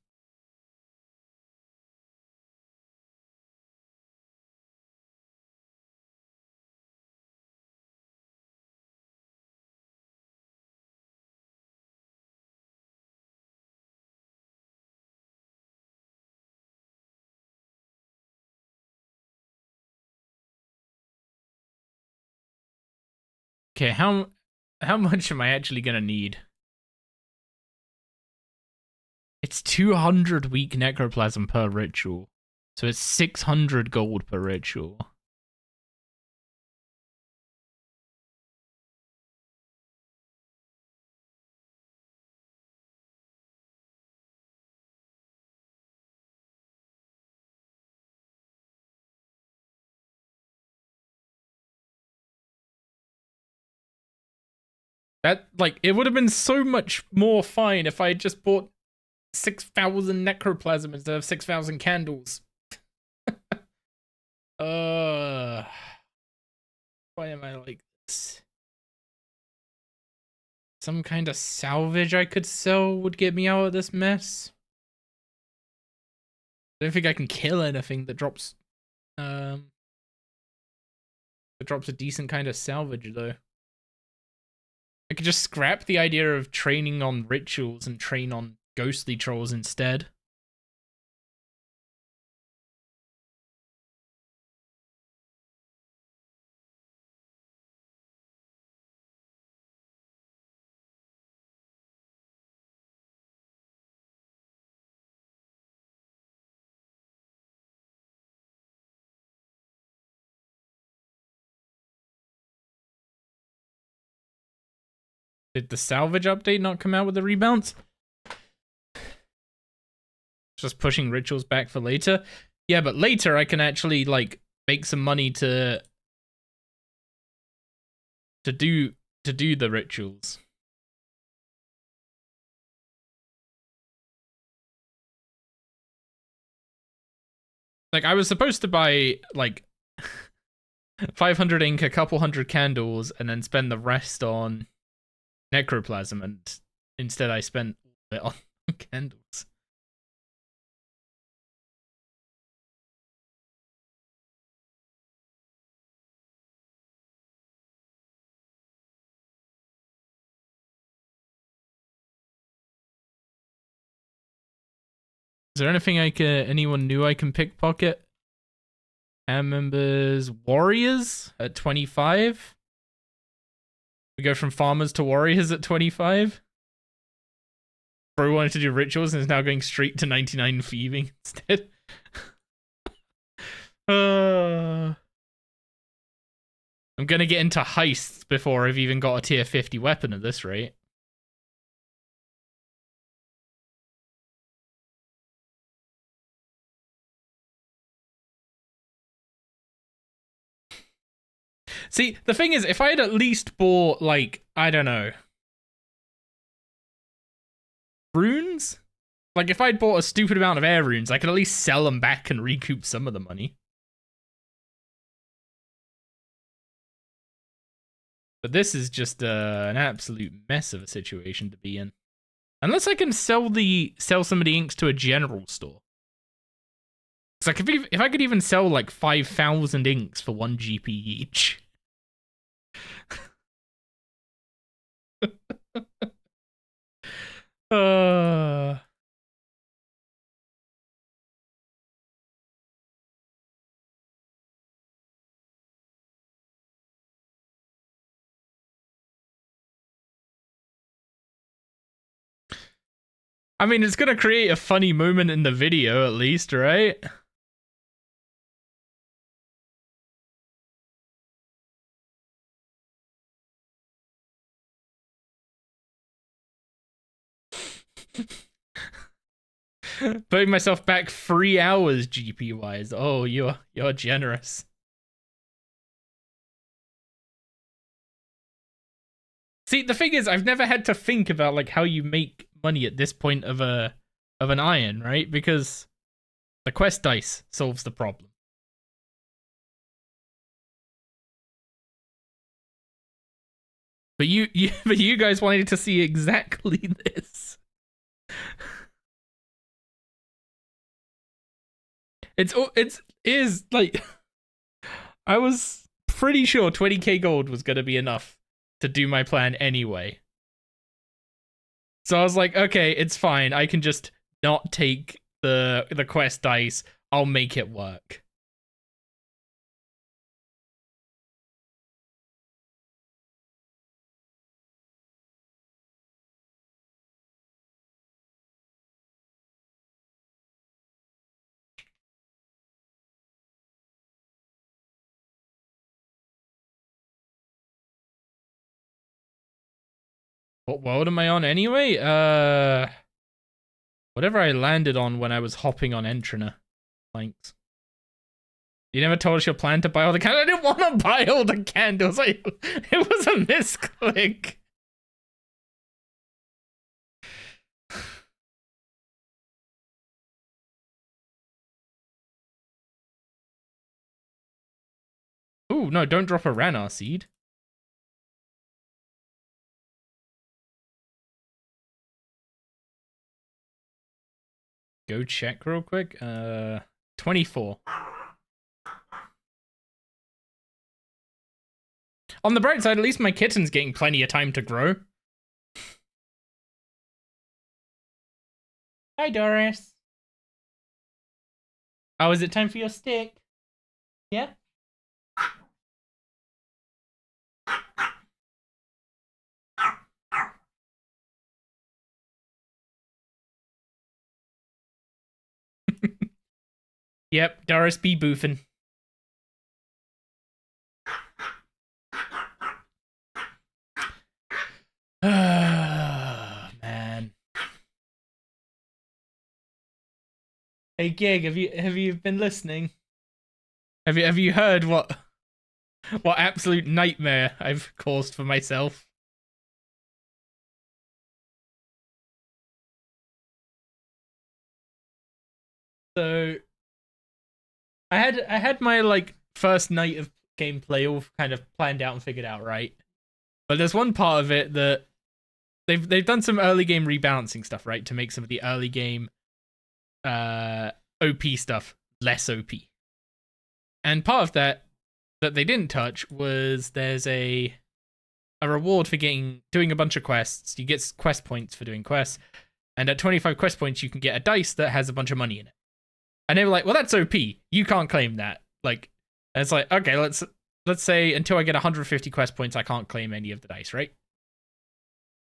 Okay, how much am I actually gonna need? It's 200 weak necroplasm per ritual, so it's 600 gold per ritual. That, like, it would have been so much more fine if I had just bought 6,000 necroplasm instead of 6,000 candles. Why am I like this? Some kind of salvage I could sell would get me out of this mess. I don't think I can kill anything that drops a decent kind of salvage though. I could just scrap the idea of training on rituals and train on ghostly trolls instead. Did the salvage update not come out with the rebounds? Just pushing rituals back for later. Yeah, but later I can actually like make some money to do the rituals. Like I was supposed to buy like 500 ink, a couple hundred candles, and then spend the rest on necroplasm, and instead I spent it on candles. Is there anything anyone new I can pickpocket? Am members, warriors at 25. We go from farmers to warriors at 25. Bro wanted to do rituals and is now going straight to 99 thieving instead. I'm gonna get into heists before I've even got a tier 50 weapon at this rate. See, the thing is, if I had at least bought, like, I don't know, runes? Like, if I'd bought a stupid amount of air runes, I could at least sell them back and recoup some of the money. But this is just an absolute mess of a situation to be in. Unless I can sell some of the inks to a general store. It's like, if I could even sell, like, 5,000 inks for 1 GP each. I mean, it's gonna create a funny moment in the video, at least, right? Putting myself back 3 hours GP wise. Oh, you're generous. See, the thing is, I've never had to think about like how you make money at this point of an iron, right? Because the quest dice solves the problem. But you guys wanted to see exactly this. It is like I was pretty sure 20k gold was gonna be enough to do my plan anyway. So I was like, okay, it's fine. I can just not take the quest dice. I'll make it work. What world am I on anyway? Whatever I landed on when I was hopping on Entrina. Thanks. You never told us your plan to buy all the candles. I didn't want to buy all the candles. It was a misclick. Ooh, no, don't drop a Ranar seed. Go check real quick. 24. On the bright side, at least my kitten's getting plenty of time to grow. Hi, Doris. Oh, is it time for your stick? Yeah? Yep, Doris be boofing. Hey Gig, have you been listening? Have you heard what absolute nightmare I've caused for myself? So I had my like first night of gameplay all kind of planned out and figured out, right? But there's one part of it that they've done some early game rebalancing stuff, right, to make some of the early game OP stuff less OP. And part of that they didn't touch was there's a reward for doing a bunch of quests. You get quest points for doing quests, and at 25 quest points you can get a dice that has a bunch of money in it. And they were like, well, that's OP. You can't claim that. Like, it's like, okay, let's say until I get 150 quest points, I can't claim any of the dice, right?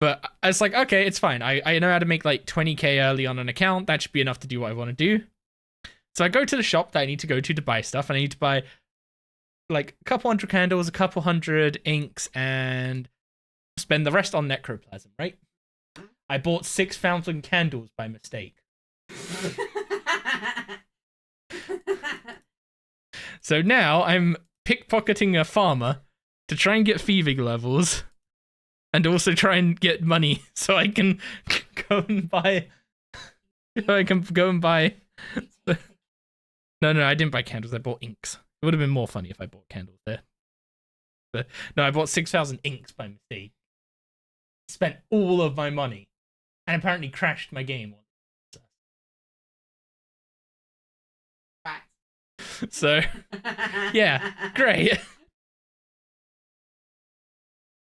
But it's like, okay, it's fine. I know how to make like 20k early on an account. That should be enough to do what I want to do. So I go to the shop that I need to go to buy stuff, and I need to buy like a couple hundred candles, a couple hundred inks, and spend the rest on necroplasm, right? I bought 6 fountain candles by mistake. So now I'm pickpocketing a farmer to try and get thieving levels, and also try and get money so I can go and buy. So I can go and buy. No, I didn't buy candles. I bought inks. It would have been more funny if I bought candles there. But no, I bought 6,000 inks by mistake. Spent all of my money, and apparently crashed my game. So, yeah, great.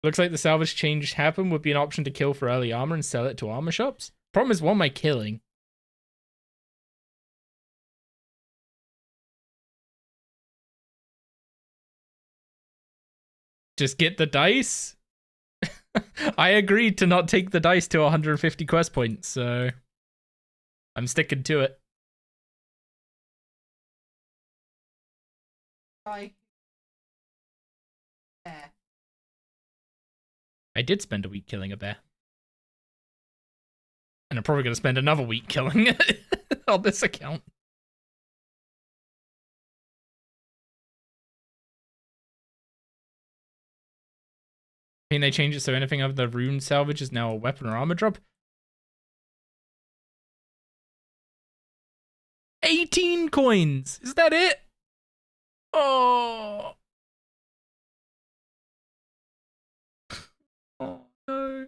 Looks like the salvage change happened would be an option to kill for early armor and sell it to armor shops. Problem is, what am I killing? Just get the dice? I agreed to not take the dice to 150 quest points, so I'm sticking to it. Bye. I did spend a week killing a bear. And I'm probably going to spend another week killing it on this account. I think they changed it so anything other than rune salvage is now a weapon or armor drop. 18 coins! Is that it? Oh. Oh no.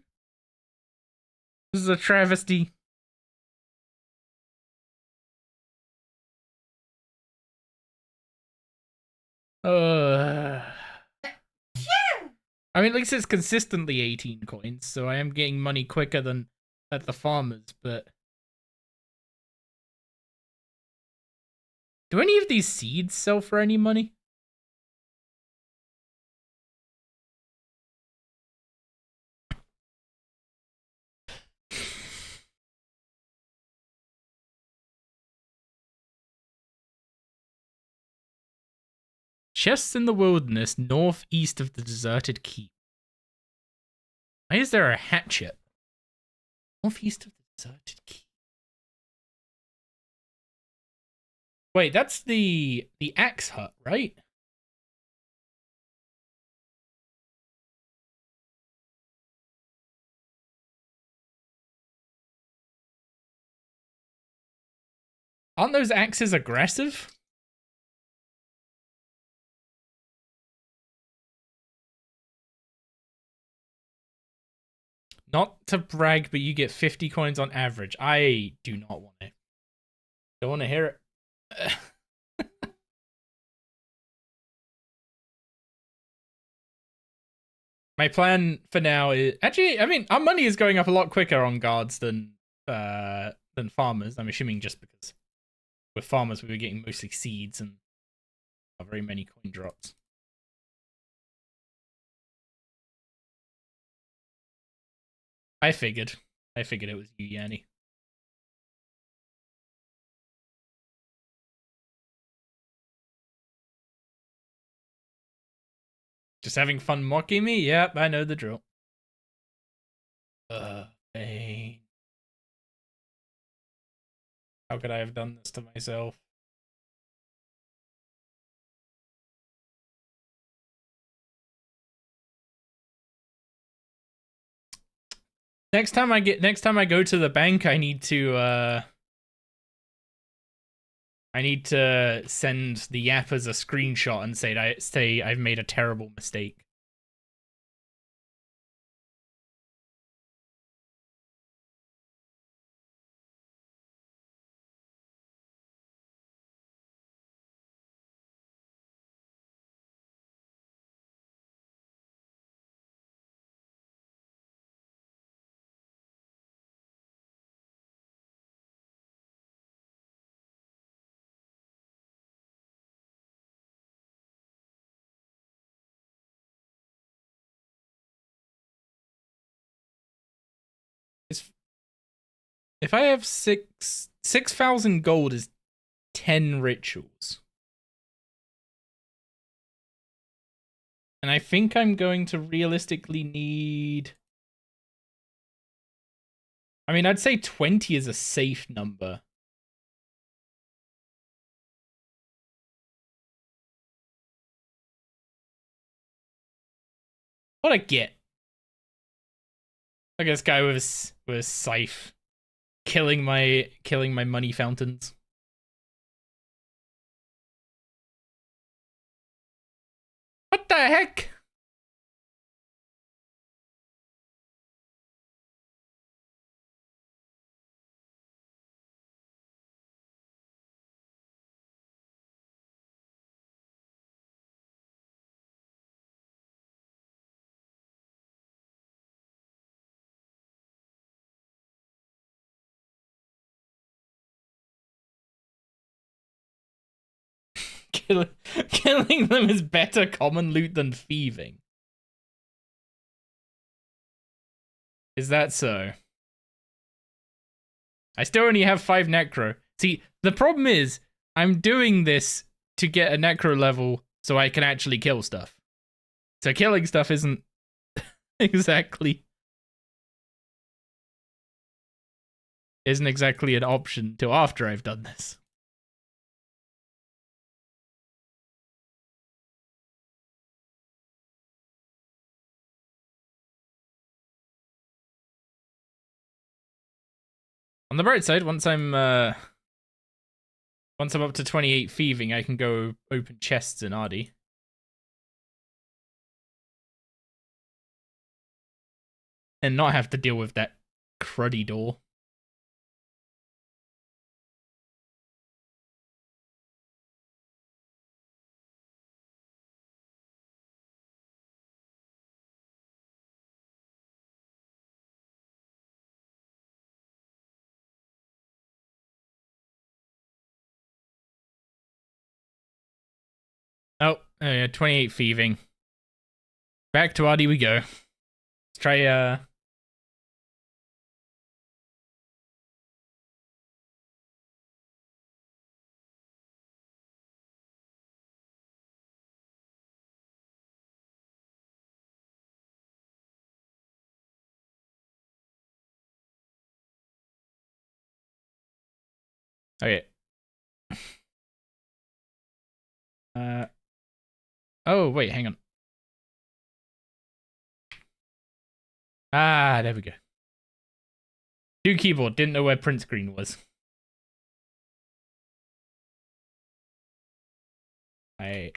This is a travesty. I mean, at least it's consistently 18 coins, so I am getting money quicker than at the farmers, but... Do any of these seeds sell for any money? Chests in the wilderness northeast of the deserted keep. Why is there a hatchet? Northeast of the deserted keep. Wait, that's the axe hut, right? Aren't those axes aggressive? Not to brag, but you get 50 coins on average. I do not want it. Don't want to hear it. My plan for now is actually, I mean, our money is going up a lot quicker on guards than farmers. I'm assuming just because with farmers we were getting mostly seeds and not very many coin drops. I figured it was you, Yanni. Just having fun mocking me? Yep, I know the drill. Pain. How could I have done this to myself? Next time I go to the bank, I need to send the yappers a screenshot and say I've made a terrible mistake. If I have 6,000 gold is 10 rituals. And I think I'm going to realistically need... I mean, I'd say 20 is a safe number. What I get? Like this guy with a scythe killing my money fountains. What the heck? Killing them is better common loot than thieving. Is that so? I still only have 5 necro. See, the problem is, I'm doing this to get a necro level so I can actually kill stuff. So killing stuff isn't exactly an option till after I've done this. On the bright side, once I'm up to 28 thieving, I can go open chests in Ardy. And not have to deal with that cruddy door. Oh, yeah, 28 thieving. Back to Ardy we go. Let's try, Okay. Oh, wait, hang on. Ah, there we go. New keyboard, didn't know where print screen was. I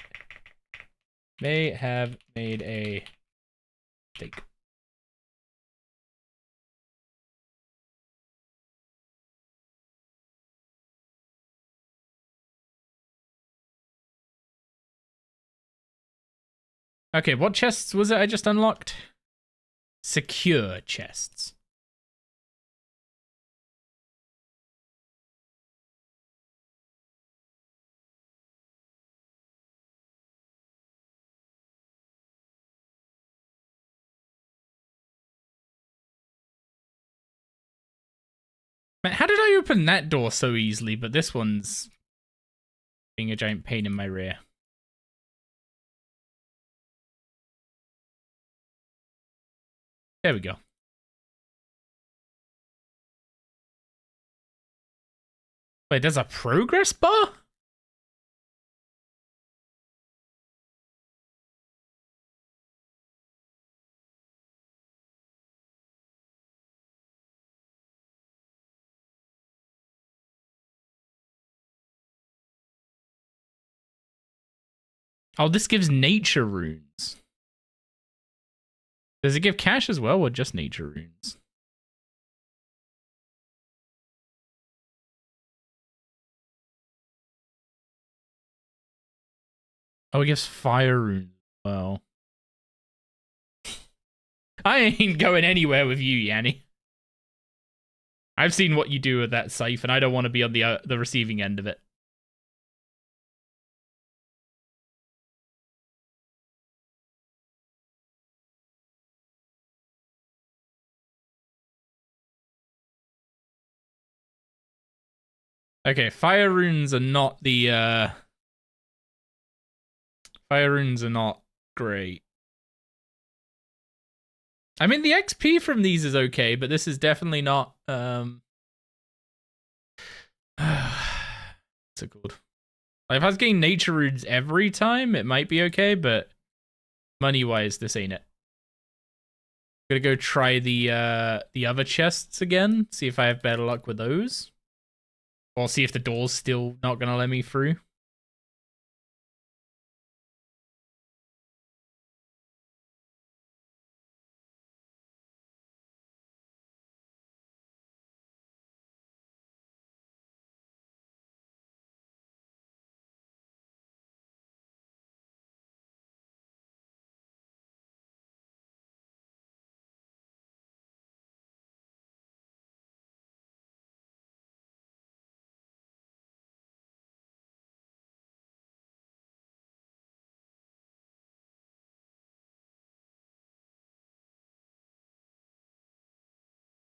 may have made a mistake. Okay, what chests was it I just unlocked? Secure chests. Man, how did I open that door so easily, but this one's being a giant pain in my rear? There we go. Wait, there's a progress bar? Oh, this gives nature runes. Does it give cash as well, or just nature runes? Oh, it gives fire runes as well. I ain't going anywhere with you, Yanni. I've seen what you do with that safe, and I don't want to be on the receiving end of it. Okay, fire runes are not the fire runes are not great. I mean, the XP from these is okay, but this is definitely not what's it called? Like, if I was getting nature runes every time, it might be okay, but money-wise, this ain't it. I'm gonna go try the other chests again, see if I have better luck with those. Or see if the door's still not gonna let me through.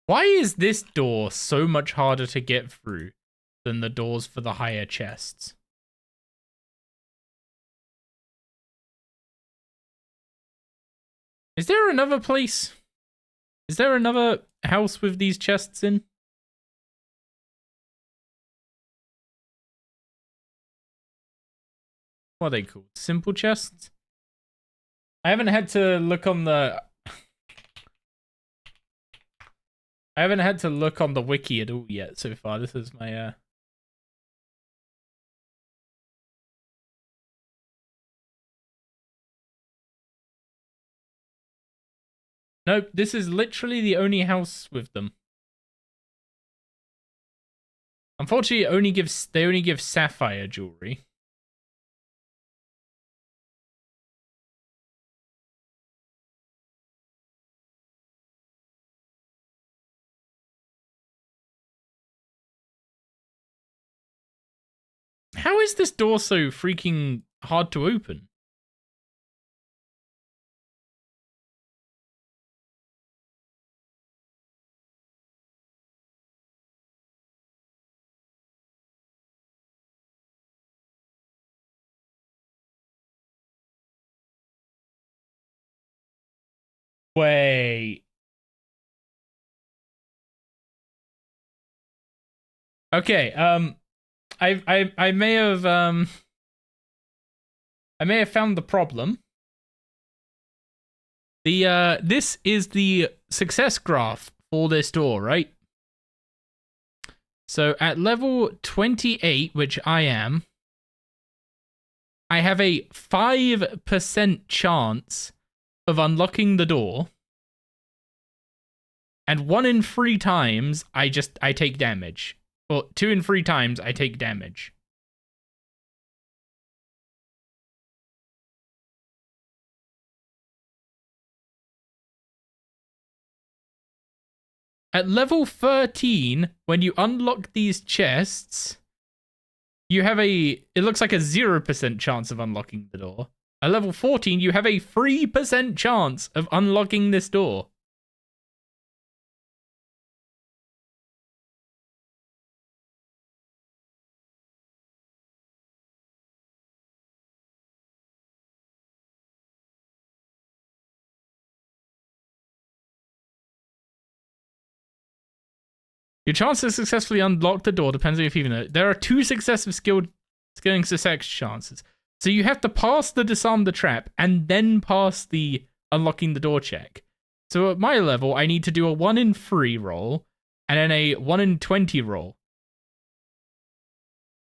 Why is this door so much harder to get through than the doors for the higher chests? Is there another place? Is there another house with these chests in? What are they called? Simple chests? I haven't had to look on the... I haven't had to look on the wiki at all yet so far. This is my... Nope, this is literally the only house with them. Unfortunately, they only give sapphire jewelry. How is this door so freaking hard to open? Wait. Okay, I may have found the problem. This is the success graph for this door, right? So at level 28, which I am, I have a 5% chance of unlocking the door. And 1 in 3 times I take damage. Well, 2 in 3 times I take damage. At level 13, when you unlock these chests, you have it looks like a 0% chance of unlocking the door. At level 14, you have a 3% chance of unlocking this door. Your chance to successfully unlock the door depends on if you know. There are 2 successive skilling success chances. So you have to pass the disarm the trap and then pass the unlocking the door check. So at my level, I need to do a 1 in 3 roll and then a 1 in 20 roll.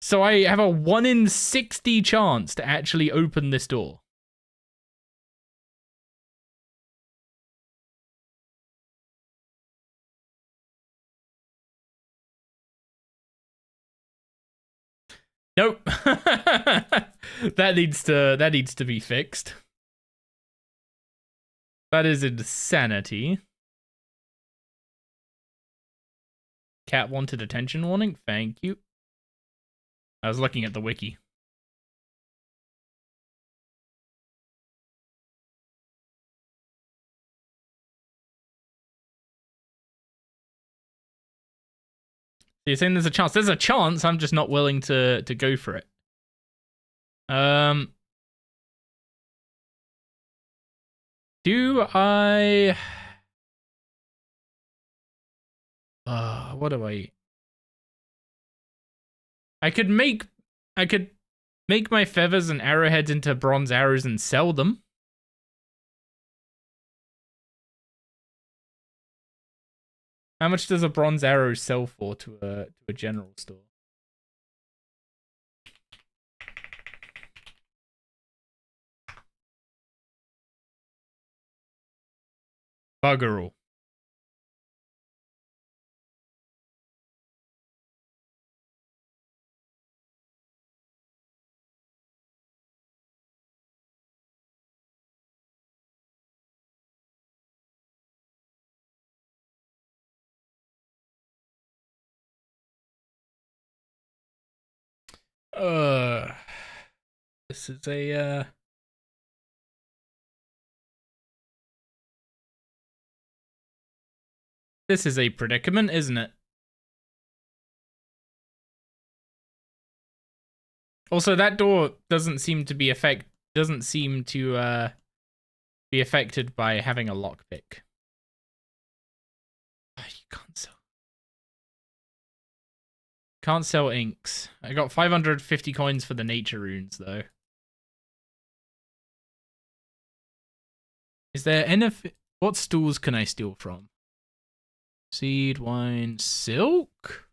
So I have a 1 in 60 chance to actually open this door. Nope. that needs to be fixed. That is insanity. Cat wanted attention warning. Thank you. I was looking at the wiki. You're saying there's a chance. There's a chance, I'm just not willing to go for it. Do I... what do I... I could make my feathers and arrowheads into bronze arrows and sell them. How much does a bronze arrow sell for to a general store? Bugger all. This is a this is a predicament, isn't it? Also, that door doesn't seem to be affected by having a lockpick. You can't sell inks. I got 550 coins for the nature runes though. Is there anything? What stools can I steal from? Seed, wine, silk?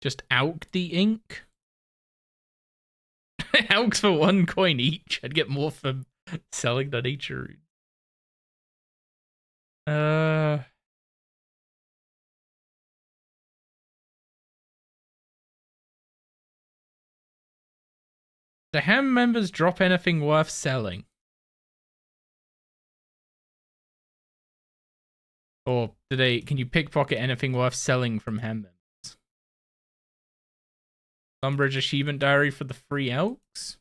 Just alk the ink? Alks for 1 coin each. I'd get more for selling the nature rune. Do HAM members drop anything worth selling? Or can you pickpocket anything worth selling from HAM members? Lumbridge Achievement Diary for the free elks?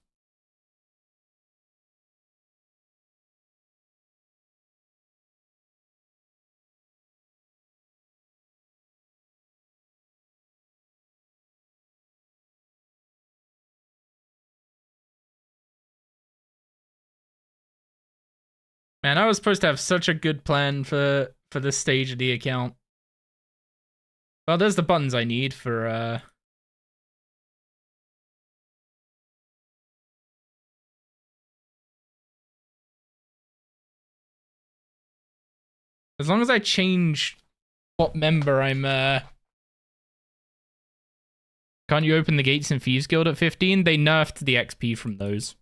Man, I was supposed to have such a good plan for this stage of the account. Well, there's the buttons I need for as long as I change what member I'm Can't you open the gates in Thieves Guild at 15? They nerfed the XP from those.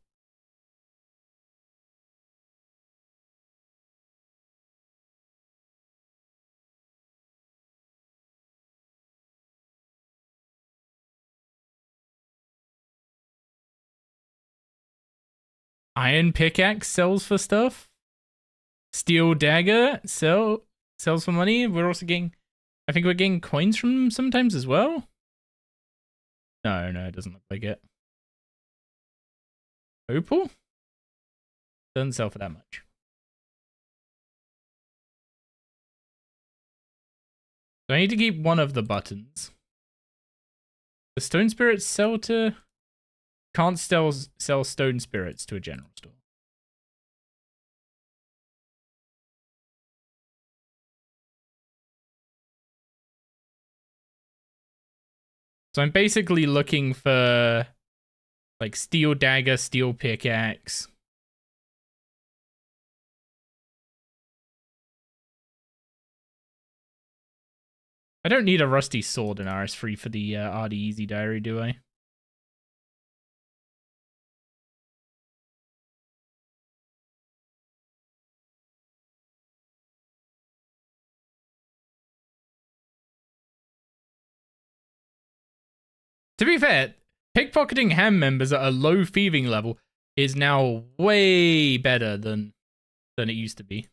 Iron pickaxe sells for stuff. Steel dagger sells for money. We're also getting, I think we're getting coins from them sometimes as well. No, it doesn't look like it. Opal? Doesn't sell for that much. So I need to keep one of the buttons. The stone spirits sell to... Can't sell stone spirits to a general store. So I'm basically looking for like steel dagger, steel pickaxe. I don't need a rusty sword in RS3 for the RD Easy Diary, do I? To be fair, pickpocketing ham members at a low thieving level is now way better than it used to be.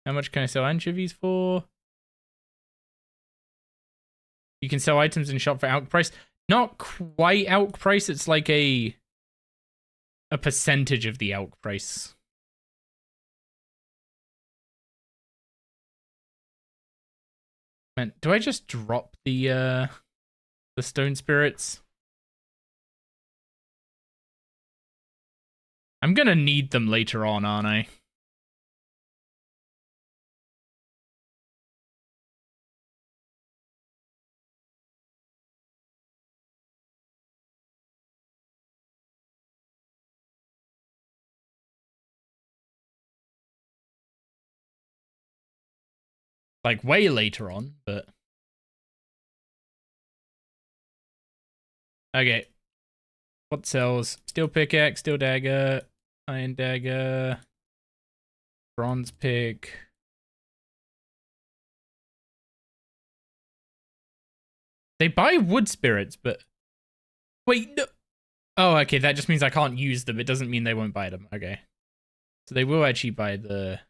How much can I sell anchovies for? You can sell items in shop for elk price. Not quite elk price, it's like a percentage of the elk price. Man, do I just drop the stone spirits? I'm gonna need them later on, aren't I? Like way later on, but okay. What sells? Steel pickaxe, steel dagger, iron dagger, bronze pick. They buy wood spirits, but wait, no. Oh, okay, that just means I can't use them. It doesn't mean they won't buy them. Okay. So they will actually buy the...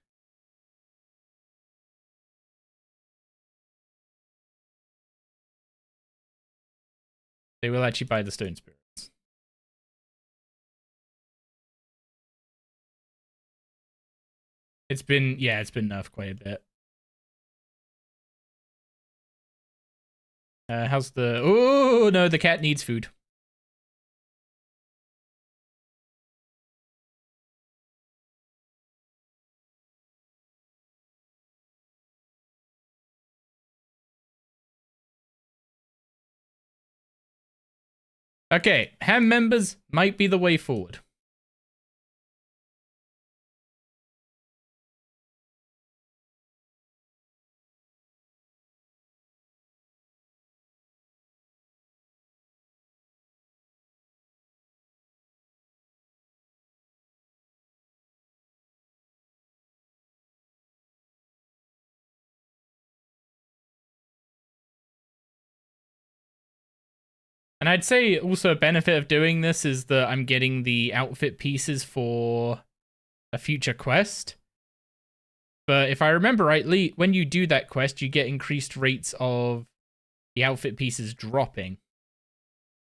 They will actually buy the stone spirits. It's been nerfed quite a bit. How's the... Oh, no, the cat needs food. Okay, ham members might be the way forward. And I'd say also a benefit of doing this is that I'm getting the outfit pieces for a future quest. But if I remember rightly, when you do that quest, you get increased rates of the outfit pieces dropping.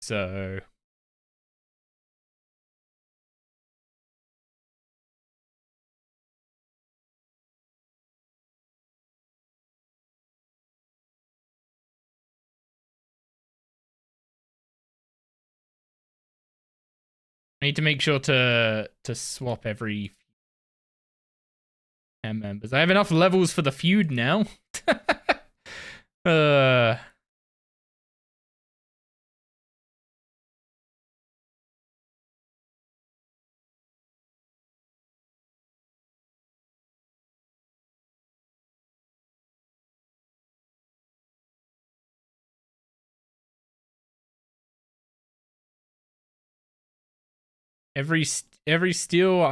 So... I need to make sure to swap every ham members. I have enough levels for the feud now. Every steel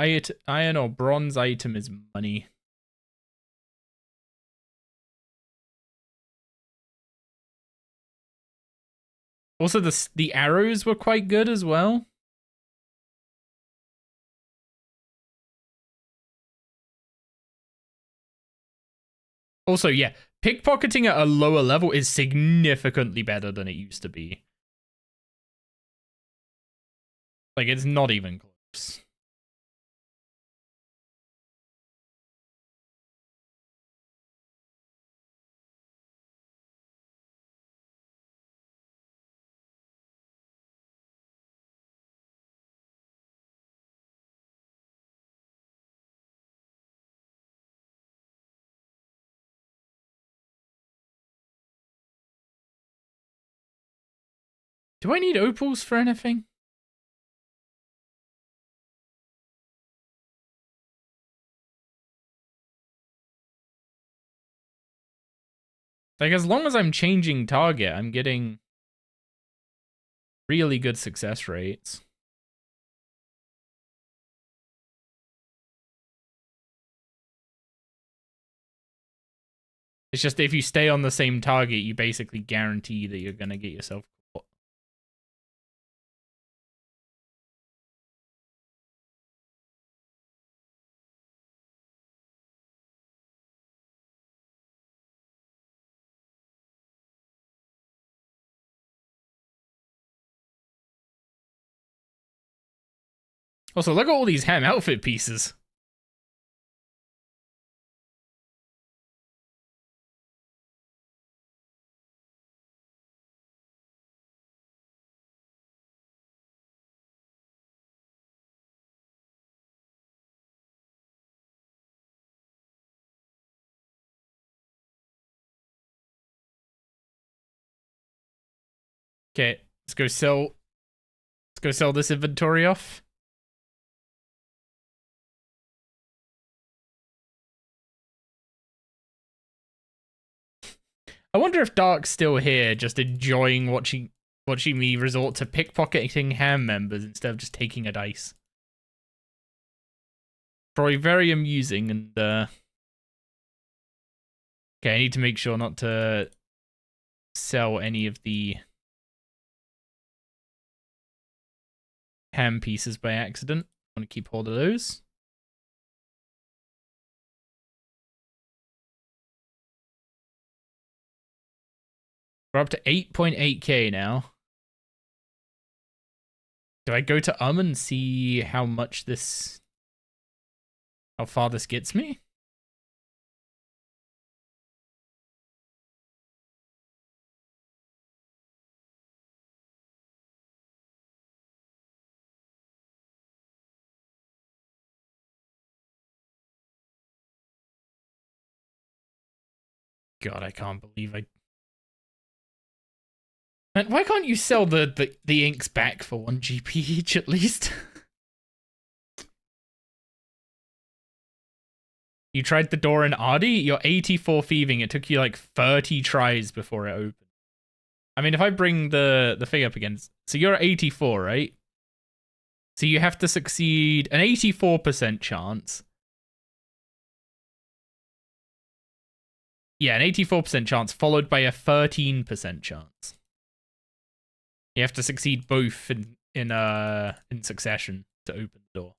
iron or bronze item is money. Also, the arrows were quite good as well. Also, yeah, pickpocketing at a lower level is significantly better than it used to be. Like, it's not even close. Do I need opals for anything? Like, as long as I'm changing target, I'm getting really good success rates. It's just if you stay on the same target, you basically guarantee that you're going to get yourself caught. Also, look at all these ham outfit pieces. Okay, let's go sell this inventory off. I wonder if Dark's still here, just enjoying watching me resort to pickpocketing ham members instead of just taking a dice. Probably very amusing and okay, I need to make sure not to sell any of the ham pieces by accident. I want to keep hold of those. We're up to 8.8k now. Do I go to and see how far this gets me? God, I can't believe I... Man, why can't you sell the inks back for 1 GP each at least? You tried the door in Ardi? You're 84 thieving. It took you like 30 tries before it opened. I mean, if I bring the thing up again... So you're at 84, right? So you have to succeed an 84% chance. Yeah, an 84% chance followed by a 13% chance. You have to succeed both in succession to open the door.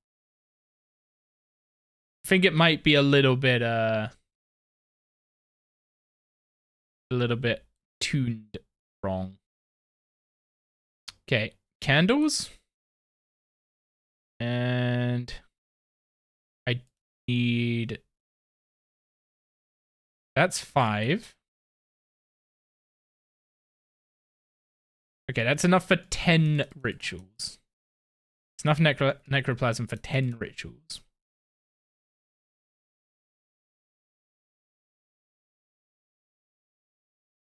I think it might be a little bit tuned wrong. Okay, candles. And I need... That's 5. Okay, that's enough for 10 rituals. It's enough necroplasm for 10 rituals.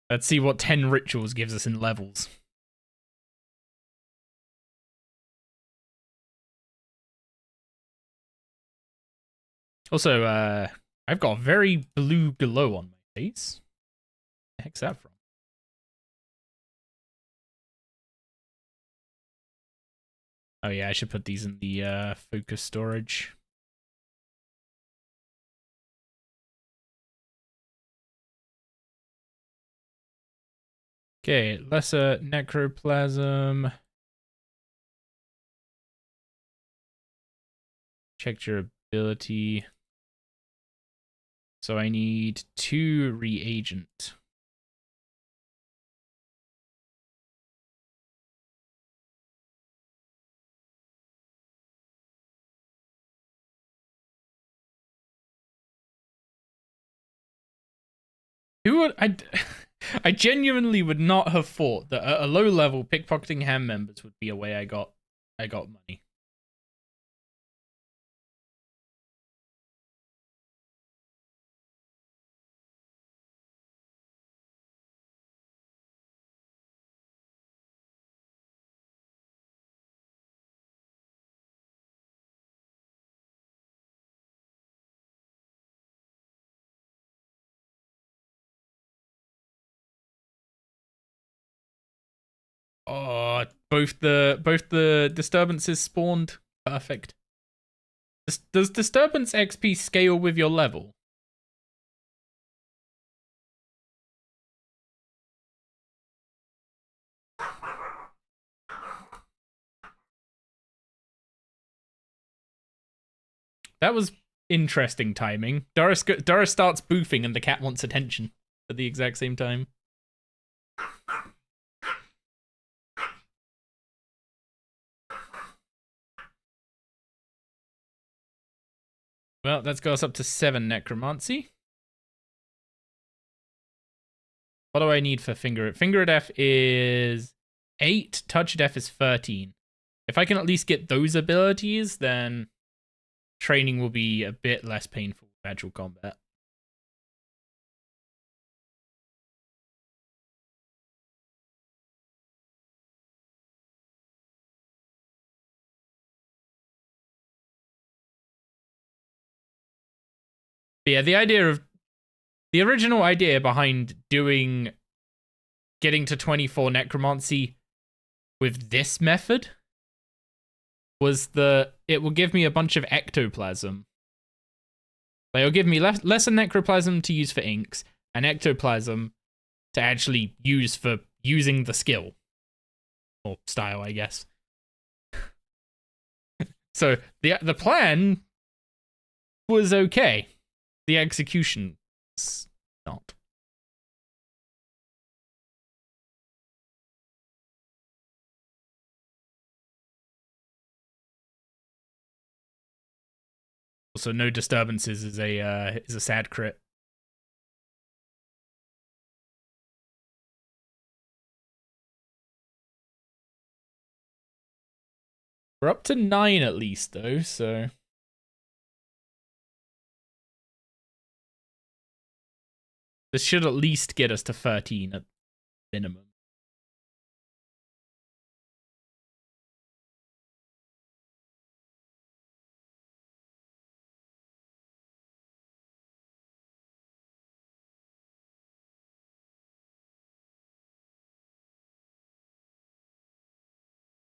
Let's see what 10 rituals gives us in levels. Also, I've got a very blue glow on my face. What the heck's that from? Oh yeah, I should put these in the focus storage. Okay, lesser necroplasm. Check durability. So I need 2 reagent. Who would I genuinely would not have thought that at a low level pickpocketing ham members would be a way I got money. Both the disturbances spawned. Perfect. Does disturbance XP scale with your level? That was interesting timing. Doris starts boofing and the cat wants attention at the exact same time. Well, that's got us up to 7 necromancy. What do I need for finger? Finger Death is 8. Touch Death is 13. If I can at least get those abilities, then training will be a bit less painful with actual combat. But yeah, the original idea behind getting to 24 necromancy with this method was it will give me a bunch of ectoplasm. It'll give me less necroplasm to use for inks and ectoplasm to actually use for using the skill. Or style, I guess. So the plan was okay. The execution is not. Also, no disturbances is a sad crit. We're up to 9 at least, though, so this should at least get us to 13 at minimum.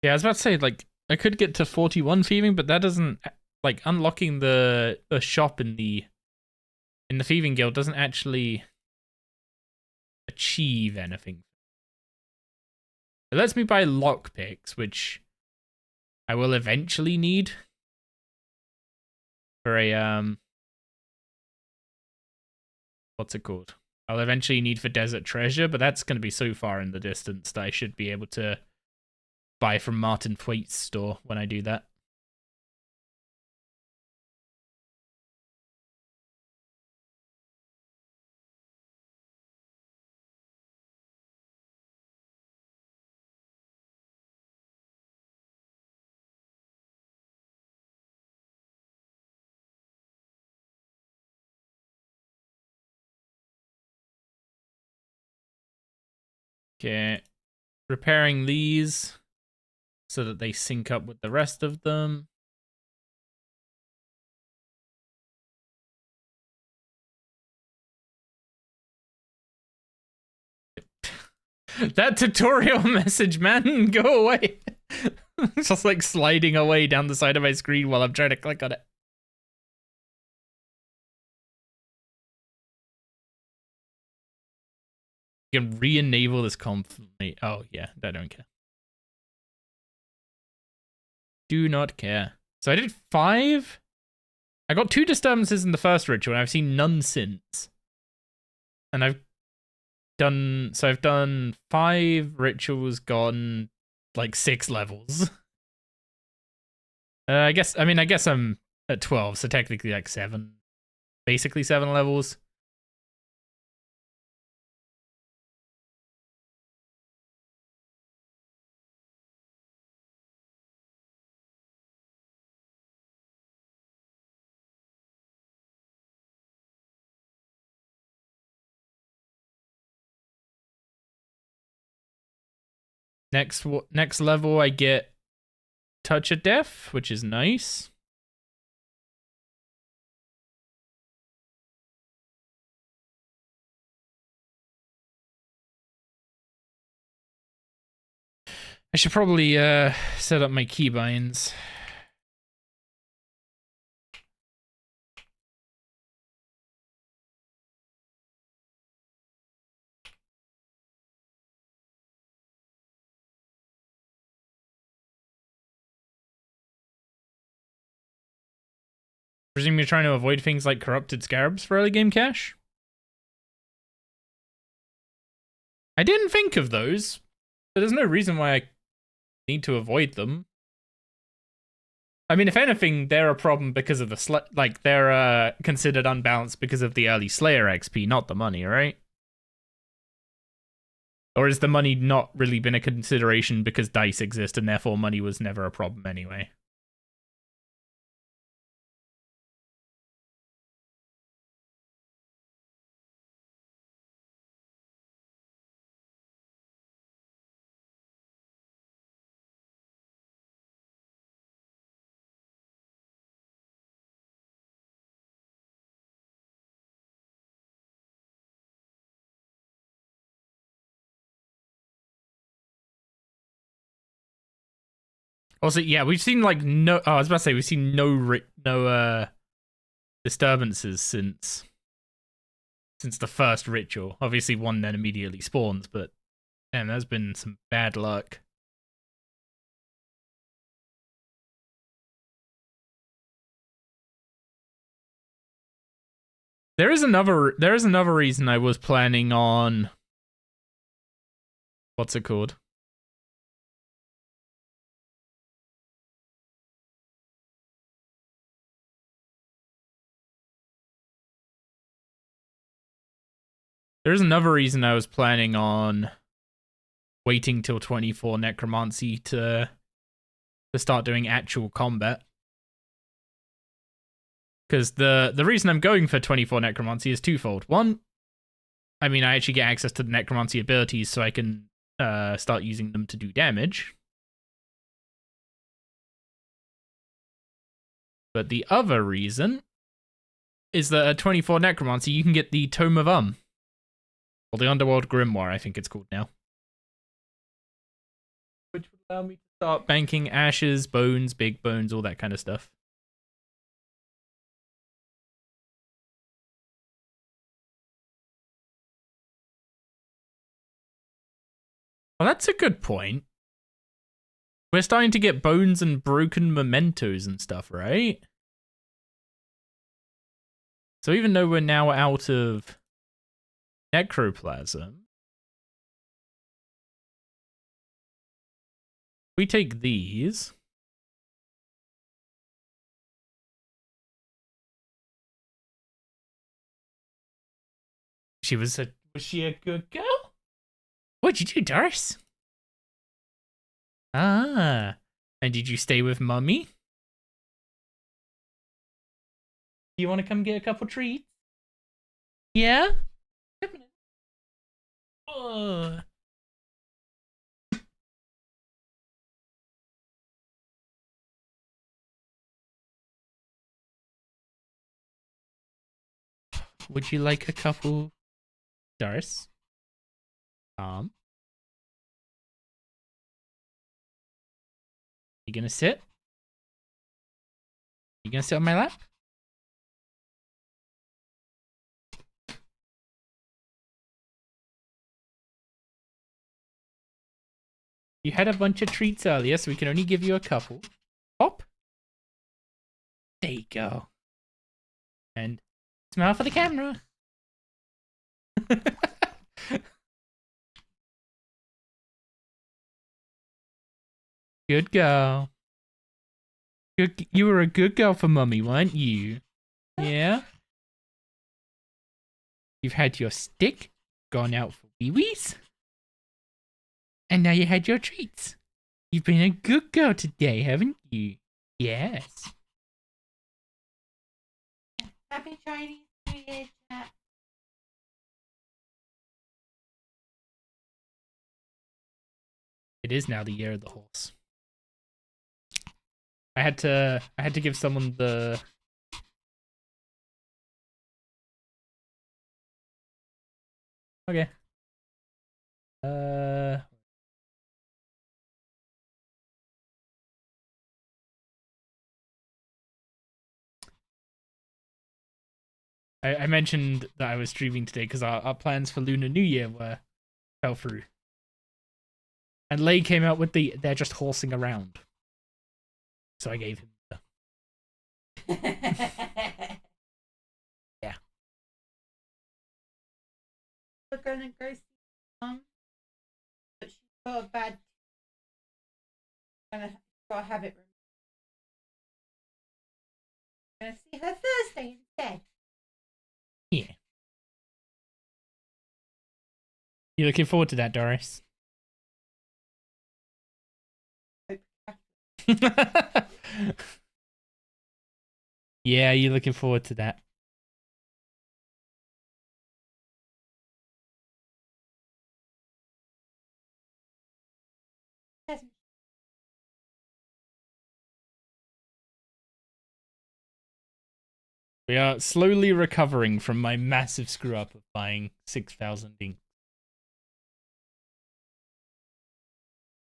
Yeah, I was about to say, like, I could get to 41 thieving, but that doesn't, like, unlocking the shop in the thieving guild doesn't actually achieve anything. It lets me buy lockpicks, which I will eventually need for a what's it called? I'll eventually need for Desert Treasure, but that's going to be so far in the distance that I should be able to buy from Martin Thwaite's store when I do that. Okay, repairing these so that they sync up with the rest of them. That tutorial message, man, go away. It's just like sliding away down the side of my screen while I'm trying to click on it. You can re-enable this constantly. Oh, yeah, I don't care. Do not care. So I did 5. I got 2 disturbances in the first ritual, and I've seen none since. And I've done 5 rituals, gone like 6 levels. I guess I'm at 12, so technically like 7. Basically 7 levels. Next level, I get Touch of Death, which is nice. I should probably set up my keybinds. Presume you're trying to avoid things like corrupted scarabs for early game cache? I didn't think of those, but there's no reason why I need to avoid them. I mean, if anything, they're a problem because of the they're considered unbalanced because of the early Slayer XP, not the money, right? Or has the money not really been a consideration because dice exist and therefore money was never a problem anyway? Also, yeah, we've seen like no. Oh, I was about to say we've seen no disturbances since the first ritual. Obviously, one then immediately spawns, but damn, there's been some bad luck. There is another reason I was planning on what's it called? There's another reason I was planning on waiting till 24 necromancy to start doing actual combat. Because the reason I'm going for 24 necromancy is twofold. One, I mean, I actually get access to the necromancy abilities so I can start using them to do damage. But the other reason is that at 24 necromancy, you can get the Tome of or the Underworld Grimoire, I think it's called now. Which would allow me to start banking ashes, bones, big bones, all that kind of stuff. Well, that's a good point. We're starting to get bones and broken mementos and stuff, right? So even though we're now out of necroplasm, we take these. Was she a good girl? What'd you do, Doris? Ah, and did you stay with Mummy? You want to come get a couple treats? Yeah? Oh. Would you like a couple, Doris? You gonna sit? You gonna sit on my lap? You had a bunch of treats earlier, so we can only give you a couple. Hop. There you go. And smile for the camera. Good girl. Good. You were a good girl for Mummy, weren't you? Yeah? You've had your stick, gone out for wee-wees, and now you had your treats. You've been a good girl today, haven't you? Yes. Happy Chinese New Year, chat. It is now the year of the horse. I had to give someone the okay. I mentioned that I was streaming today because our plans for Lunar New Year fell through. And Lay came out with they're just horsing around. So I gave him the... Yeah. We're gonna go see Mum, but she's got a bad. Gotta have it. I'm gonna see her Thursday instead. Yeah. You looking forward to that, Doris? Yeah, you looking forward to that? We are slowly recovering from my massive screw up of buying 6,000 ink.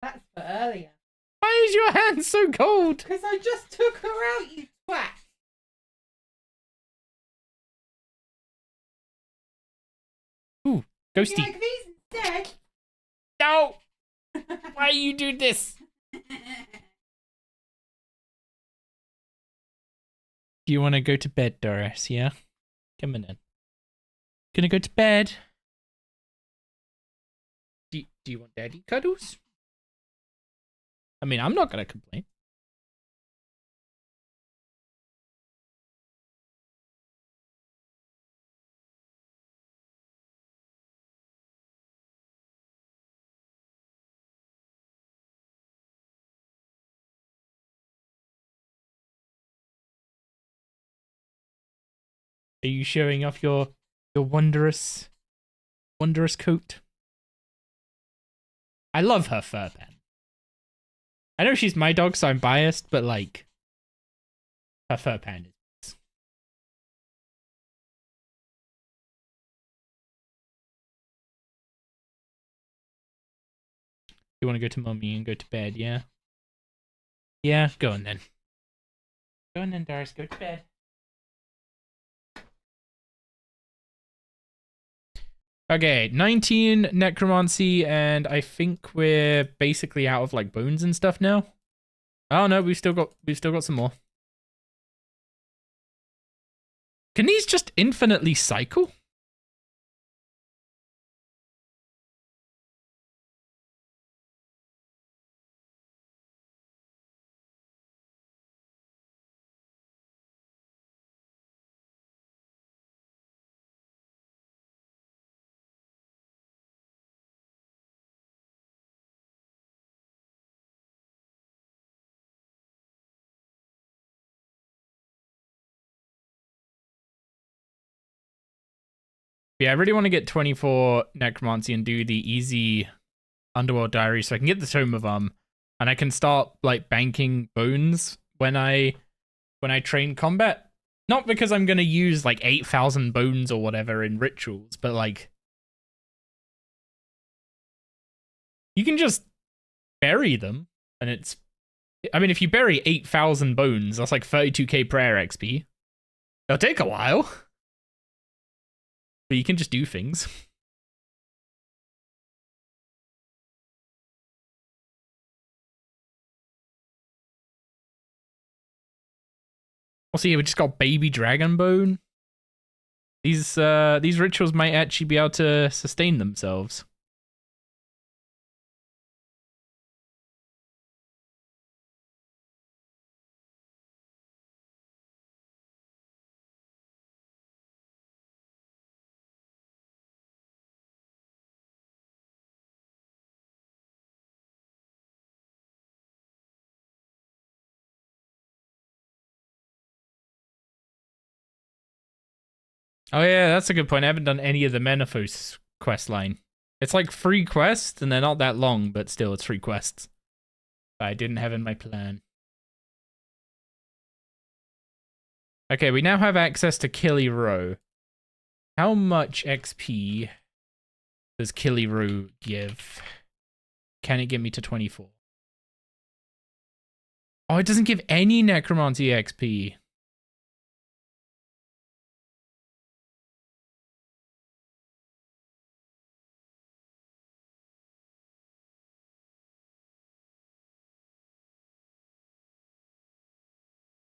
That's for earlier. Why is your hand so cold? Because I just took her out, you twat. Ooh, ghosty. You like these instead? No! Why you do this? Do you want to go to bed, Doris? Yeah? Come on in. Gonna go to bed? Do you want daddy cuddles? I mean, I'm not gonna complain. Are you showing off your wondrous coat? I love her fur pen. I know she's my dog, so I'm biased, but like, her fur pen is. You want to go to mummy and go to bed, yeah? Yeah, go on then. Go on then, Doris, go to bed. Okay, 19 necromancy, and I think we're basically out of like bones and stuff now. Oh no, we've still got some more. Can these just infinitely cycle? Yeah, I really want to get 24 necromancy and do the easy underworld diary so I can get the tome of and I can start like banking bones when I train combat. Not because I'm gonna use like 8,000 bones or whatever in rituals, but like you can just bury them and it's, I mean, if you bury 8,000 bones, that's like 32k prayer XP. It'll take a while, but you can just do things. Also, yeah, we just got baby dragon bone. These rituals might actually be able to sustain themselves. Oh yeah, that's a good point. I haven't done any of the Menaphos quest line. It's like 3 quests, and they're not that long, but still, it's 3 quests. I didn't have in my plan. Okay, we now have access to Killy Row. How much XP does Killy Row give? Can it get me to 24? Oh, it doesn't give any necromancy XP.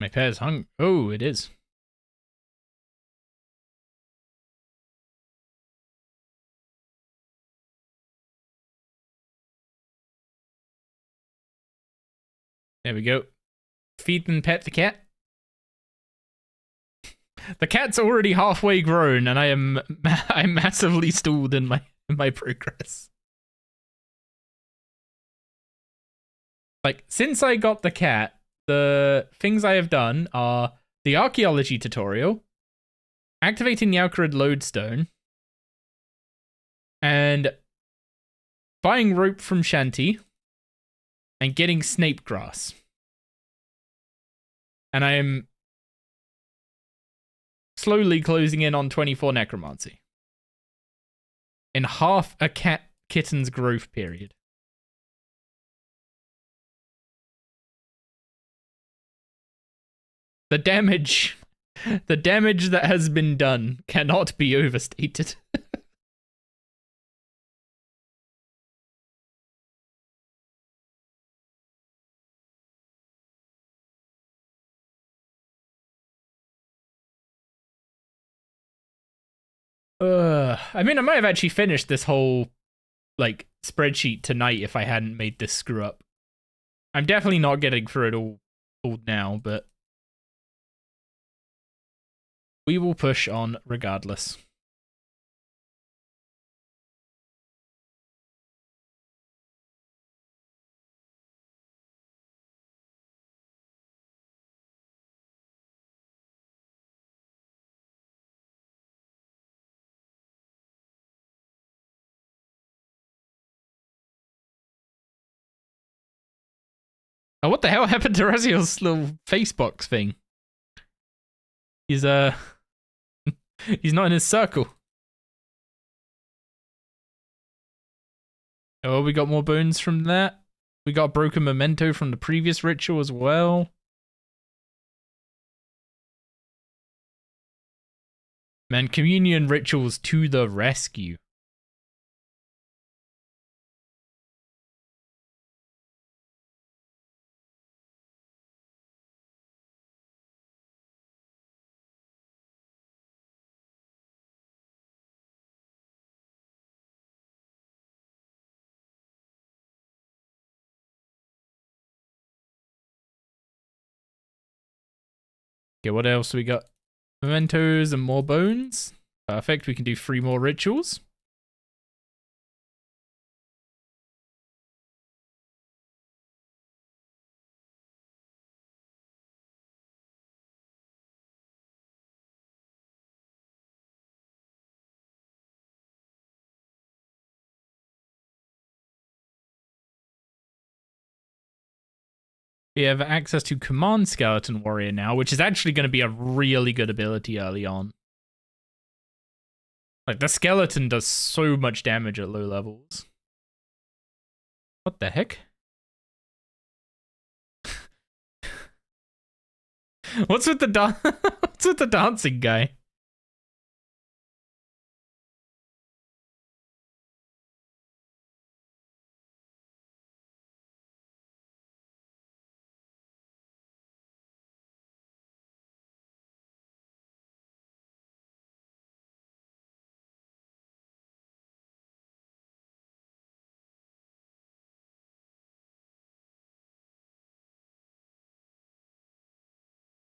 My pet's hung. Oh, it is. There we go. Feed and pet the cat. The cat's already halfway grown, and I'm massively stalled in my progress. Like, since I got the cat, the things I have done are the archaeology tutorial, activating the Alcarid lodestone, and buying rope from Shanty, and getting snape grass. And I am slowly closing in on 24 necromancy. In half a kitten's growth period. The damage that has been done cannot be overstated. I mean, I might have actually finished this whole, like, spreadsheet tonight if I hadn't made this screw up. I'm definitely not getting through it all now, but we will push on regardless. Oh, what the hell happened to Raziel's little face box thing? He's he's not in his circle. Oh, we got more bones from that. We got a broken memento from the previous ritual as well. Man, communion rituals to the rescue. Okay, what else we got? Mementos and more bones. Perfect, we can do 3 more rituals. We have access to Command Skeleton Warrior now, which is actually going to be a really good ability early on. Like, the skeleton does so much damage at low levels. What the heck? What's with the what's with the dancing guy?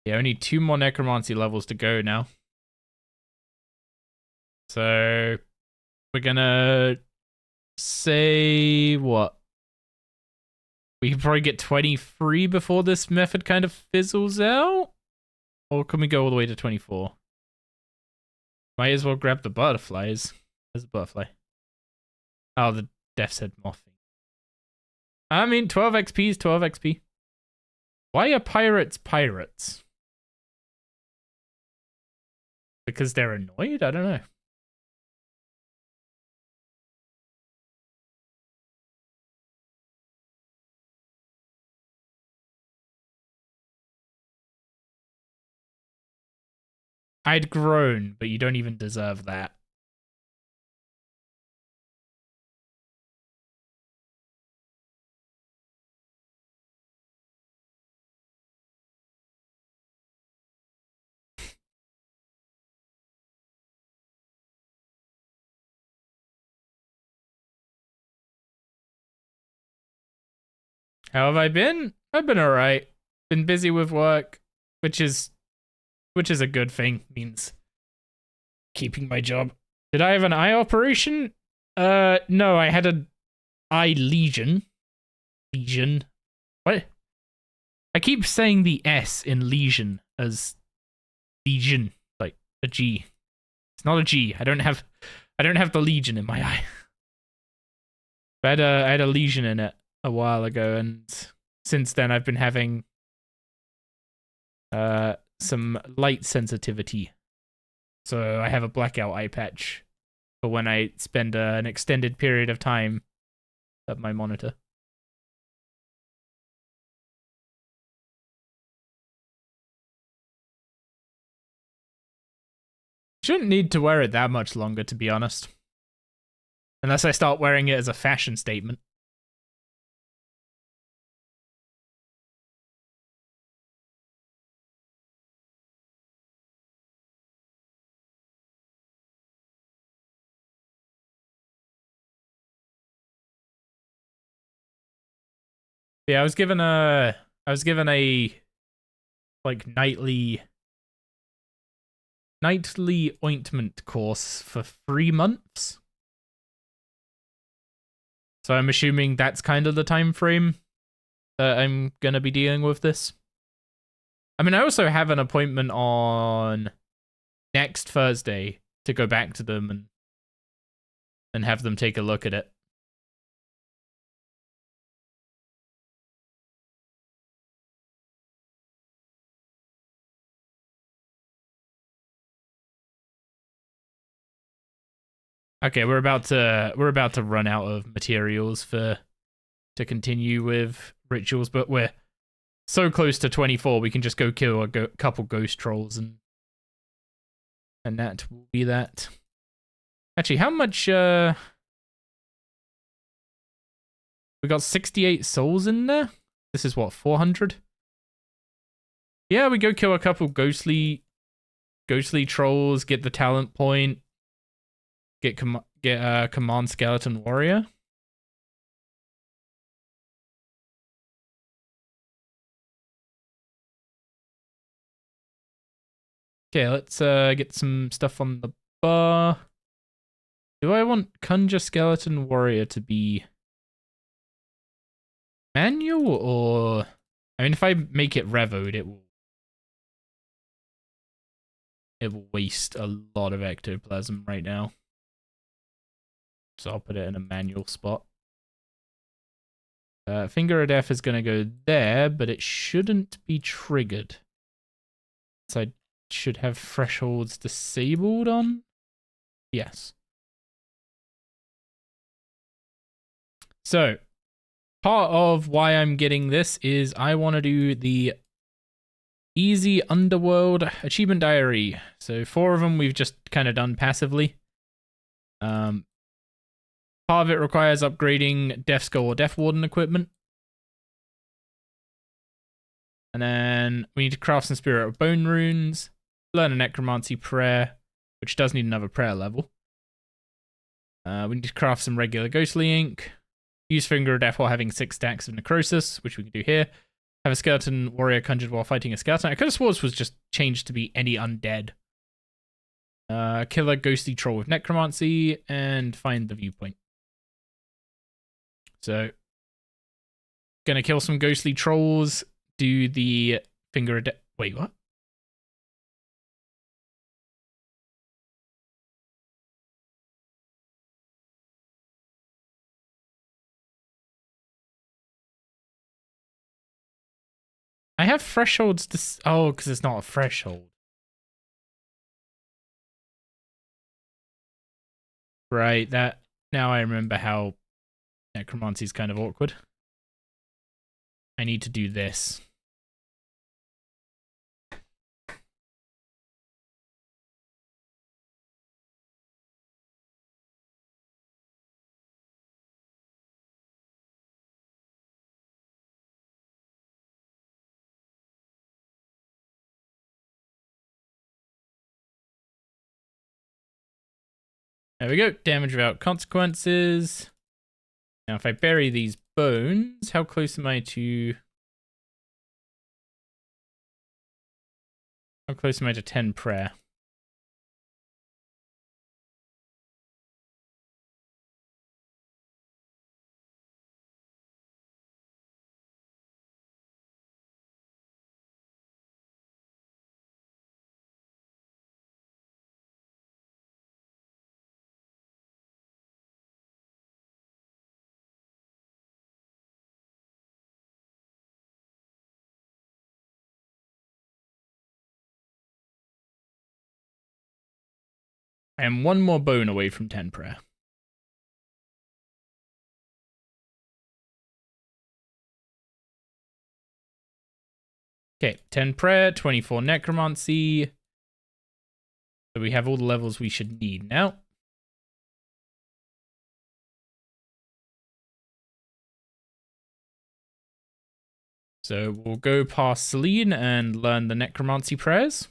Yeah, only 2 more necromancy levels to go now. So we're gonna say what? We can probably get 23 before this method kind of fizzles out? Or can we go all the way to 24? Might as well grab the butterflies. There's a butterfly. Oh, the Death's Head moth thing. I mean, 12 XP is 12 XP. Why are pirates pirates? Because they're annoyed? I don't know. I'd grown, but you don't even deserve that. How have I been? I've been alright. Been busy with work, which is a good thing. Means keeping my job. Did I have an eye operation? No, I had an eye lesion. Lesion. What? I keep saying the S in lesion as legion, like a G. It's not a G. I don't have the legion in my eye. I had a lesion in it a while ago, and since then I've been having some light sensitivity. So I have a blackout eye patch for when I spend an extended period of time at my monitor. Shouldn't need to wear it that much longer, to be honest. Unless I start wearing it as a fashion statement. Yeah, I was given a like nightly ointment course for 3 months. So I'm assuming that's kind of the time frame that I'm gonna be dealing with this. I mean, I also have an appointment on next Thursday to go back to them and have them take a look at it. Okay, we're about to run out of materials to continue with rituals, but we're so close to 24, we can just go kill a couple ghost trolls and that will be that. Actually, how much we got 68 souls in there? This is what, 400? Yeah, we go kill a couple ghostly trolls, get the talent point, get command skeleton warrior. Okay, let's get some stuff on the bar. Do I want conjure skeleton warrior to be manual, or I mean, if I make it revoed, it will waste a lot of ectoplasm right now. So I'll put it in a manual spot. Finger of Death is going to go there, but it shouldn't be triggered. So I should have thresholds disabled on? Yes. So, part of why I'm getting this is I want to do the Easy Underworld Achievement Diary. So 4 of them we've just kind of done passively. Part of it requires upgrading Death Skull or Death Warden equipment. And then we need to craft some Spirit of Bone runes, learn a Necromancy prayer, which does need another prayer level. We need to craft some regular Ghostly ink. Use Finger of Death while having 6 stacks of Necrosis, which we can do here. Have a Skeleton Warrior conjured while fighting a Skeleton. I could have sworn this was just changed to be any undead. Kill a Ghostly Troll with Necromancy, and find the viewpoint. So, gonna kill some Ghostly Trolls, do the Finger of Death. Wait, what? I have thresholds to... Oh, because it's not a threshold. Right, that... Now I remember how Necromancy is kind of awkward. I need to do this. There we go. Damage without consequences. Now, if I bury these bones. How close am I to... How close am I to 10 prayer? I am one more bone away from 10 prayer. Okay, 10 prayer, 24 necromancy. So we have all the levels we should need now. So we'll go past Celine and learn the necromancy prayers.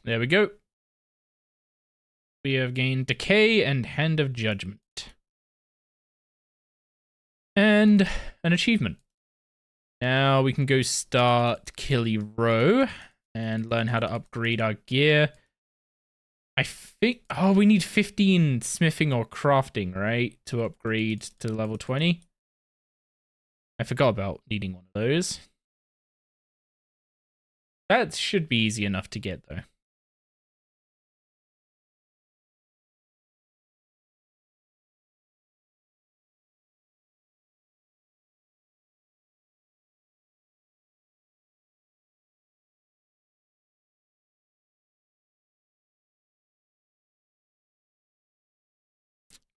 There we go. We have gained Decay and Hand of Judgment. And an achievement. Now we can go start Killy Row and learn how to upgrade our gear. I think... Oh, we need 15 smithing or crafting, right? To upgrade to level 20. I forgot about needing one of those. That should be easy enough to get, though.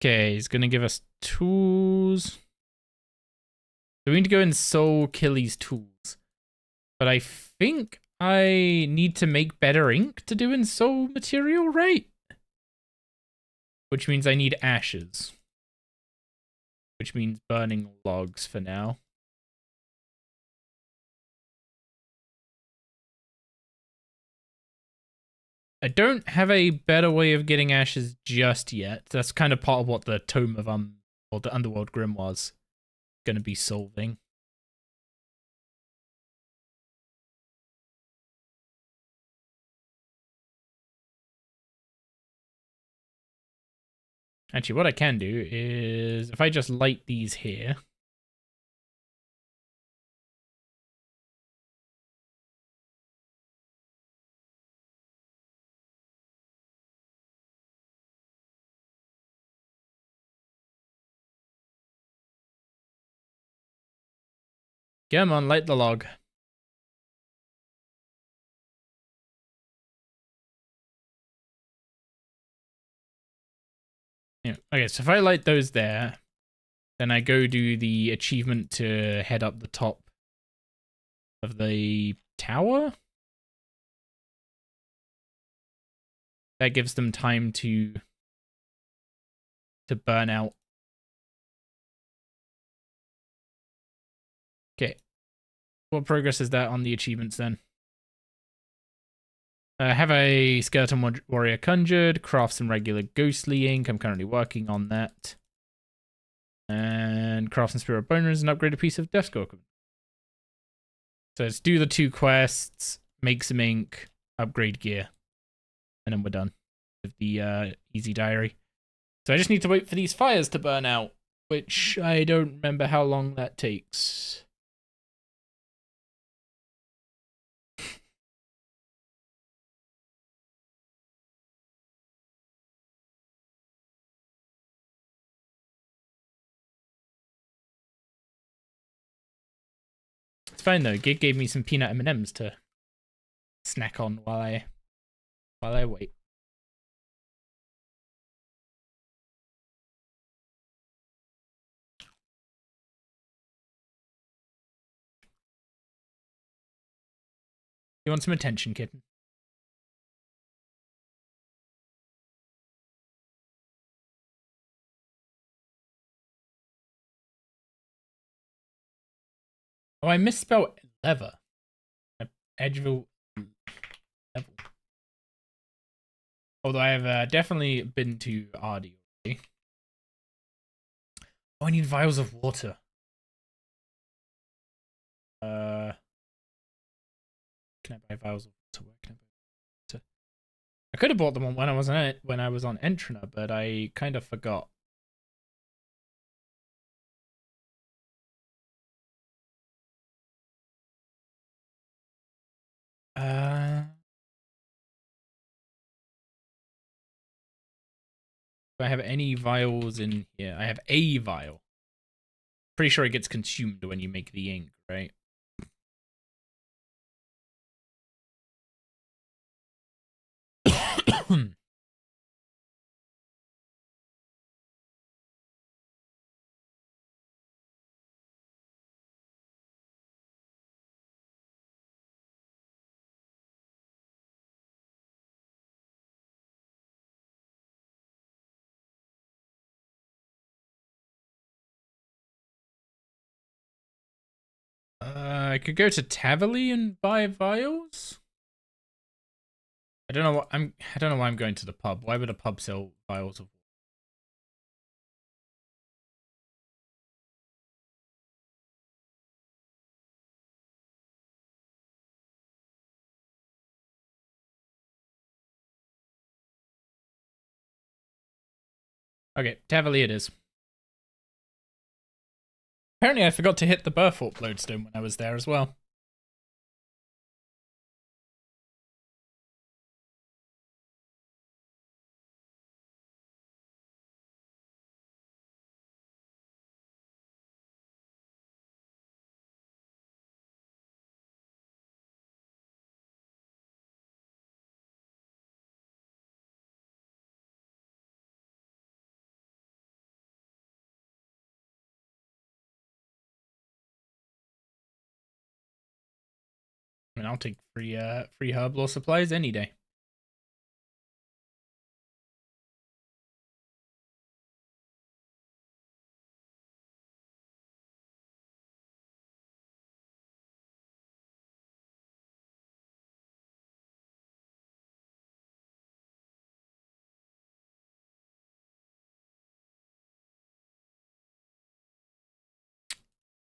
Okay, he's going to give us tools. So we need to go and soul Killy's tools. But I think I need to make better ink to do in soul material, right? Which means I need ashes. Which means burning logs for now. I don't have a better way of getting ashes just yet. That's kind of part of what the Tome of or the Underworld Grimoire's going to be solving. Actually, what I can do is if I just light these here. Come on, light the log. Yeah. Okay, so if I light those there, then I go do the achievement to head up the top of the tower. That gives them time to burn out. Okay. What progress is that on the achievements then? Have a skeleton warrior conjured, craft some regular ghostly ink. I'm currently working on that. And craft some spirit boners and upgrade a piece of death score. So let's do the 2 quests, make some ink, upgrade gear, and then we're done with the easy diary. So I just need to wait for these fires to burn out, which I don't remember how long that takes. It's fine though. Gig gave me some peanut M&Ms to snack on while I wait. You want some attention, kitten? Oh, I misspelled leather. Edgeville level. Although I have definitely been to Ardy already. Oh, I need vials of water. Can I buy vials of water? Where can I buy water? I could have bought them when I was on Entrina, but I kind of forgot. Do I have any vials in here? I have a vial. Pretty sure it gets consumed when you make the ink, right? I could go to Tavali and buy vials. I don't know why I'm going to the pub. Why would a pub sell vials of water? Okay, Tavali it is. Apparently I forgot to hit the Burthorpe lodestone when I was there as well. I mean, I'll take free herb law supplies any day.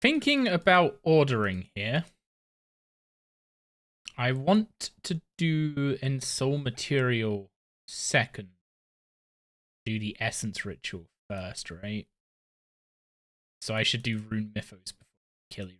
Thinking about ordering here. I want to do Ensoul Material second. Do the Essence Ritual first, right? So I should do Rune Mythos before kill you.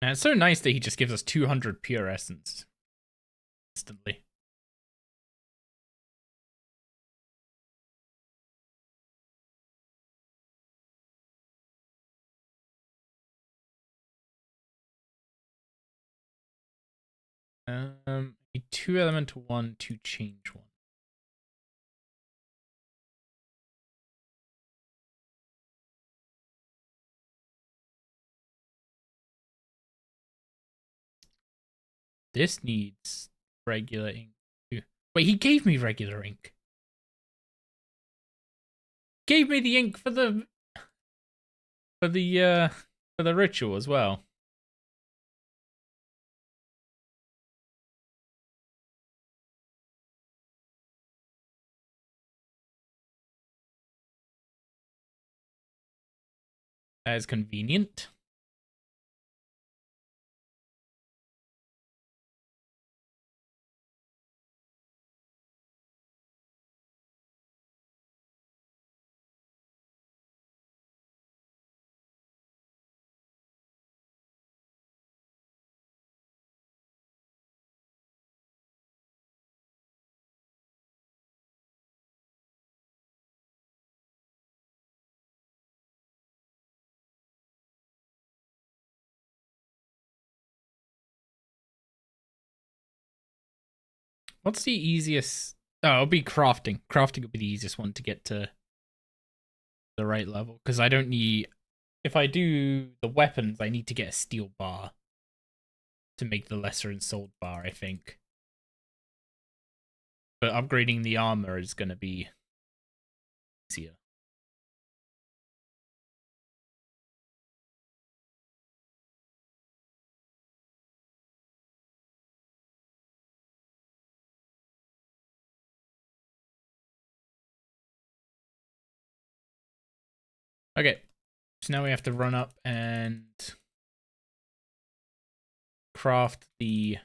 And it's so nice that he just gives us 200 pure essence instantly. A 2 elemental one to change one. This needs regular ink. Wait, he gave me regular ink. Gave me the ink for the ritual as well. That is convenient. What's the easiest? Oh, it'll be crafting. Crafting will be the easiest one to get to the right level, because I don't need. If I do the weapons, I need to get a steel bar to make the lesser and soul bar, I think. But upgrading the armor is going to be easier. Okay, so now we have to run up and craft the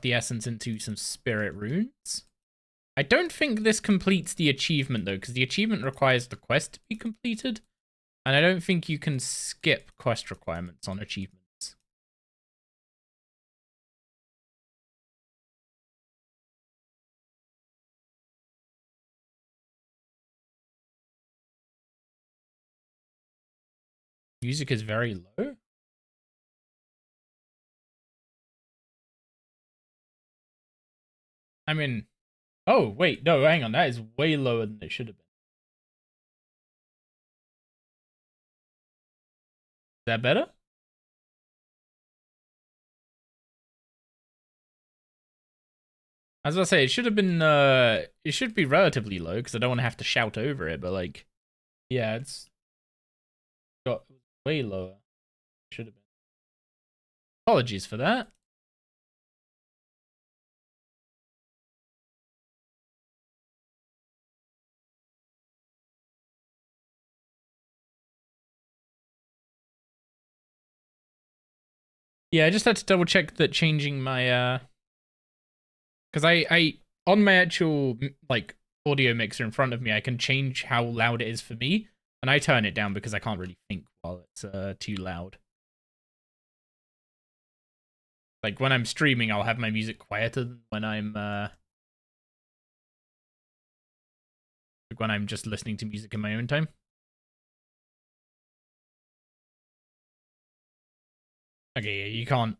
essence into some spirit runes. I don't think this completes the achievement though, because the achievement requires the quest to be completed, and I don't think you can skip quest requirements on achievements. Music is very low. I mean, oh wait, no, hang on, that is way lower than it should have been. Is that better? As I say, it should have been, it should be relatively low, because I don't want to have to shout over it, but like, yeah, it's got way lower. Should have been. Apologies for that. Yeah, I just had to double check that changing my, because I on my actual like audio mixer in front of me, I can change how loud it is for me, and I turn it down because I can't really think while it's too loud. Like when I'm streaming, I'll have my music quieter than when I'm like when I'm just listening to music in my own time. Okay, yeah, you can't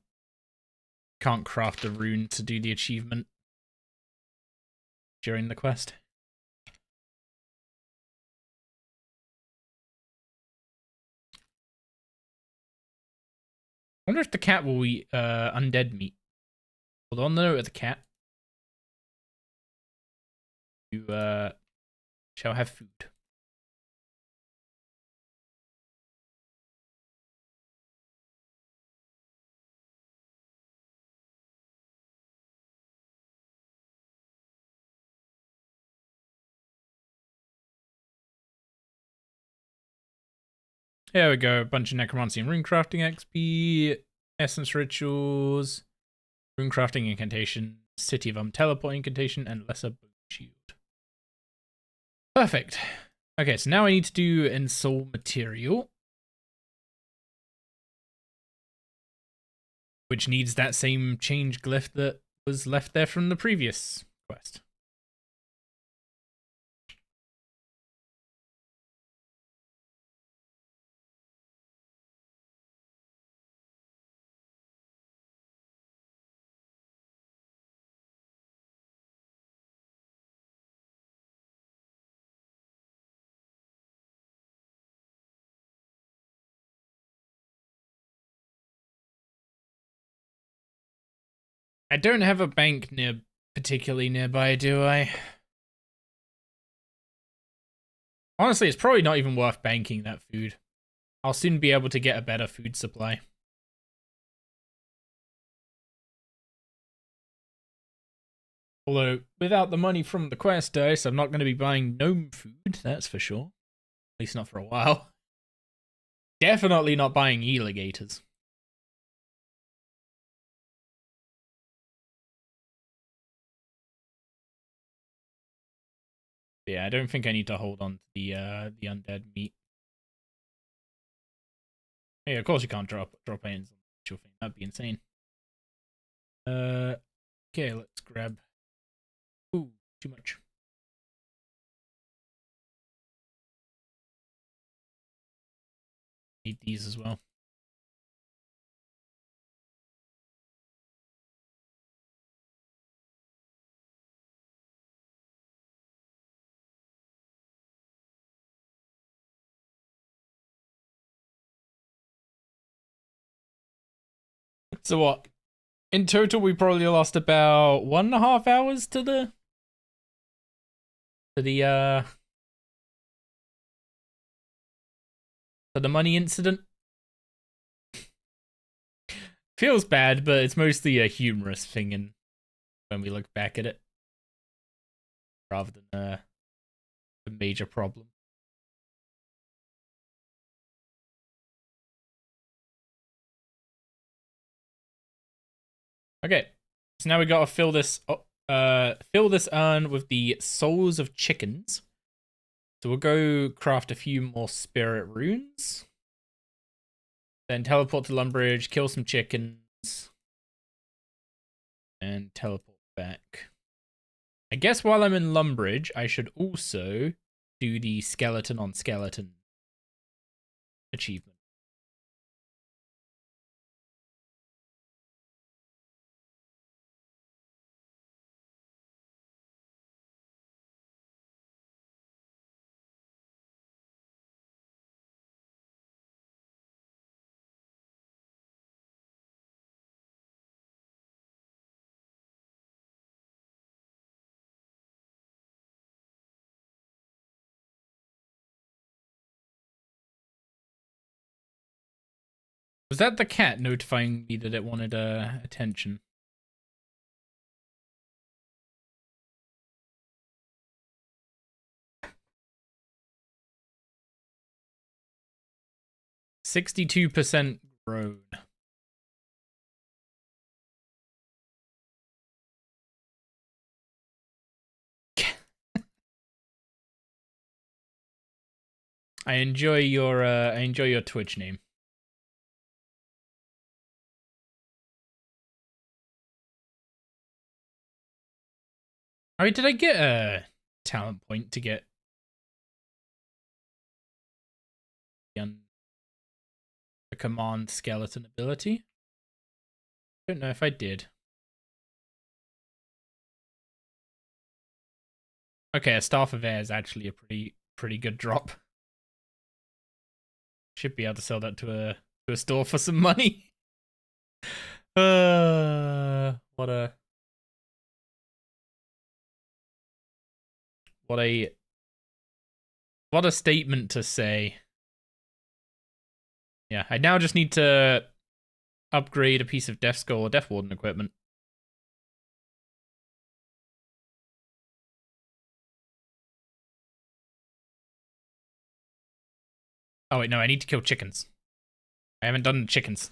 craft a rune to do the achievement during the quest. I wonder if the cat will eat undead meat. Hold on, though, at the cat. You shall have food. There we go. A bunch of necromancy and runecrafting XP, essence rituals, runecrafting incantation, city of teleport incantation, and lesser boat shield. Perfect. Okay, so now I need to do ensoul material, which needs that same change glyph that was left there from the previous quest. I don't have a bank particularly nearby, do I? Honestly, it's probably not even worth banking that food. I'll soon be able to get a better food supply. Although, without the money from the quest dice, I'm not going to be buying gnome food, that's for sure. At least not for a while. Definitely not buying alligators. Yeah, I don't think I need to hold on to the undead meat. Yeah, of course you can't drop items on the actual thing. That'd be insane. Okay, let's grab. Ooh, too much. Need these as well. So what? In total, we probably lost about 1.5 hours to the money incident. Feels bad, but it's mostly a humorous thing in when we look back at it, rather than a major problem. Okay, so now we gotta fill this urn with the souls of chickens. So we'll go craft a few more spirit runes. Then teleport to Lumbridge, kill some chickens, and teleport back. I guess while I'm in Lumbridge, I should also do the skeleton on skeleton achievement. Was that the cat notifying me that it wanted attention? %62% grown. I enjoy your Twitch name. Oh, did I get a talent point to get the command skeleton ability? I don't know if I did. Okay, a Staff of Air is actually a pretty good drop. Should be able to sell that to a store for some money. What a statement to say. Yeah, I now just need to upgrade a piece of Death Skull or Death Warden equipment. Oh wait, no, I need to kill chickens. I haven't done the chickens.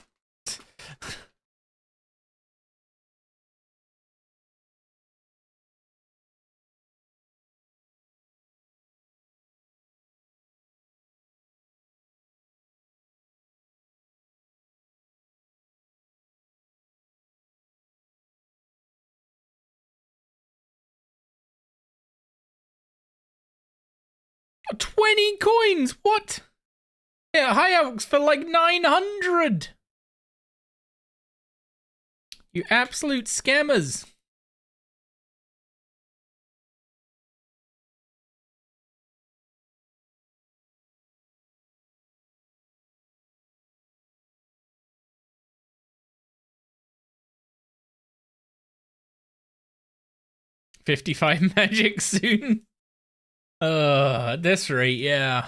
Got 20 coins! What? Yeah, high elks for like 900! You absolute scammers! $55 magic soon. At this rate, yeah.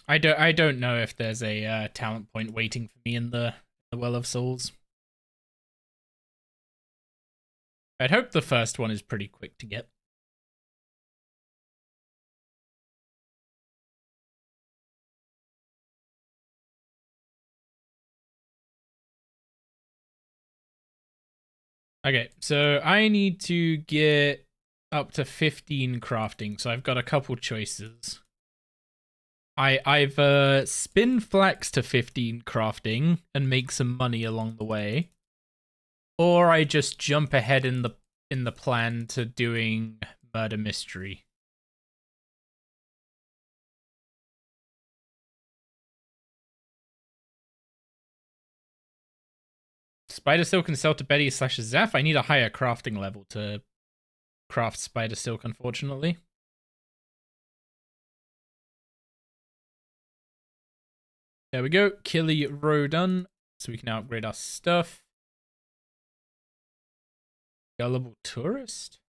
I don't know if there's a talent point waiting for me in the Well of Souls. I'd hope the first one is pretty quick to get. Okay, so I need to get up to 15 crafting, so I've got a couple choices. I either spin flax to 15 crafting and make some money along the way, or I just jump ahead in the plan to doing murder mystery. Spider Silk and sell to Betty / Zeph. I need a higher crafting level to craft Spider Silk, unfortunately. There we go. Killy row done. So we can now upgrade our stuff. Gullible tourist?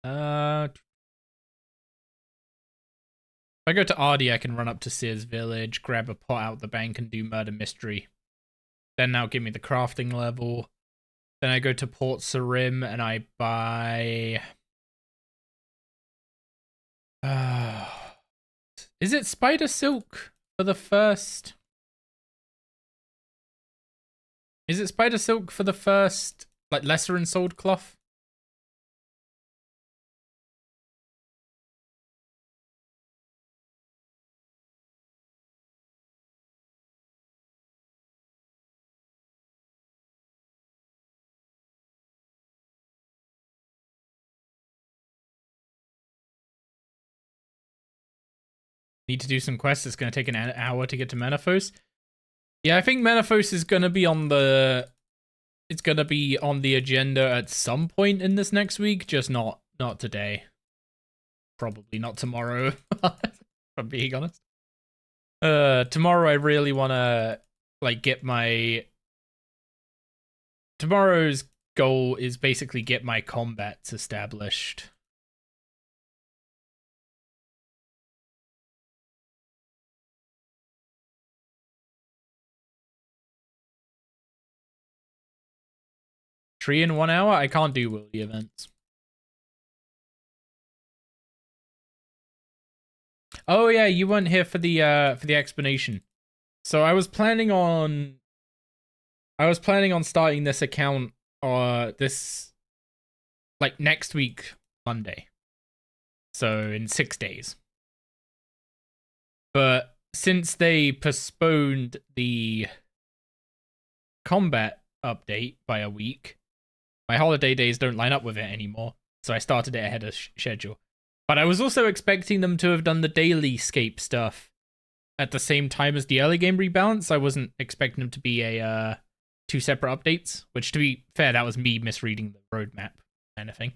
If I go to Ardy, I can run up to Sears Village, grab a pot out the bank, and do murder mystery. Then now give me the crafting level. Then I go to Port Sarim and I buy... Is it Spider Silk for the first... Is it Spider Silk for the first, like, lesser ensouled cloth? Need to do some quests. It's going to take an hour to get to Menaphos. Yeah, I think Menaphos is going to be on the... It's going to be on the agenda at some point in this next week, just not today. Probably not tomorrow, if I'm being honest. Tomorrow I really want to, like, get my... Tomorrow's goal is basically get my combats established. Tree in 1 hour? I can't do Willy events. Oh yeah, you weren't here for the explanation. So I was planning on starting this account this, like, next week Monday. So in 6 days. But since they postponed the combat update by a week, my holiday days don't line up with it anymore. So I started it ahead of schedule. But I was also expecting them to have done the daily scape stuff at the same time as the early game rebalance. I wasn't expecting them to be a 2 separate updates, which, to be fair, that was me misreading the roadmap kind of thing.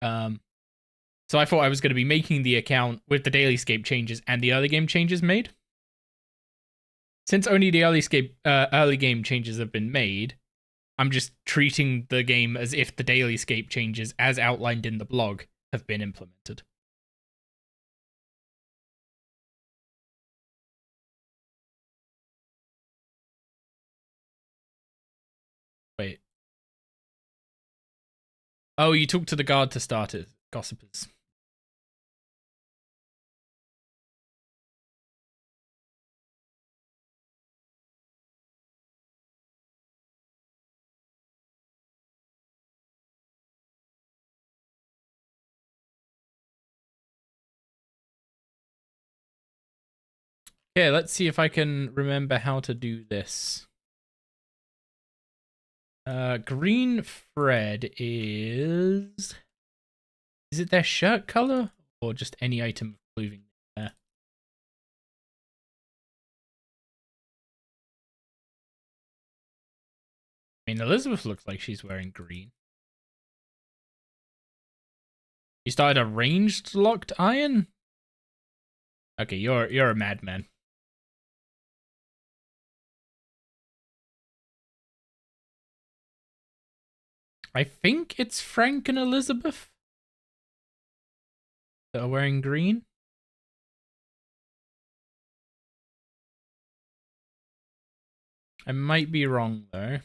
So I thought I was going to be making the account with the daily scape changes and the early game changes made. Since only the early game changes have been made, I'm just treating the game as if the daily scape changes, as outlined in the blog, have been implemented. Wait. Oh, you talked to the guard to start it, gossipers. Okay, let's see if I can remember how to do this. Green Fred is it their shirt color or just any item of clothing there? I mean, Elizabeth looks like she's wearing green. You started a ranged locked iron? Okay, you're a madman. I think it's Frank and Elizabeth that are wearing green. I might be wrong though.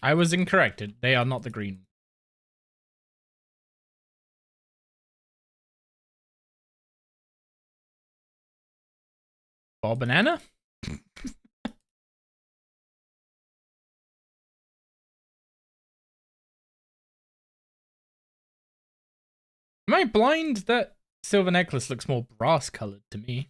I was incorrect. They are not the green. Ball banana? Am I blind? That silver necklace looks more brass colored to me.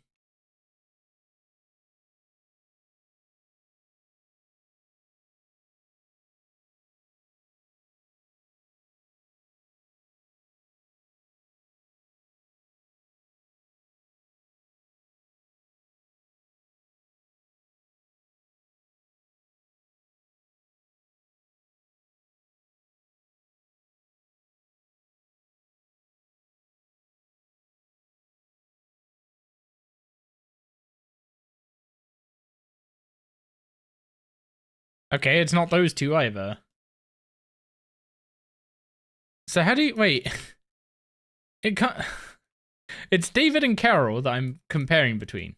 Okay, it's not those two either. So how do you wait? It can't. It's David and Carol that I'm comparing between,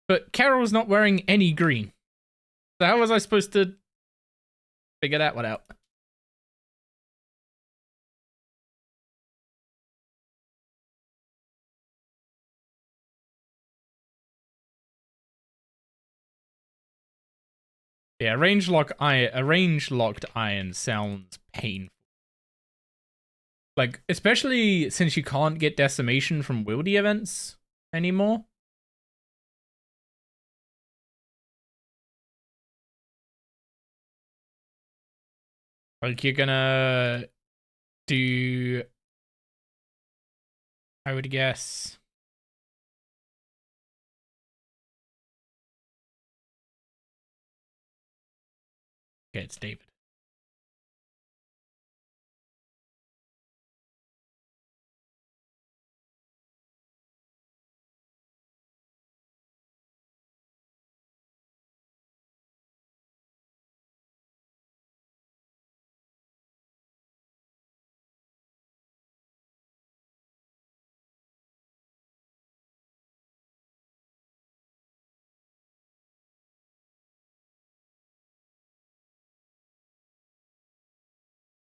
but Carol's not wearing any green. So how was I supposed to figure that one out? Yeah, a range locked iron sounds painful. Like, especially since you can't get decimation from wildy events anymore. Like, you're gonna do, I would guess. Okay, it's David.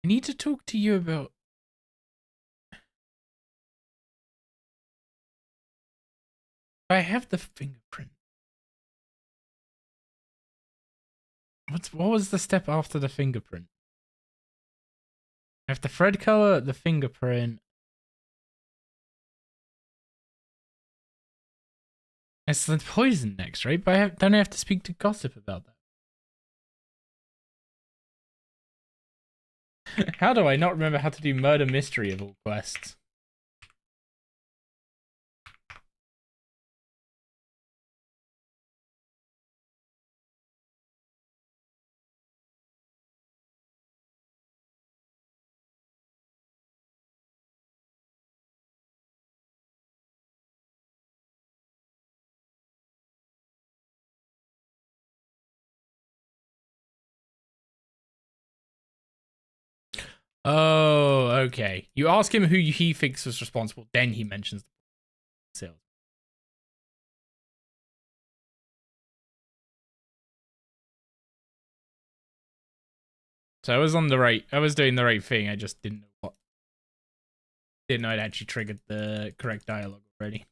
I need to talk to you about. I have the fingerprint. What was the step after the fingerprint? I have the thread color, the fingerprint. It's the poison next, right? But don't I have to speak to Gossip about that? How do I not remember how to do murder mystery of all quests? Oh, okay. You ask him who he thinks was responsible, then he mentions the sales. So I was on the right. I was doing the right thing. I just didn't know what. Didn't know it actually triggered the correct dialogue already.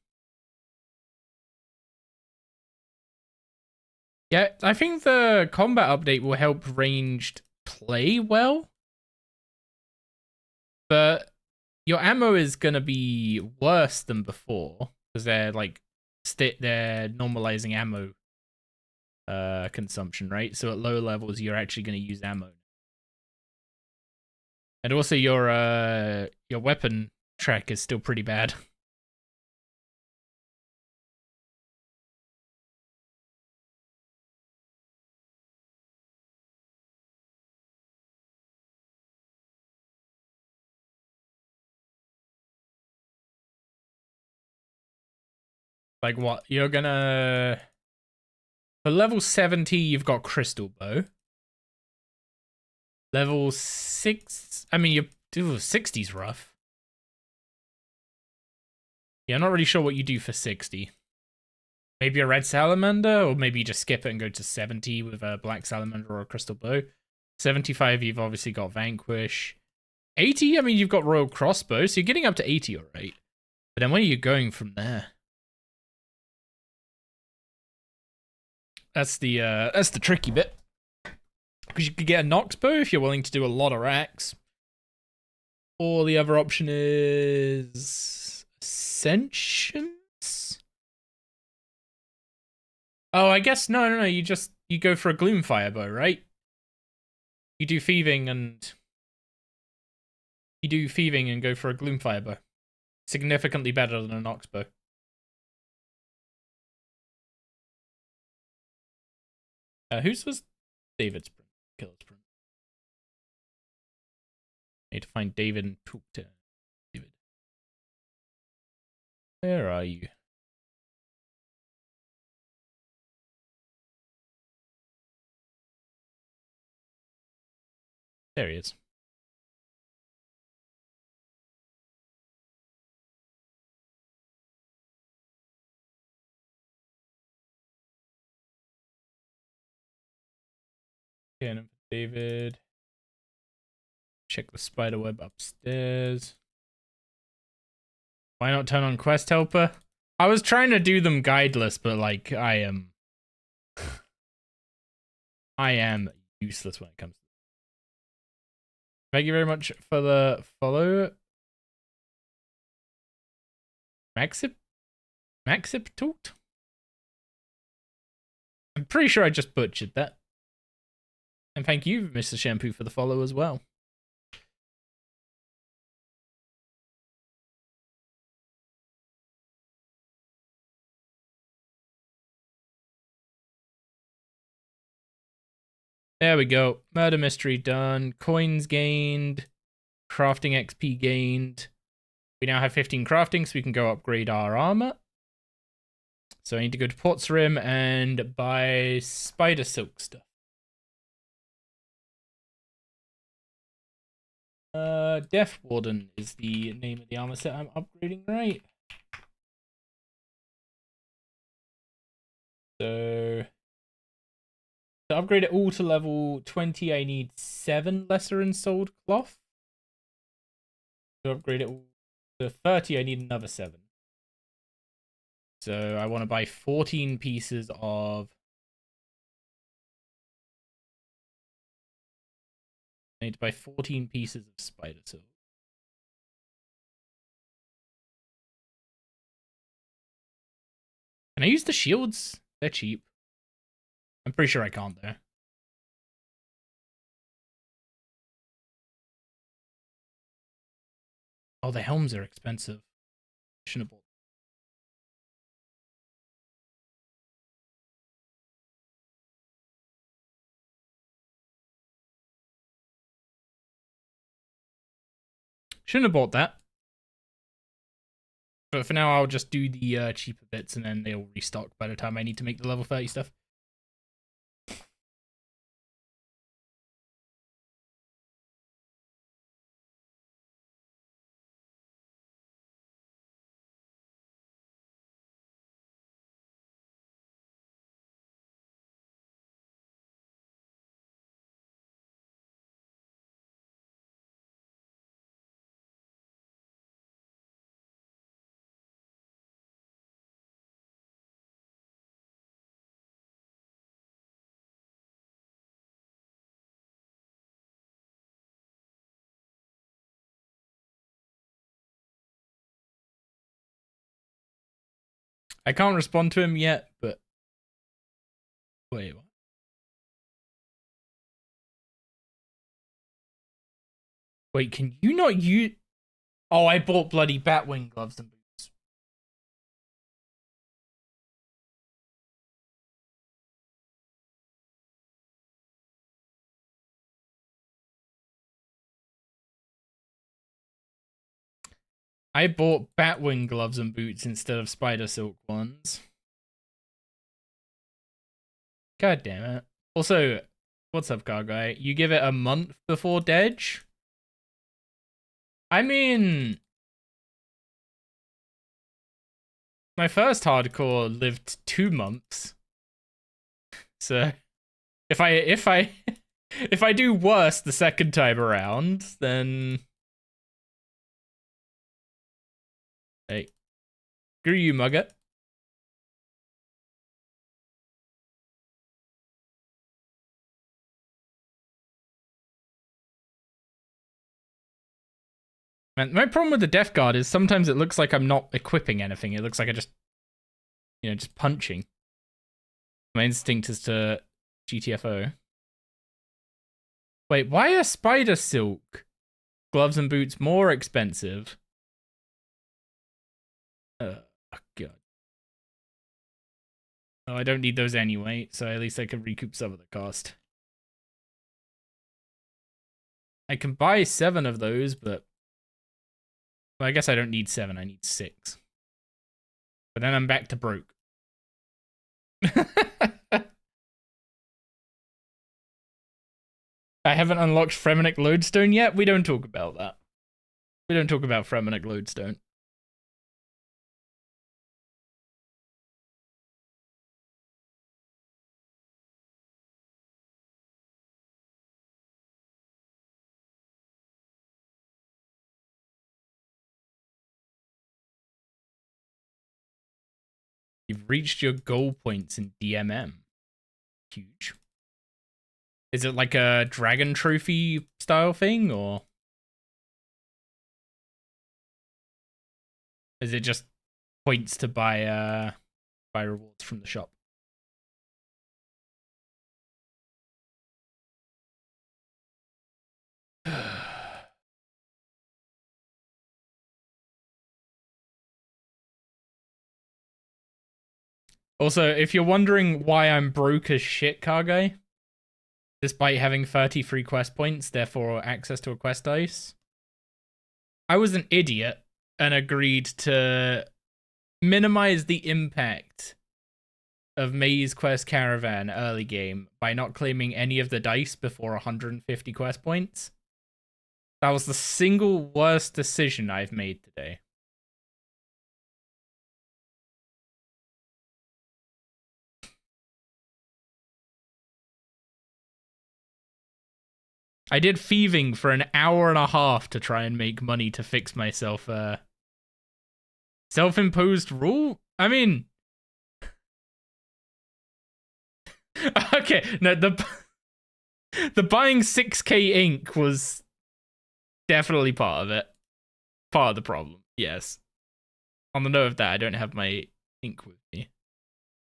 Yeah, I think the combat update will help ranged play well. But your ammo is gonna be worse than before because they're like they're normalizing ammo consumption, right? So at low levels, you're actually gonna use ammo, and also your weapon track is still pretty bad. Like what? You're gonna for level 70, you've got Crystal Bow. Level 6, I mean, you 60's rough. Yeah, I'm not really sure what you do for 60. Maybe a red salamander, or maybe you just skip it and go to 70 with a black salamander or a crystal bow. 75, you've obviously got Vanquish. 80, I mean, you've got Royal Crossbow, so you're getting up to 80, alright. But then where are you going from there? That's the tricky bit. Because you could get a Nox bow if you're willing to do a lot of racks. Or the other option is Ascensions? Oh, I guess no, you go for a Gloomfire bow, right? You do thieving and go for a Gloomfire bow. Significantly better than a Nox bow. Whose was David's print? Killer's print. Need to find David and talk to David. Where are you? There he is. Okay, David. Check the spider web upstairs. Why not turn on Quest Helper? I was trying to do them guideless, but like I am useless when it comes to this. Thank you very much for the follow. Maxip talked? I'm pretty sure I just butchered that. And thank you, Mr. Shampoo, for the follow as well. There we go. Murder mystery done. Coins gained. Crafting XP gained. We now have 15 crafting, so we can go upgrade our armor. So I need to go to Port's Rim and buy spider silk stuff. Death Warden is the name of the armor set I'm upgrading, right? So to upgrade it all to level 20, I need 7 lesser ensouled cloth. To upgrade it all to 30, I need another 7. So I want to buy 14 pieces of... I need to buy 14 pieces of spider silk. Can I use the shields? They're cheap. I'm pretty sure I can't, though. Oh, the helms are expensive. Shouldn't have bought. Shouldn't have bought that. But for now, I'll just do the cheaper bits, and then they'll restock by the time I need to make the level 30 stuff. I can't respond to him yet, but... Wait, what? Wait, can you not use... Oh, I bought bloody Batwing gloves and boots. I bought Batwing gloves and boots instead of spider silk ones. God damn it. Also, what's up, car guy? You give it a month before Dedge? I mean... My first hardcore lived 2 months. So... If I If I do worse the second time around, then... Hey. Screw you, Mugger. Man, my problem with the Death Guard is sometimes it looks like I'm not equipping anything. It looks like I just, just punching. My instinct is to GTFO. Wait, why are spider silk gloves and boots more expensive? Oh, God. Oh, I don't need those anyway, so at least I can recoup some of the cost. I can buy 7 of those, but... Well, I guess I don't need 7, I need 6. But then I'm back to broke. I haven't unlocked Fremenic Lodestone yet. We don't talk about that. We don't talk about Fremenic Lodestone. You've reached your goal points in DMM. Huge. Is it like a dragon trophy style thing, or is it just points to buy rewards from the shop? Also, if you're wondering why I'm broke as shit, car guy, despite having 33 quest points, therefore access to a quest dice, I was an idiot and agreed to minimize the impact of Maze Quest Caravan early game by not claiming any of the dice before 150 quest points. That was the single worst decision I've made today. I did thieving for an hour and a half to try and make money to fix myself. Self-imposed rule? I mean... Okay, no, the buying 6k ink was definitely part of it. Part of the problem, yes. On the note of that, I don't have my ink with me.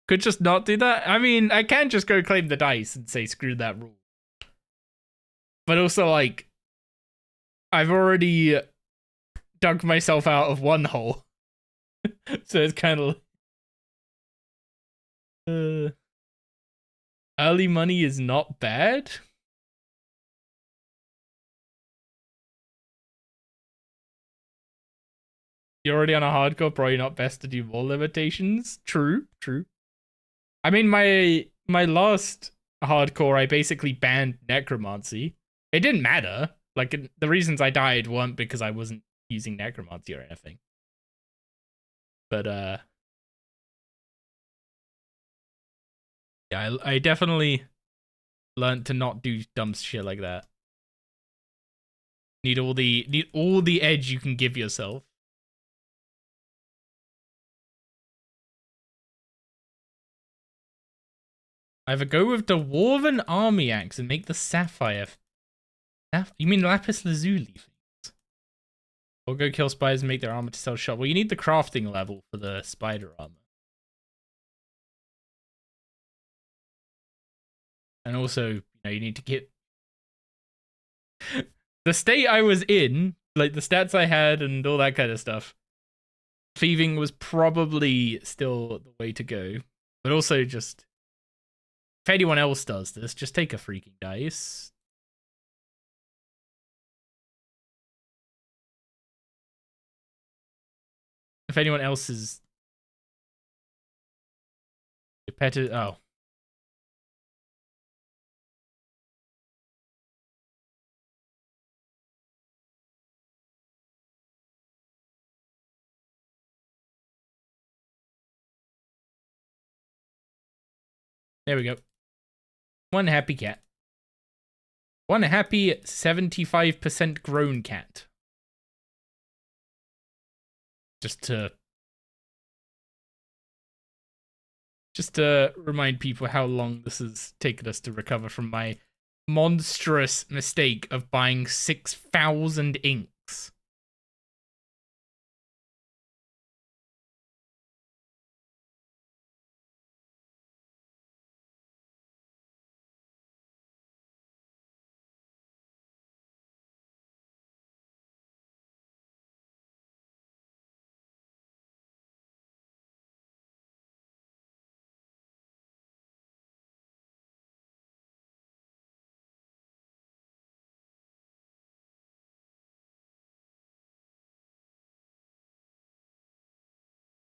Could just not do that? I mean, I can just go claim the dice and say screw that rule. But also, like, I've already dug myself out of one hole. So it's kind of... early money is not bad. You're already on a hardcore, probably not best to do more limitations. True, true. I mean, my last hardcore, I basically banned necromancy. It didn't matter. Like, the reasons I died weren't because I wasn't using necromancy or anything. But, yeah, I definitely learned to not do dumb shit like that. Need all the edge you can give yourself. Either go with the Dwarven Army Axe and make the Sapphire. You mean Lapis Lazuli things? Or go kill spiders and make their armor to sell shop. Well, you need the crafting level for the spider armor. And also, you need to get... The state I was in, like the stats I had and all that kind of stuff, thieving was probably still the way to go. But also just... If anyone else does this, just take a freaking dice. If anyone else is... Oh. There we go. One happy cat. One happy 75% grown cat. Just to remind people how long this has taken us to recover from my monstrous mistake of buying 6,000 inks.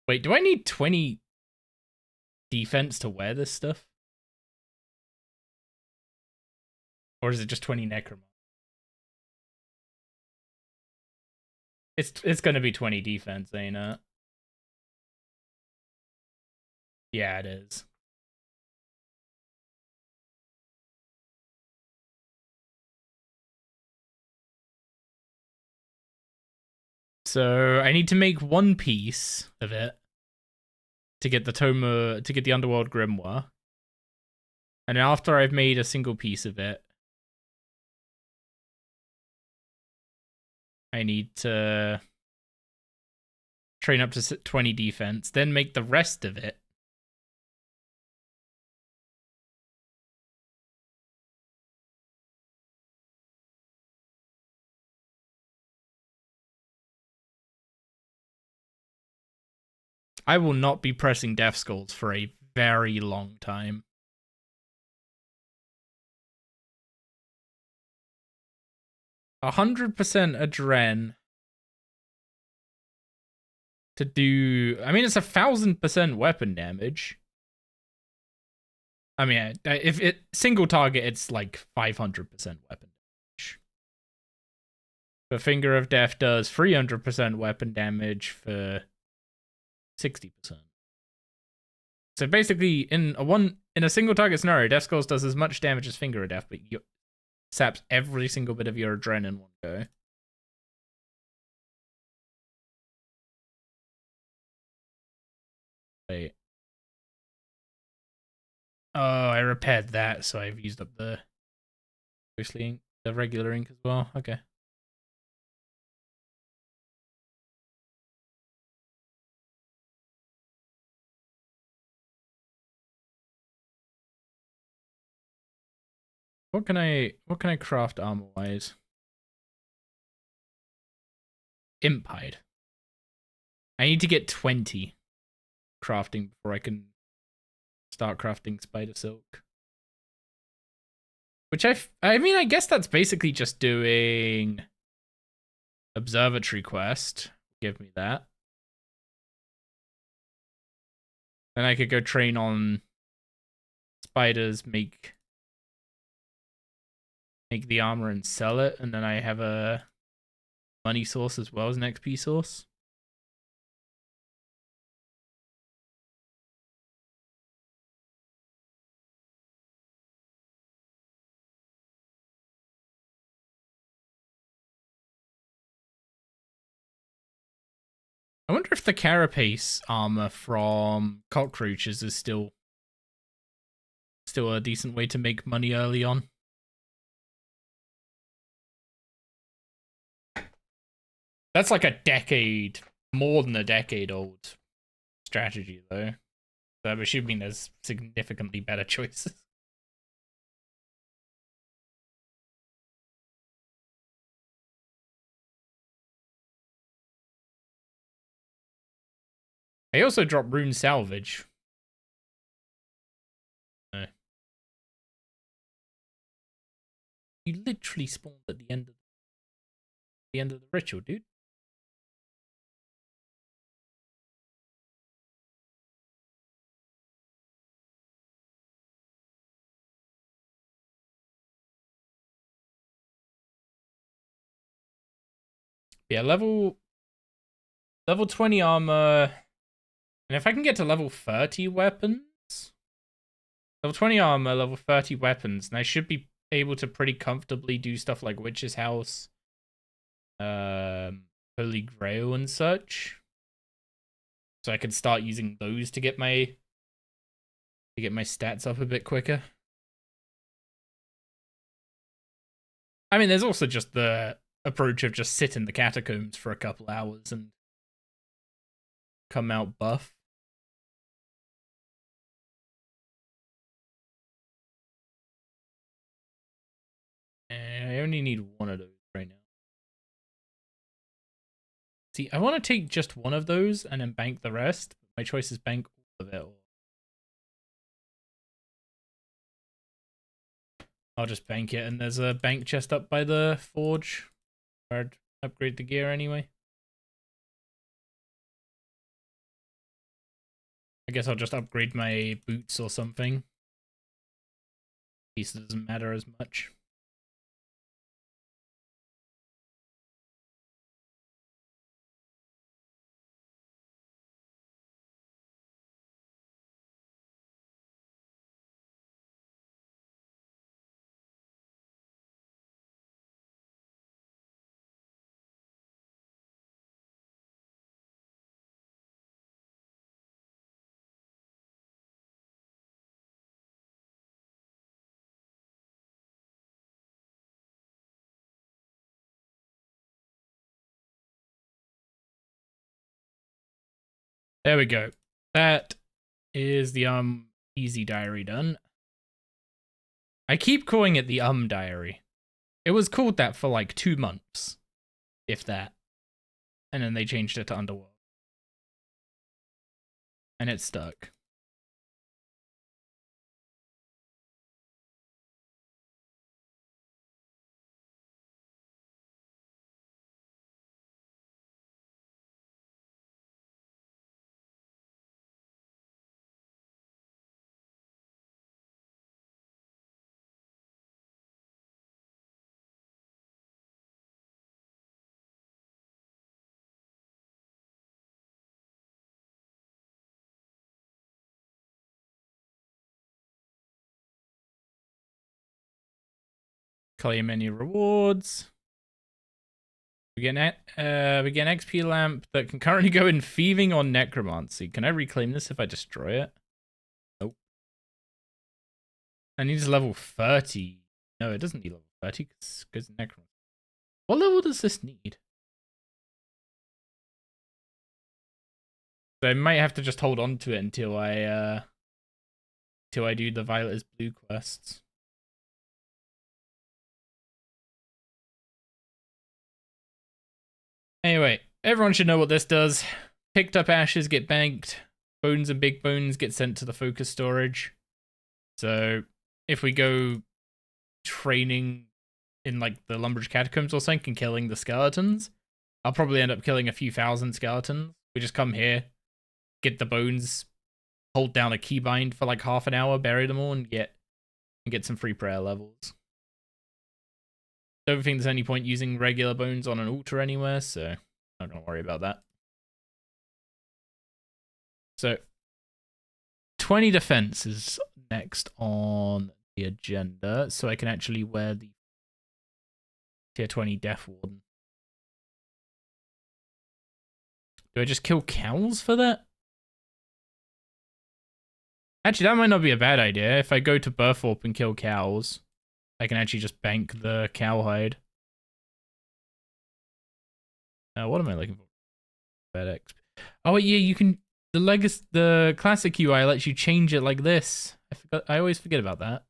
Wait, do I need 20 defense to wear this stuff? Or is it just 20 necromancy? It's gonna be 20 defense, ain't it? Yeah, it is. So I need to make one piece of it to get the to get the Underworld Grimoire. And after I've made a single piece of it, I need to train up to 20 defense, then make the rest of it. I will not be pressing Death Skulls for a very long time. A 100% Adren to do. I mean, it's 1,000% weapon damage. I mean, if it single target, it's like 500% weapon damage. But Finger of Death does 300% weapon damage for 60%. So basically, in a single target scenario, Death Skulls does as much damage as Finger of Death, but you saps every single bit of your adrenaline in one go. Wait. Oh, I repaired that, so I've used up the ghostly ink, the regular ink as well. Okay. What can I craft armor wise? Imp hide. I need to get 20 crafting before I can start crafting spider silk. Which I mean, I guess that's basically just doing observatory quest. Give me that. Then I could go train on spiders, make the armor and sell it, and then I have a money source as well as an XP source. I wonder if the carapace armor from cockroaches is still a decent way to make money early on. That's like a decade, more than a decade old strategy, though. So I'm assuming there's significantly better choices. I also dropped Rune Salvage. No. You literally spawned at the end of the ritual, dude. Yeah, level 20 armor. And if I can get to level 30 weapons, level 20 armor, level 30 weapons, and I should be able to pretty comfortably do stuff like Witch's House, Holy Grail and such. So I could start using those to get my stats up a bit quicker. I mean, there's also just the approach of just sit in the catacombs for a couple hours and come out buff. And I only need one of those right now. See, I want to take just one of those and then bank the rest. My choice is bank all of it. I'll just bank it, and there's a bank chest up by the forge where I'd upgrade the gear anyway. I guess I'll just upgrade my boots or something. At least it doesn't matter as much. There we go. That is the easy diary done. I keep calling it the diary. It was called that for like 2 months, if that. And then they changed it to Underworld. And it stuck. Claim any rewards. We get an XP lamp that can currently go in thieving or necromancy. Can I reclaim this if I destroy it? Nope. I need level 30. No, it doesn't need level 30 because it goes to necromancy. What level does this need? So I might have to just hold on to it until I do the Violet is Blue quests. Anyway, everyone should know what this does. Picked up ashes get banked. Bones and big bones get sent to the focus storage. So if we go training in like the Lumbridge Catacombs or something and killing the skeletons, I'll probably end up killing a few thousand skeletons. We just come here, get the bones, hold down a keybind for like half an hour, bury them all, and get some free prayer levels. Don't think there's any point using regular bones on an altar anywhere, so I'm not gonna worry about that. So 20 defense is next on the agenda, so I can actually wear the tier 20 Death Warden. Do I just kill cows for that? Actually, that might not be a bad idea. If I go to Burthorpe and kill cows, I can actually just bank the cowhide. What am I looking for? Bad XP. Oh yeah, you can. The classic UI lets you change it like this. I always forget about that.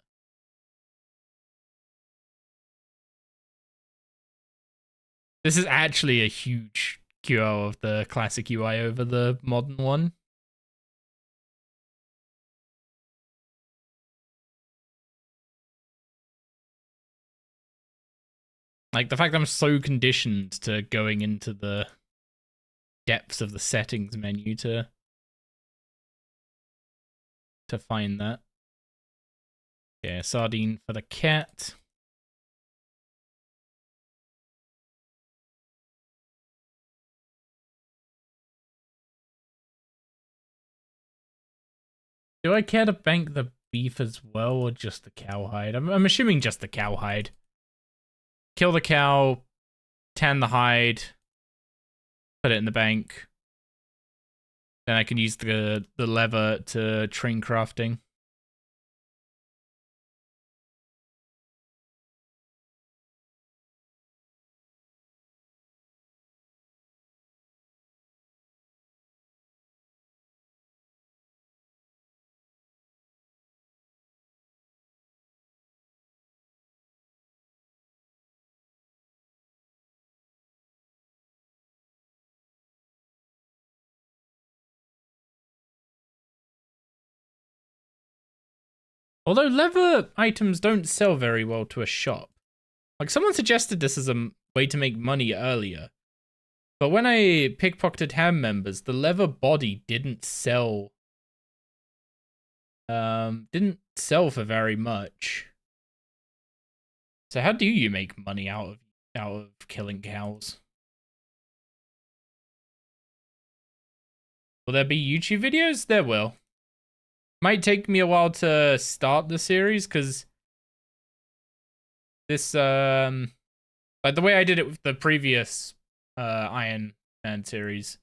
This is actually a huge QO of the classic UI over the modern one. Like, the fact that I'm so conditioned to going into the depths of the settings menu to find that. Yeah, sardine for the cat. Do I care to bank the beef as well, or just the cowhide? I'm assuming just the cowhide. Kill the cow, tan the hide, put it in the bank. Then I can use the leather to train crafting. Although leather items don't sell very well to a shop. Like, someone suggested this as a way to make money earlier. But when I pickpocketed ham members, the leather body didn't sell. Didn't sell for very much. So how do you make money out of killing cows? Will there be YouTube videos? There will. Might take me a while to start the series, because this, like the way I did it with the previous Iron Man series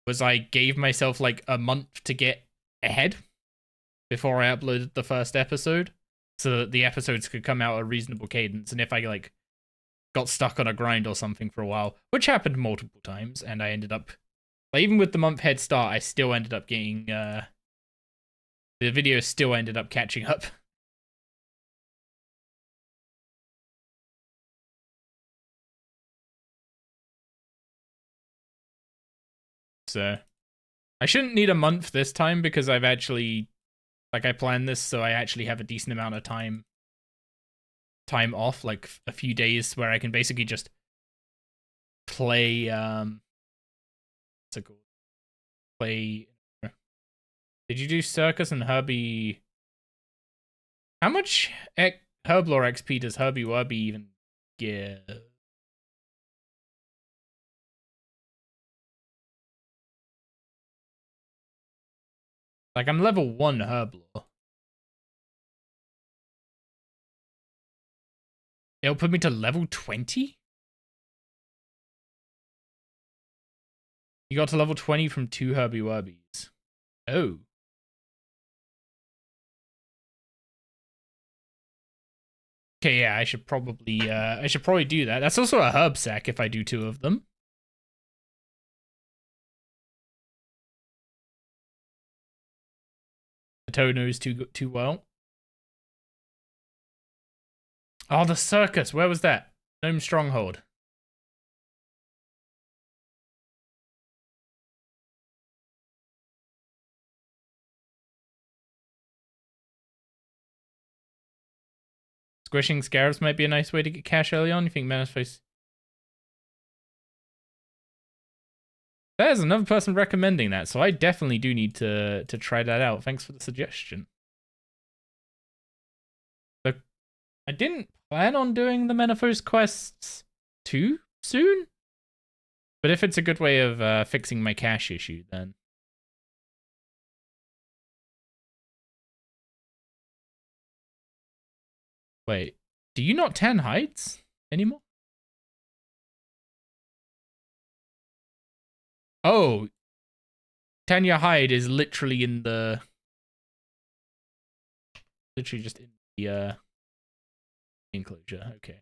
was I gave myself like a month to get ahead before I uploaded the first episode, so that the episodes could come out at a reasonable cadence. And if I like got stuck on a grind or something for a while, which happened multiple times, and I ended up, like, even with the month head start, I still ended up getting the video still ended up catching up. So I shouldn't need a month this time, because I've actually, like, I planned this so I actually have a decent amount of time off, like a few days where I can basically just play what's it called? Play. Did you do Circus and Herbie? How much Herblore XP does Herbie Werby even give? Like, I'm level 1 Herblore. It'll put me to level 20? You got to level 20 from 2 Herbie Werbies. Oh. Okay, yeah, I should probably do that. That's also a herb sack if I do 2 of them. The toe knows too well. Oh, the circus. Where was that? Gnome Stronghold. Squishing scarabs might be a nice way to get cash early on. You think Menace Face? There's another person recommending that, so I definitely do need to try that out. Thanks for the suggestion. So, I didn't plan on doing the Menaphos quests too soon, but if it's a good way of fixing my cash issue, then. Wait, do you not tan hides anymore? Oh, Tanya hide is literally in the, literally just in the enclosure. Okay.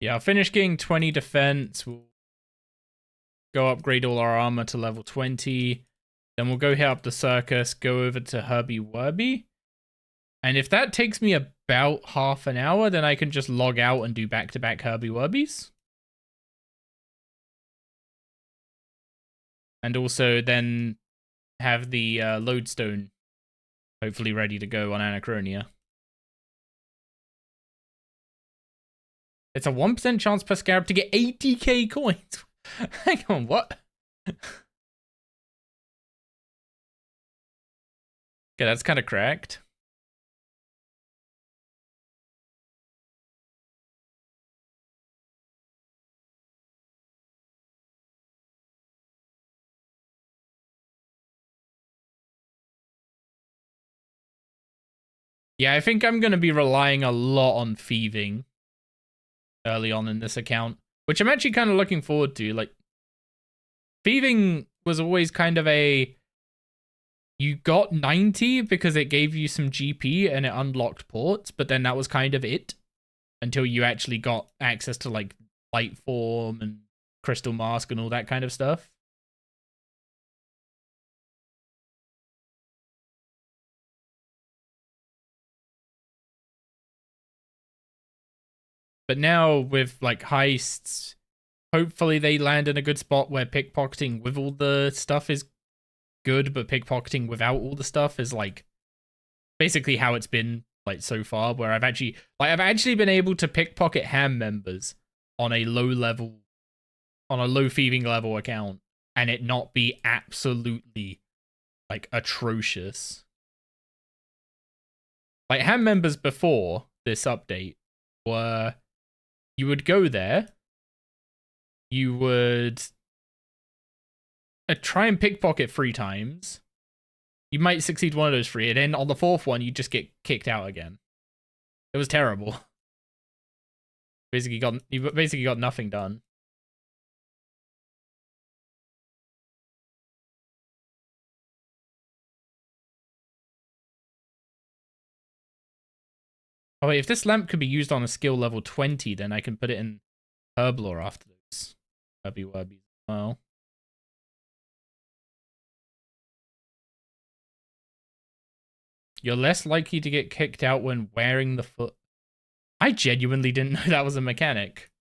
Yeah, I'll finish getting 20 defense. We'll go upgrade all our armor to level 20. Then we'll go hit up the circus, go over to Herbie Werby. And if that takes me about half an hour, then I can just log out and do back-to-back Herbie Werbies. And also then have the lodestone hopefully ready to go on Anachronia. It's a 1% chance per scarab to get 80k coins. Hang on, what? Okay, that's kind of cracked. Yeah, I think I'm going to be relying a lot on thieving early on in this account, which I'm actually kind of looking forward to. Like, thieving was always kind of a... You got 90 because it gave you some GP and it unlocked ports, but then that was kind of it until you actually got access to, like, light form and crystal mask and all that kind of stuff. But now with like heists, hopefully they land in a good spot where pickpocketing with all the stuff is good, but pickpocketing without all the stuff is like basically how it's been like so far, where I've actually been able to pickpocket ham members on a low thieving level account and it not be absolutely like atrocious. Like ham members before this update were, you would go there, you would try and pickpocket 3 times. You might succeed one of those 3, and then on the 4th one, you just get kicked out again. It was terrible. You basically got nothing done. Oh wait, if this lamp could be used on a skill level 20, then I can put it in Herblore after those Wubbies as well. You're less likely to get kicked out when wearing the foot. I genuinely didn't know that was a mechanic.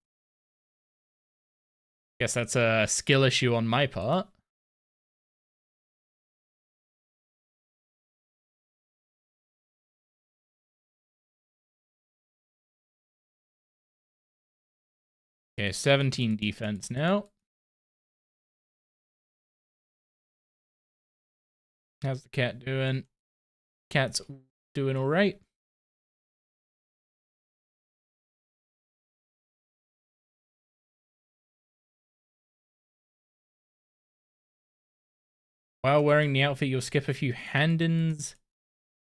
Guess that's a skill issue on my part. Okay, 17 defense now. How's the cat doing? Cat's doing all right. While wearing the outfit, you'll skip a few hand-ins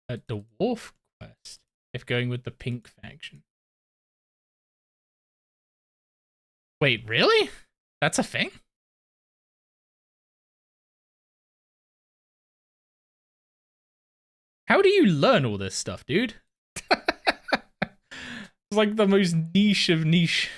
at the Dwarf quest if going with the pink faction. Wait, really? That's a thing? How do you learn all this stuff, dude? It's like the most niche of niche.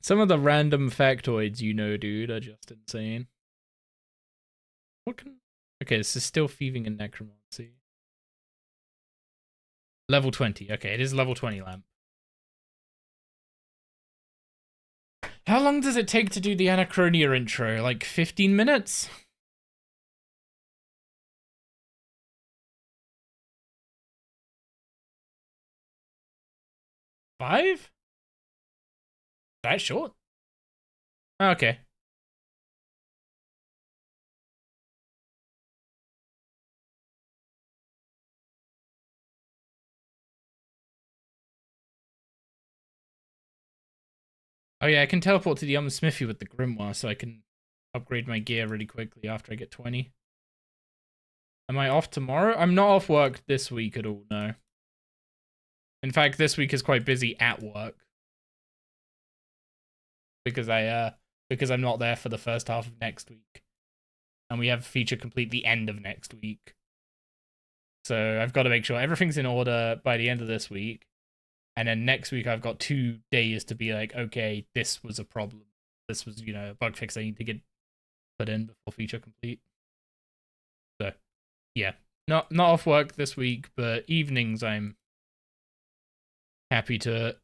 Some of the random factoids you know, dude, are just insane. What can... Okay, this is still thieving and necromancy. Level 20. Okay, it is level 20 lamp. How long does it take to do the Anachronia intro? Like 15 minutes? Five? That short? Okay. Oh yeah, I can teleport to the Smithy with the Grimoire, so I can upgrade my gear really quickly after I get 20. Am I off tomorrow? I'm not off work this week at all, no. In fact, this week is quite busy at work because I'm not there for the first half of next week, and we have feature complete the end of next week. So I've got to make sure everything's in order by the end of this week, and then next week I've got 2 days to be like, okay, this was a problem. This was, a bug fix I need to get put in before feature complete. So, yeah, not off work this week, but evenings I'm happy to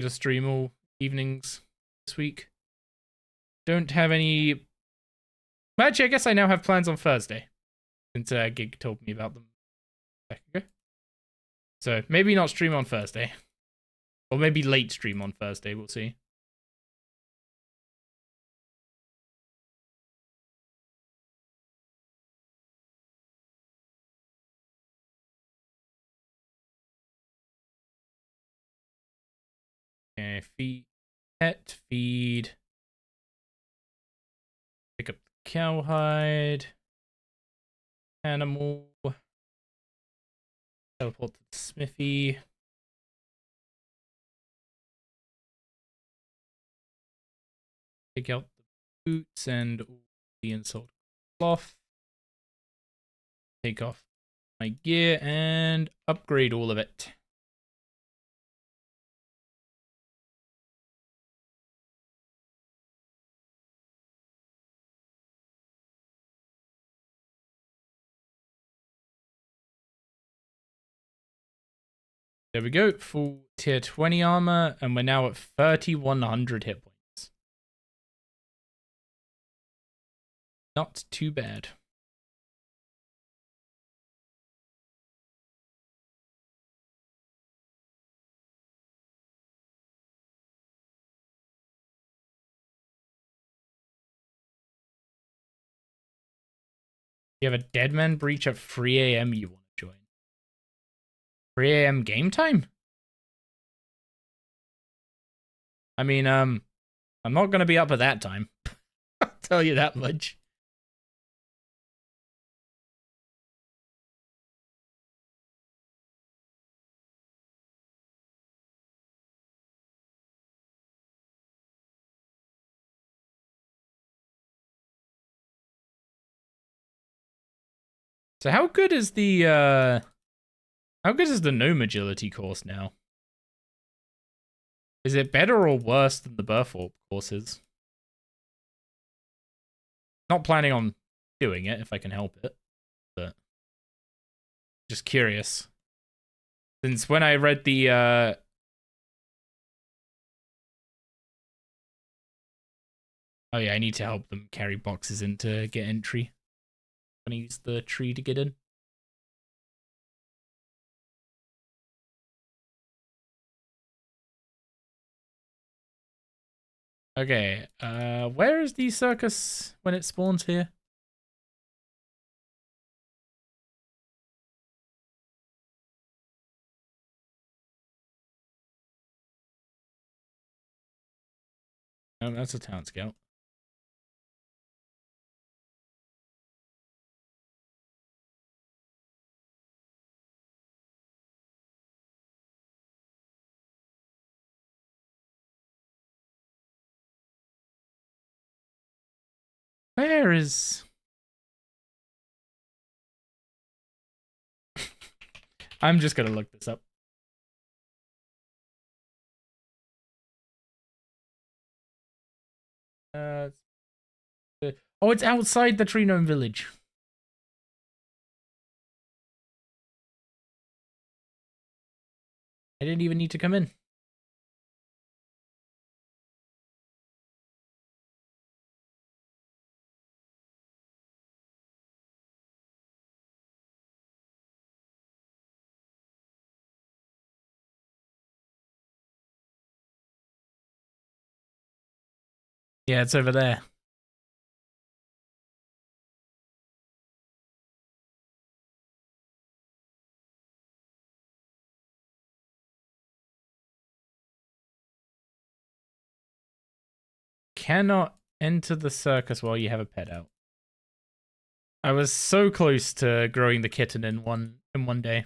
stream all evenings this week. Don't have any. Actually, I guess I now have plans on Thursday, since Gig told me about them a second ago. So maybe not stream on Thursday, or maybe late stream on Thursday. We'll see. Okay, feed, pet, feed. Pick up the cowhide. Animal. Teleport to the smithy. Take out the boots and all the insult cloth. Take off my gear and upgrade all of it. There we go, full tier 20 armor, and we're now at 3,100 hit points. Not too bad. You have a Deadman Breach at 3 a.m. you want to join? 3 a.m. game time? I mean, I'm not going to be up at that time. I'll tell you that much. So how good is the gnome agility course now? Is it better or worse than the birth orb courses? Not planning on doing it if I can help it, but just curious. Since when I read the oh yeah, I need to help them carry boxes in to get entry. I'm gonna use the tree to get in. Okay, where is the circus when it spawns here? Oh, that's a town scout. Where is... I'm just gonna look this up. Oh, it's outside the Tree Gnome village. I didn't even need to come in. Yeah, it's over there. Cannot enter the circus while you have a pet out. I was so close to growing the kitten in one day.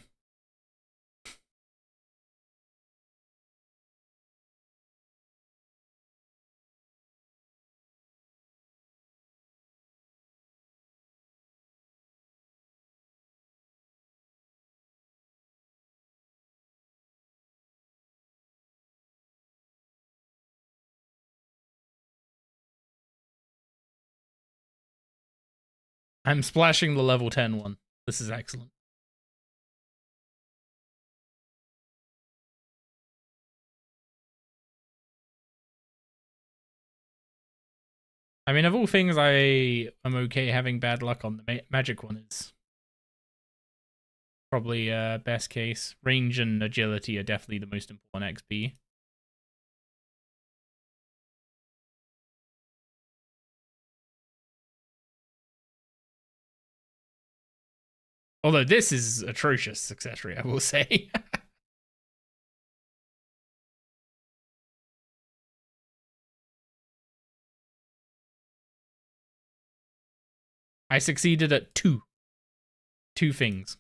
I'm splashing the level 10 one. This is excellent. I mean, of all things, I am okay having bad luck on the magic one. Is probably best case. Range and agility are definitely the most important XP. Although this is atrocious success rate, I will say. I succeeded at two things.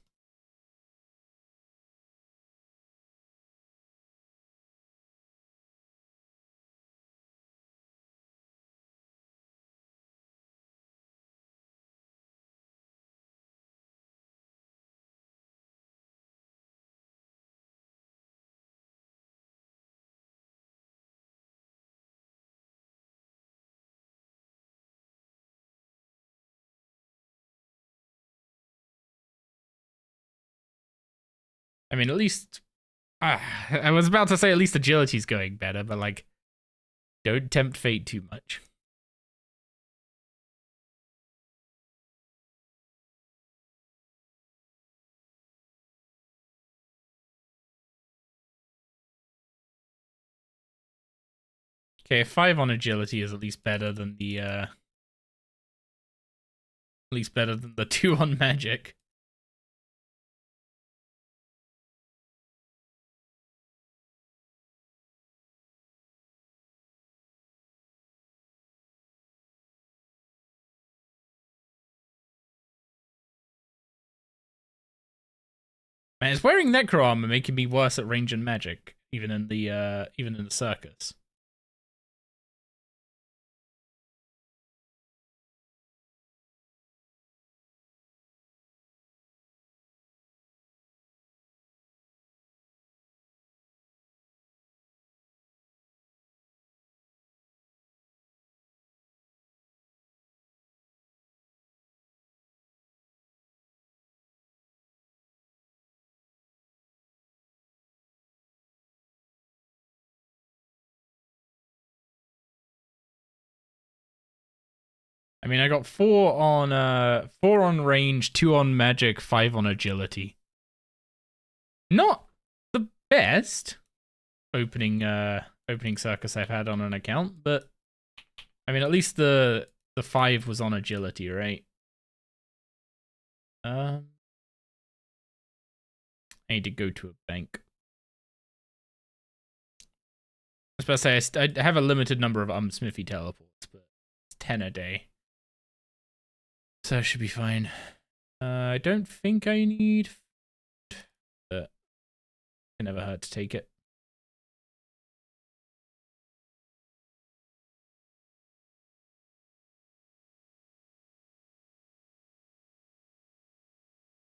I mean, at least I was about to say at least agility's going better, but like, don't tempt fate too much. Okay, 5 on agility is at least better than the 2 on magic. Man, it's wearing necro armor making me worse at range and magic, even in the circus. I mean, I got 4 on range, 2 on magic, 5 on agility. Not the best opening circus I've had on an account, but I mean, at least the 5 was on agility, right? I need to go to a bank. I was about to say I have a limited number of Smithy teleports, but it's 10 a day. So it should be fine. I don't think I need, but it never hurt to take it.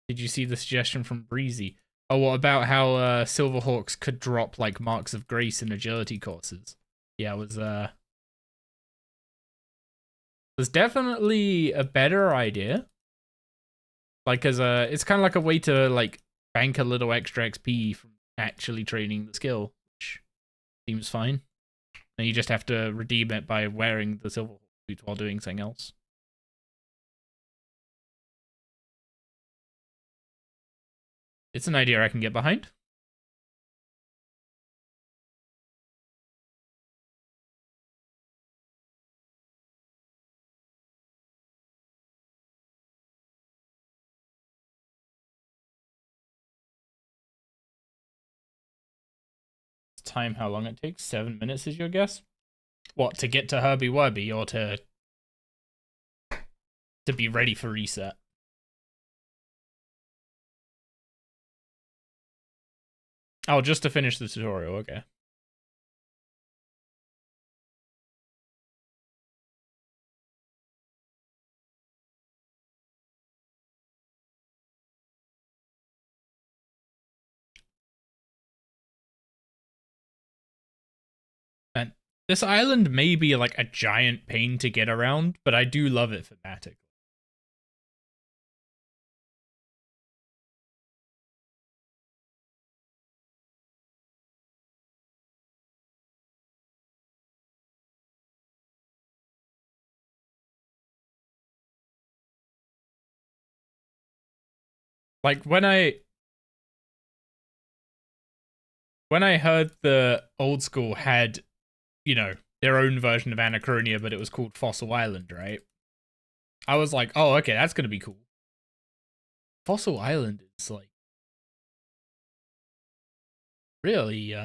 Did you see the suggestion from Breezy? Oh, what about how Silverhawks could drop like marks of grace in agility courses? Yeah, it was definitely a better idea. Like it's kind of like a way to like bank a little extra XP from actually training the skill, which seems fine. And you just have to redeem it by wearing the Silverhawk suit while doing something else. It's an idea I can get behind. Time how long it takes? 7 minutes is your guess? What, to get to Herbie Werby or to be ready for reset? Oh, just to finish the tutorial, okay. And this island may be like a giant pain to get around, but I do love it thematically. Like when I heard the old school had, you know, their own version of Anachronia, but it was called Fossil Island, right? I was like, oh, okay, that's gonna be cool. Fossil Island is like really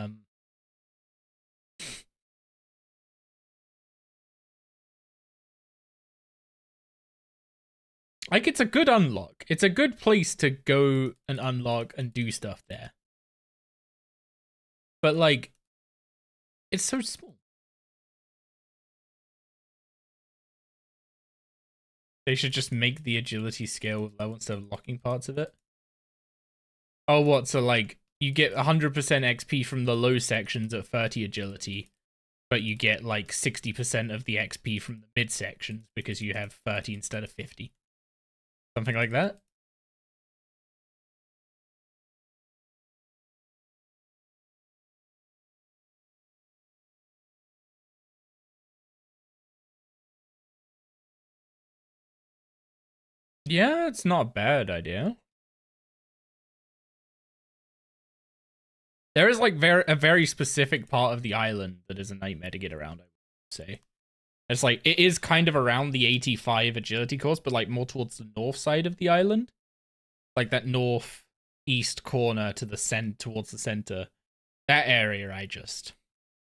like it's a good unlock. It's a good place to go and unlock and do stuff there. But like it's so small. They should just make the agility scale low instead of locking parts of it. Oh, what? So like you get 100% XP from the low sections at 30 agility, but you get like 60% of the XP from the mid sections because you have 30 instead of 50. Something like that. Yeah, it's not a bad idea. There is like a very specific part of the island that is a nightmare to get around, I would say. It's like it is kind of around the 85 agility course, but like more towards the north side of the island. Like that northeast corner to the towards the center. That area I just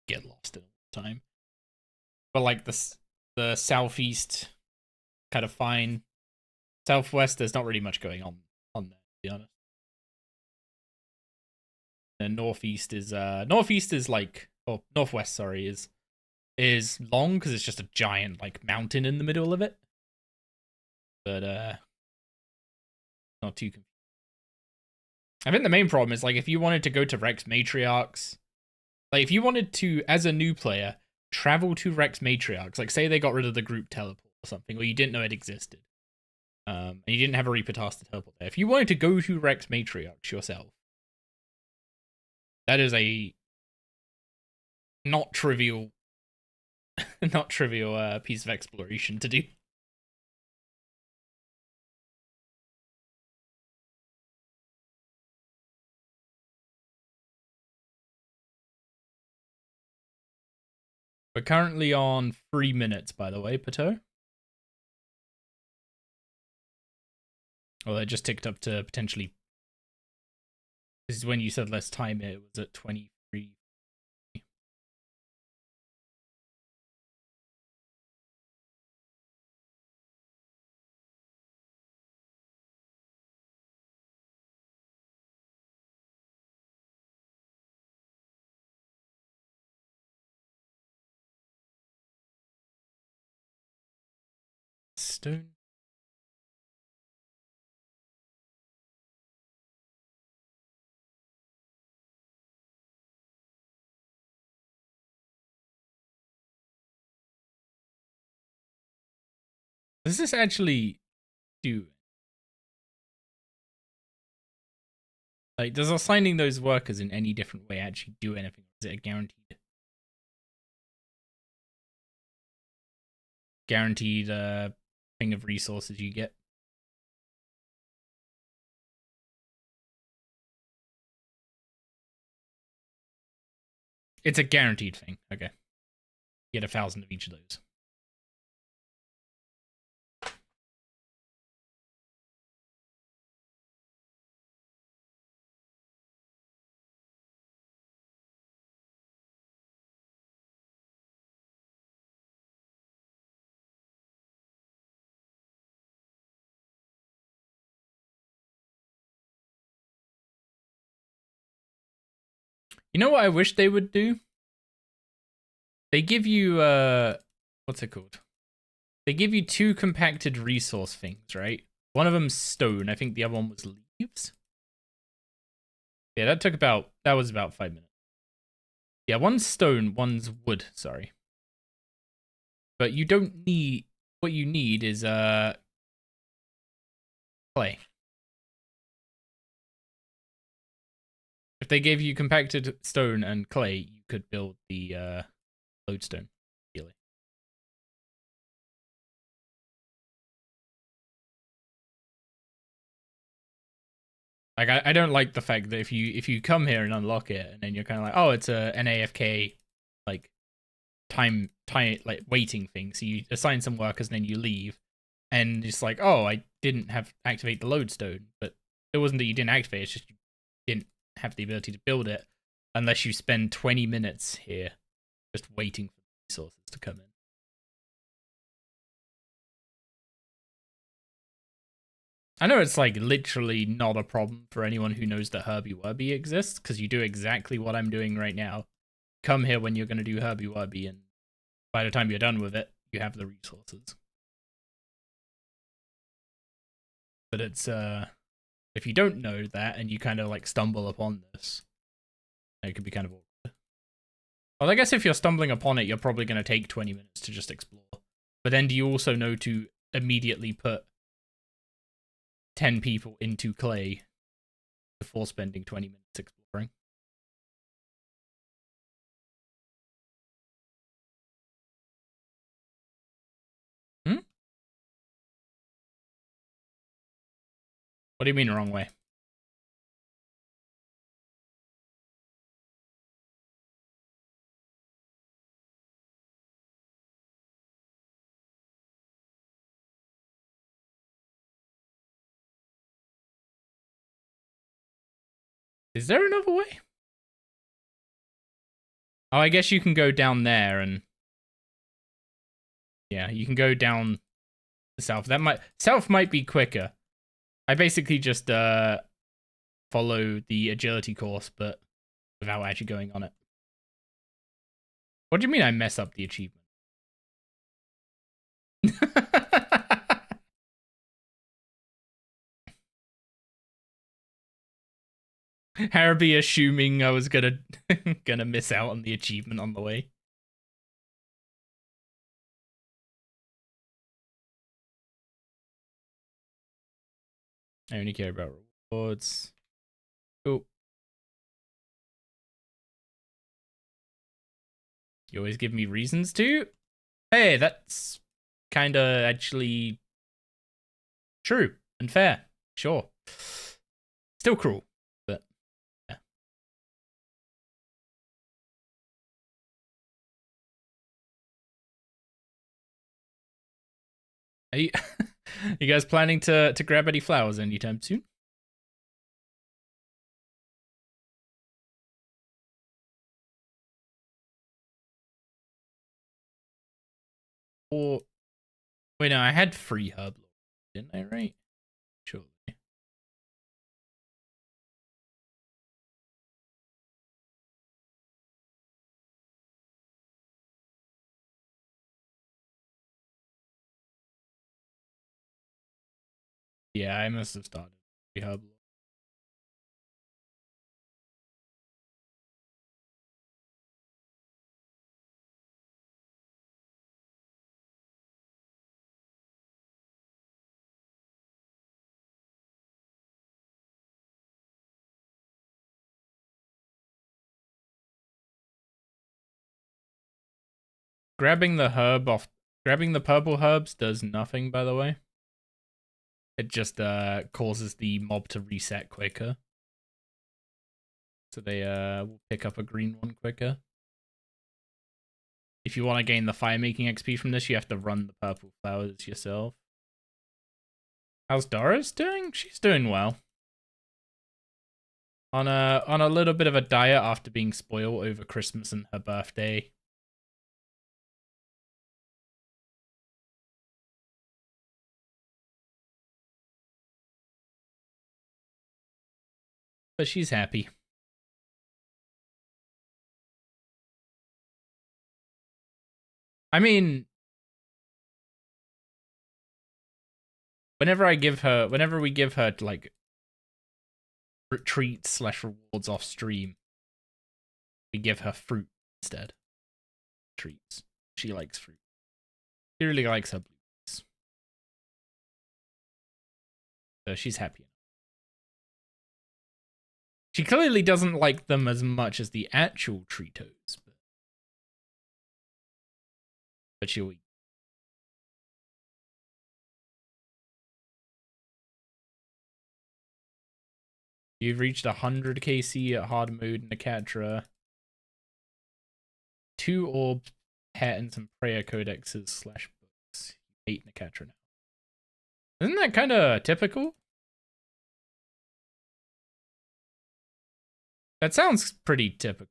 get lost in all the time. But like the southeast kind of fine. Southwest, there's not really much going on there, to be honest. And northeast is like, or northwest, sorry, is long because it's just a giant like mountain in the middle of it. But not too confusing. I think the main problem is like if you wanted to go to Rex Matriarchs, like if you wanted to, as a new player, travel to Rex Matriarchs, like say they got rid of the group teleport or something, or you didn't know it existed, and you didn't have a Reaper task to teleport there. If you wanted to go to Rex Matriarchs yourself, that is a not trivial, not trivial piece of exploration to do. We're currently on 3 minutes, by the way, Pato. Oh, that just ticked up to potentially. This is when you said less time. It was at 23. Stone. Does this actually do? Like, does assigning those workers in any different way actually do anything? Is it a guaranteed thing of resources you get? It's a guaranteed thing. Okay. You get 1,000 of each of those. You know what I wish they would do? They give you what's it called? They give you 2 compacted resource things, right? One of them's stone. I think the other one was leaves. Yeah, that was about 5 minutes. Yeah, one's stone, one's wood, sorry. But you don't need, what you need is clay. If they gave you compacted stone and clay, you could build the lodestone. Really. Like I don't like the fact that if you come here and unlock it and then you're kind of like, oh, it's an AFK like time like waiting thing. So you assign some workers and then you leave, and it's like, oh, I didn't have activate the lodestone, but it wasn't that you didn't activate. It's just you didn't have the ability to build it unless you spend 20 minutes here just waiting for resources to come in. I know it's like literally not a problem for anyone who knows that Herbie Wurby exists, because you do exactly what I'm doing right now. Come here when you're going to do Herbie Wurby, and by the time you're done with it, you have the resources. But it's, if you don't know that and you kind of like stumble upon this, it could be kind of awkward. Well, I guess if you're stumbling upon it, you're probably going to take 20 minutes to just explore. But then do you also know to immediately put 10 people into clay before spending 20 minutes exploring? Hmm? What do you mean wrong way? Is there another way? Oh, I guess you can go down there and... Yeah, you can go down the south. South might be quicker. I basically just follow the agility course, but without actually going on it. What do you mean I mess up the achievement? Harby assuming I was gonna miss out on the achievement on the way. I only care about rewards. Oh. You always give me reasons to? Hey, that's kinda actually true and fair. Sure. Still cruel, but yeah. Are you, you guys planning to grab any flowers anytime soon? Or wait, no, I had free herb, didn't I? Right? Sure. Yeah, I must have started free herb. Grabbing the purple herbs does nothing, by the way. It just causes the mob to reset quicker. So they will pick up a green one quicker. If you want to gain the fire making XP from this, you have to run the purple flowers yourself. How's Doris doing? She's doing well. On a little bit of a diet after being spoiled over Christmas and her birthday. But she's happy. I mean, whenever we give her like treats/rewards off stream, we give her fruit instead. Treats. She likes fruit. She really likes her blueberries. So she's happy. She clearly doesn't like them as much as the actual Treatos, but she'll eat. You've reached 100 KC at hard mode in the Catra. 2 orbs, pet, and some prayer codexes / books. 8 in the Catra now. Isn't that kind of typical? That sounds pretty typical.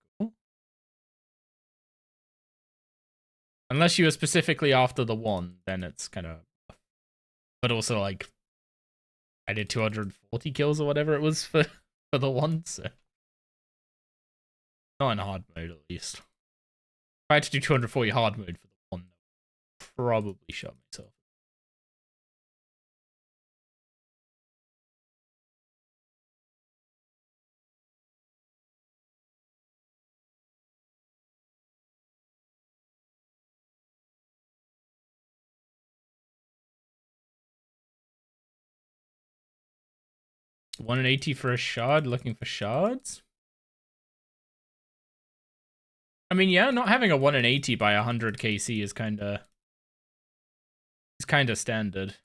Unless you were specifically after the 1, then it's kind of... But also, like, I did 240 kills or whatever it was for the 1, so... Not in hard mode, at least. If I had to do 240 hard mode for the 1, I'd probably shot myself. $180 for a shard, looking for shards? I mean, yeah, not having a 180 by 100 KC is kinda standard.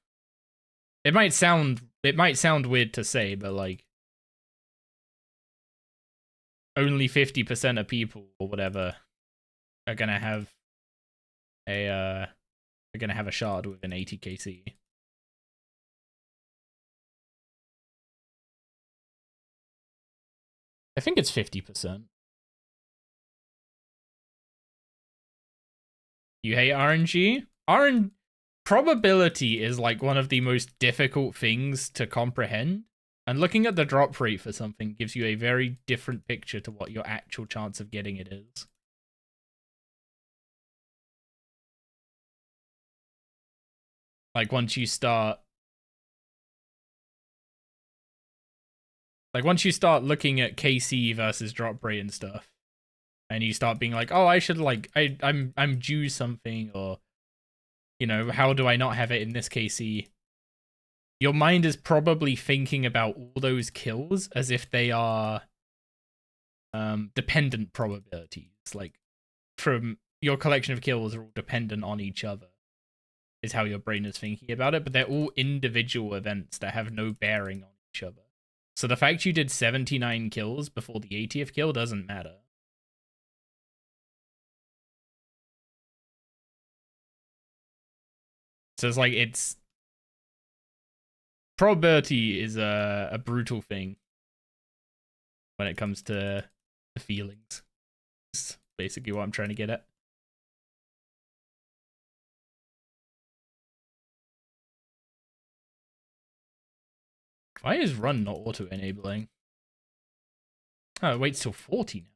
It might sound weird to say, but like only 50% of people or whatever are gonna have a shard with an 80 KC. I think it's 50%. You hate RNG? Probability is like one of the most difficult things to comprehend. And looking at the drop rate for something gives you a very different picture to what your actual chance of getting it is. Like once you start looking at KC versus drop rate and stuff, and you start being like, oh, I should like I'm due something, or you know, how do I not have it in this KC? Your mind is probably thinking about all those kills as if they are dependent probabilities. Like from your collection of kills are all dependent on each other, is how your brain is thinking about it, but they're all individual events that have no bearing on each other. So the fact you did 79 kills before the 80th kill doesn't matter. So it's like, it's... Probability is a brutal thing when it comes to the feelings. That's basically what I'm trying to get at. Why is run not auto-enabling? Oh, it waits till 40 now.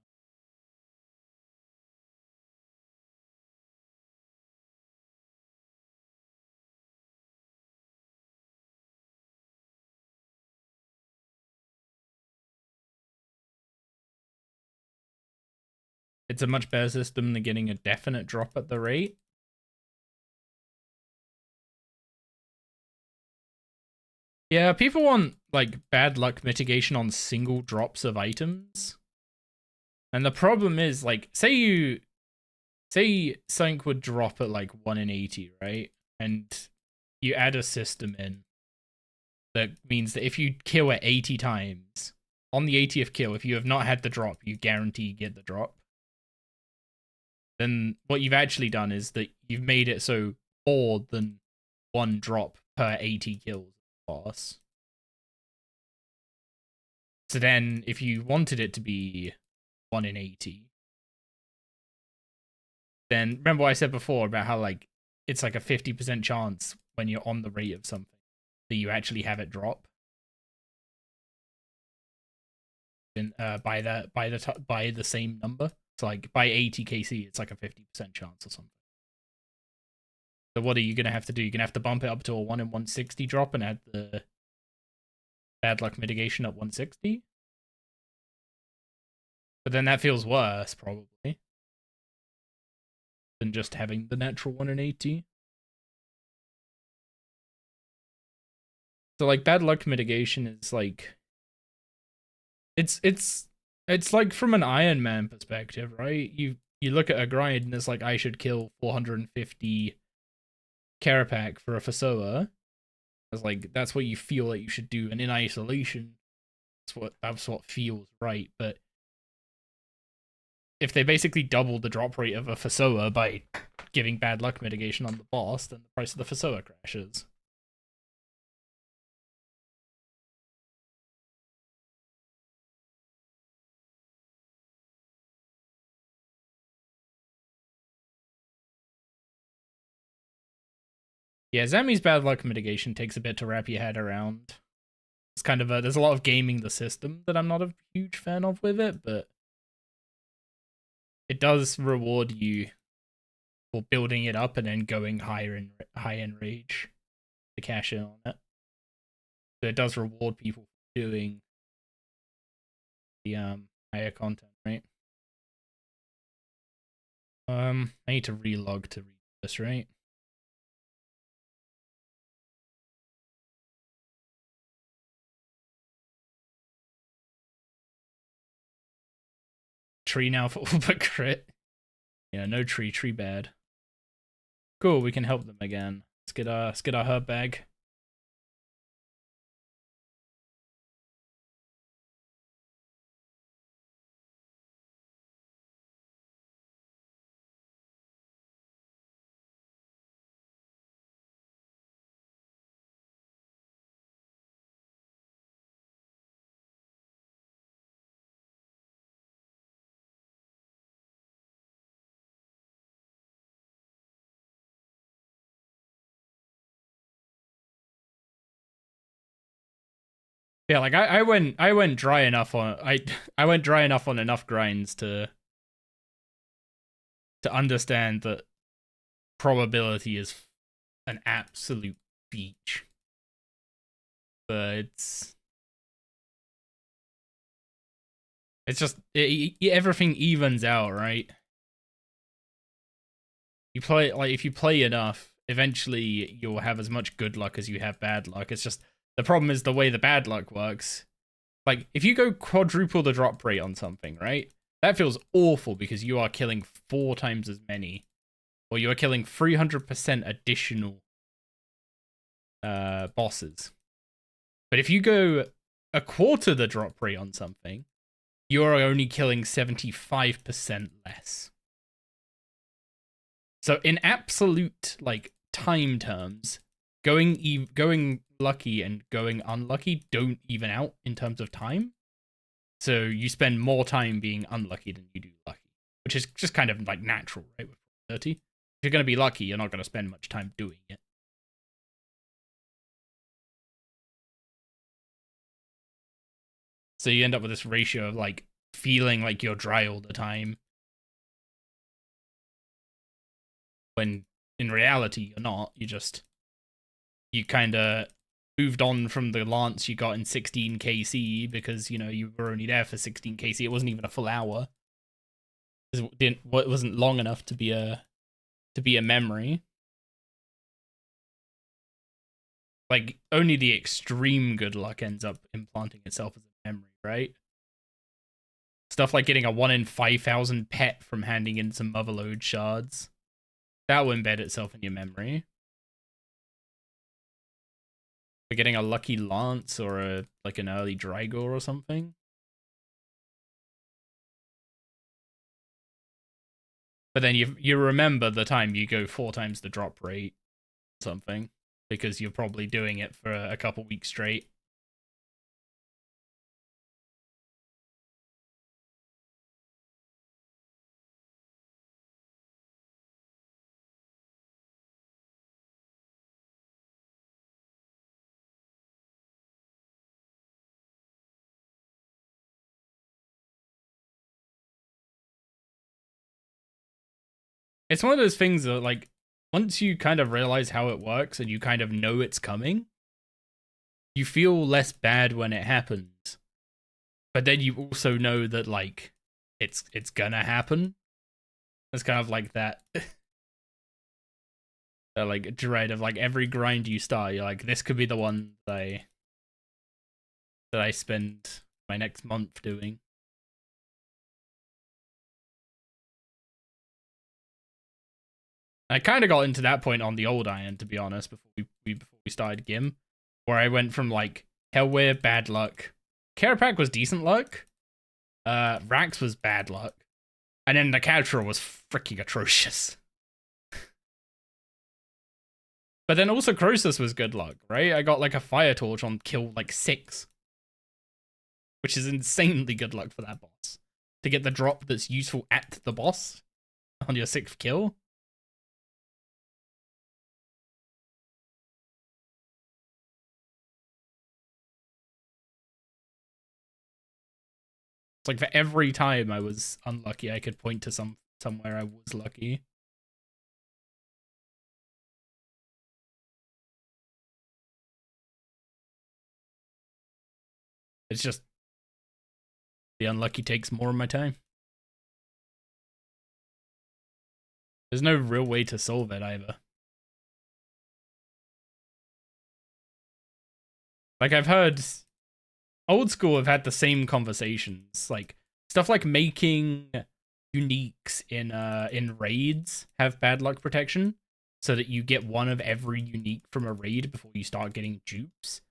It's a much better system than getting a definite drop at the rate. Yeah, people want like bad luck mitigation on single drops of items. And the problem is, like, say something would drop at like 1 in 80, right? And you add a system in that means that if you kill it 80 times, on the 80th kill, if you have not had the drop, you guarantee you get the drop. Then what you've actually done is that you've made it so more than 1 drop per 80 kills boss. So then if you wanted it to be 1 in 80, then remember what I said before about how like it's like a 50% chance when you're on the rate of something that you actually have it drop. And by the same number. So like by 80 KC, it's like a 50% chance or something. So what are you gonna have to do? You're gonna have to bump it up to a 1 in 160 drop and add the bad luck mitigation at 160. But then that feels worse, probably, than just having the natural 1 in 80. So like bad luck mitigation is like it's like from an Ironman perspective, right? You look at a grind and it's like I should kill 450 Carapac for a Fasoa. It's like that's what you feel like you should do, and in isolation, that's what feels right. But if they basically double the drop rate of a Fasoa by giving bad luck mitigation on the boss, then the price of the Fasoa crashes. Yeah, Zami's bad luck mitigation takes a bit to wrap your head around. It's kind of there's a lot of gaming the system that I'm not a huge fan of with it, but it does reward you for building it up and then going high in rage to cash in on it. So it does reward people for doing the higher content, right? I need to relog to read this, right? Tree now for all but crit. Yeah, no tree bad. Cool, we can help them again. Let's get our herb bag. Yeah, like I went dry enough on I went dry enough on enough grinds to understand that probability is an absolute beach. But it's just everything evens out, right? You play like if you play enough, eventually you'll have as much good luck as you have bad luck. It's just the problem is the way the bad luck works. Like if you go quadruple the drop rate on something, right? That feels awful because you are killing 4 times as many, or you are killing 300% additional bosses. But if you go a quarter the drop rate on something, you are only killing 75% less. So in absolute like time terms, going lucky and going unlucky don't even out in terms of time. So you spend more time being unlucky than you do lucky, which is just kind of like natural, right? With 30, if you're going to be lucky, you're not going to spend much time doing it. So you end up with this ratio of like feeling like you're dry all the time, when in reality you're not. You kind of moved on from the lance you got in 16 KC because, you know, you were only there for 16 KC. It wasn't even a full hour. It wasn't long enough to be a memory. Like only the extreme good luck ends up implanting itself as a memory, right? Stuff like getting a 1 in 5,000 pet from handing in some motherlode shards. That will embed itself in your memory. For getting a lucky lance or an early Drygor or something. But then you remember the time you go 4 times the drop rate or something, because you're probably doing it for a couple weeks straight. It's one of those things that, like, once you kind of realize how it works and you kind of know it's coming, you feel less bad when it happens. But then you also know that, like, it's gonna happen. It's kind of like that, that like dread of like every grind you start, you're like, this could be the one that I spend my next month doing. I kind of got into that point on the old iron, to be honest, before we started Gim, where I went from like Hellwear, bad luck, Kerapac was decent luck. Rax was bad luck. And then the Catra was freaking atrocious. But then also Croesus was good luck, right? I got like a fire torch on kill like 6. Which is insanely good luck for that boss. To get the drop that's useful at the boss on your 6th kill. It's like for every time I was unlucky, I could point to somewhere I was lucky. It's just the unlucky takes more of my time. There's no real way to solve it either. Like I've heard old school have had the same conversations, like stuff like making uniques in raids have bad luck protection, so that you get one of every unique from a raid before you start getting dupes.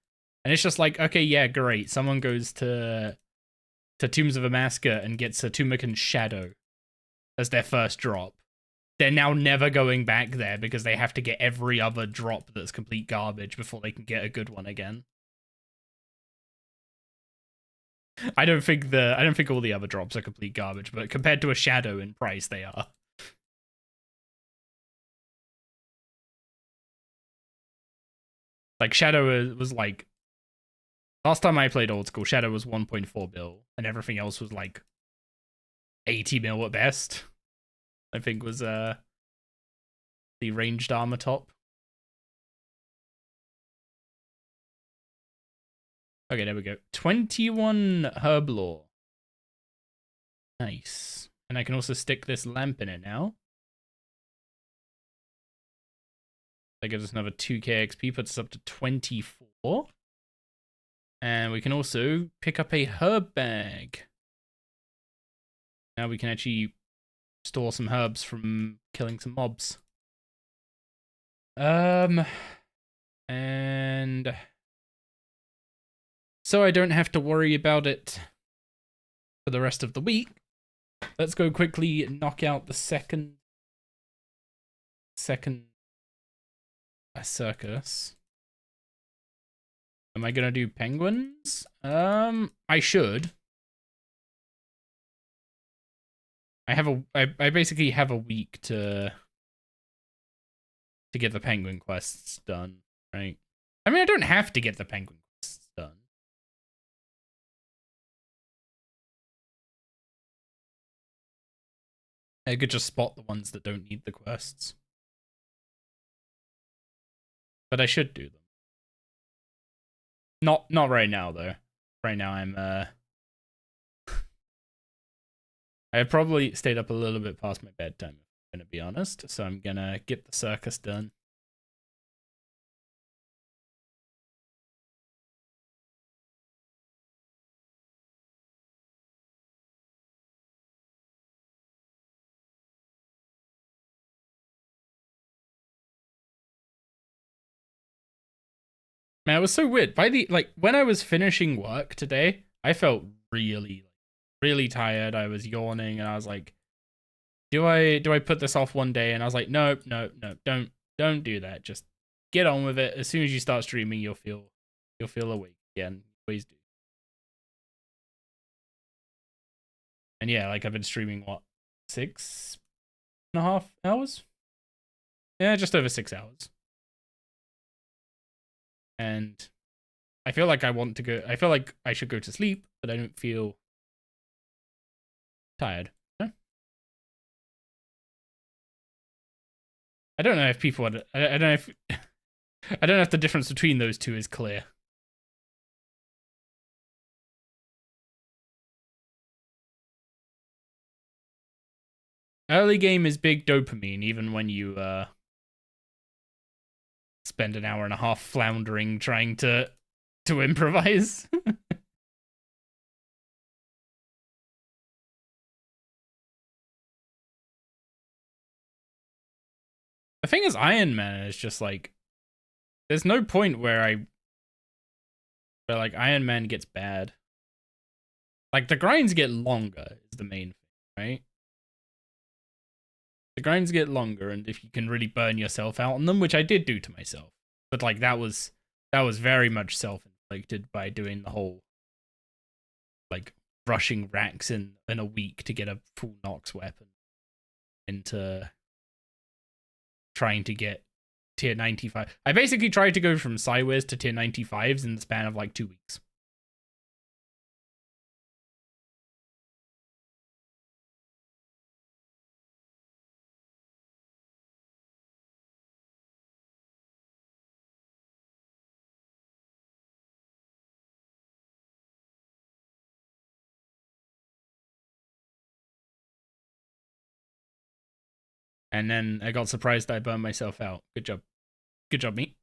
And it's just like, okay, yeah, great. Someone goes to Tombs of Amaska and gets a Tumakan Shadow as their first drop. They're now never going back there because they have to get every other drop that's complete garbage before they can get a good one again. I don't think all the other drops are complete garbage, but compared to a Shadow in price, they are. Like Shadow was like, last time I played old school, Shadow was 1.4 bill, and everything else was like 80 mil at best. I think was the ranged armor top. Okay, there we go. 21 herb lore. Nice. And I can also stick this lamp in it now. That gives us another 2k XP, puts us up to 24. And we can also pick up a herb bag. Now we can actually store some herbs from killing some mobs. And so I don't have to worry about it for the rest of the week. Let's go quickly knock out the second circus. Am I gonna do penguins? I should. I basically have a week to get the penguin quests done, right? I mean, I don't have to get the penguin quests done. I could just spot the ones that don't need the quests. But I should do them. Not right now though. Right now I'm I probably stayed up a little bit past my bedtime, if I'm gonna be honest, so I'm gonna get the circus done. Man, it was so weird. When I was finishing work today, I felt really tired. I was yawning and I was like, do I put this off one day? And I was like, no, don't do that. Just get on with it. As soon as you start streaming, you'll feel awake again. Always do. And yeah, like I've been streaming what, 6.5 hours? Yeah, just over 6 hours. And I feel like I feel like I should go to sleep, but I don't feel tired. Huh? I don't know if people I don't know if I don't know if the difference between those two is clear. Early game is big dopamine, even when you spend an hour and a half floundering trying to improvise. The thing is, Ironman is just like, there's no point where like Ironman gets bad. Like, the grinds get longer is the main thing, right? The grinds get longer, and if you can really burn yourself out on them, which I did do to myself, but like that was very much self-inflicted by doing the whole like rushing racks in a week to get a full Nox weapon into trying to get tier 95. I basically tried to go from sideways to tier 95s in the span of like 2 weeks. And then I got surprised I burned myself out. Good job. Good job, me.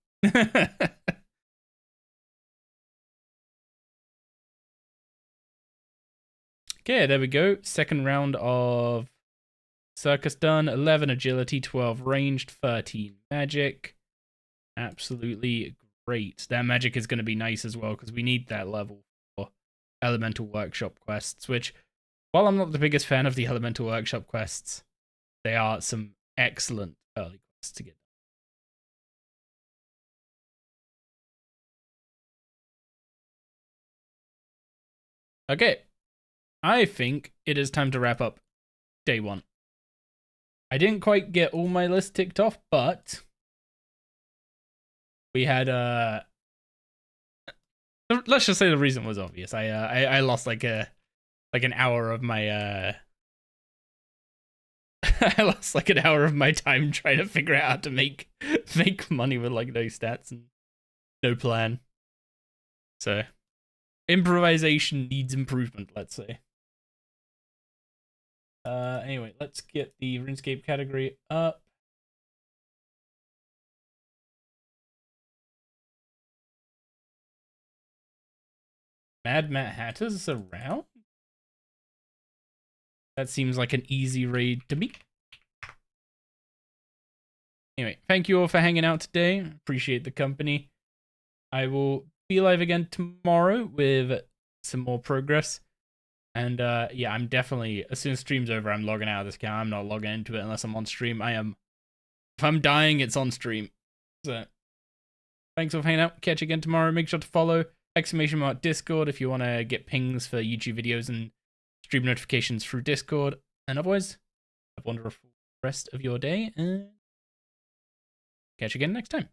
Okay, there we go. Second round of Circus done. 11 agility, 12 ranged, 13 magic. Absolutely great. That magic is going to be nice as well because we need that level for Elemental Workshop quests, which, while I'm not the biggest fan of the Elemental Workshop quests, they are some excellent early quests to get. Okay, I think it is time to wrap up day one. I didn't quite get all my list ticked off, but we had let's just say the reason was obvious. I lost like an hour of my I lost like an hour of my time trying to figure out how to make money with like no stats and no plan. So improvisation needs improvement, let's say. Anyway, let's get the RuneScape category up. Mad Matt Hatter's around? That seems like an easy raid to me. Anyway, thank you all for hanging out today. Appreciate the company. I will be live again tomorrow with some more progress. And yeah, I'm definitely, as soon as stream's over, I'm logging out of this account. I'm not logging into it unless I'm on stream. If I'm dying, it's on stream. So, thanks for hanging out. Catch you again tomorrow. Make sure to follow !Discord if you want to get pings for YouTube videos and stream notifications through Discord. And otherwise, have a wonderful rest of your day and catch you again next time.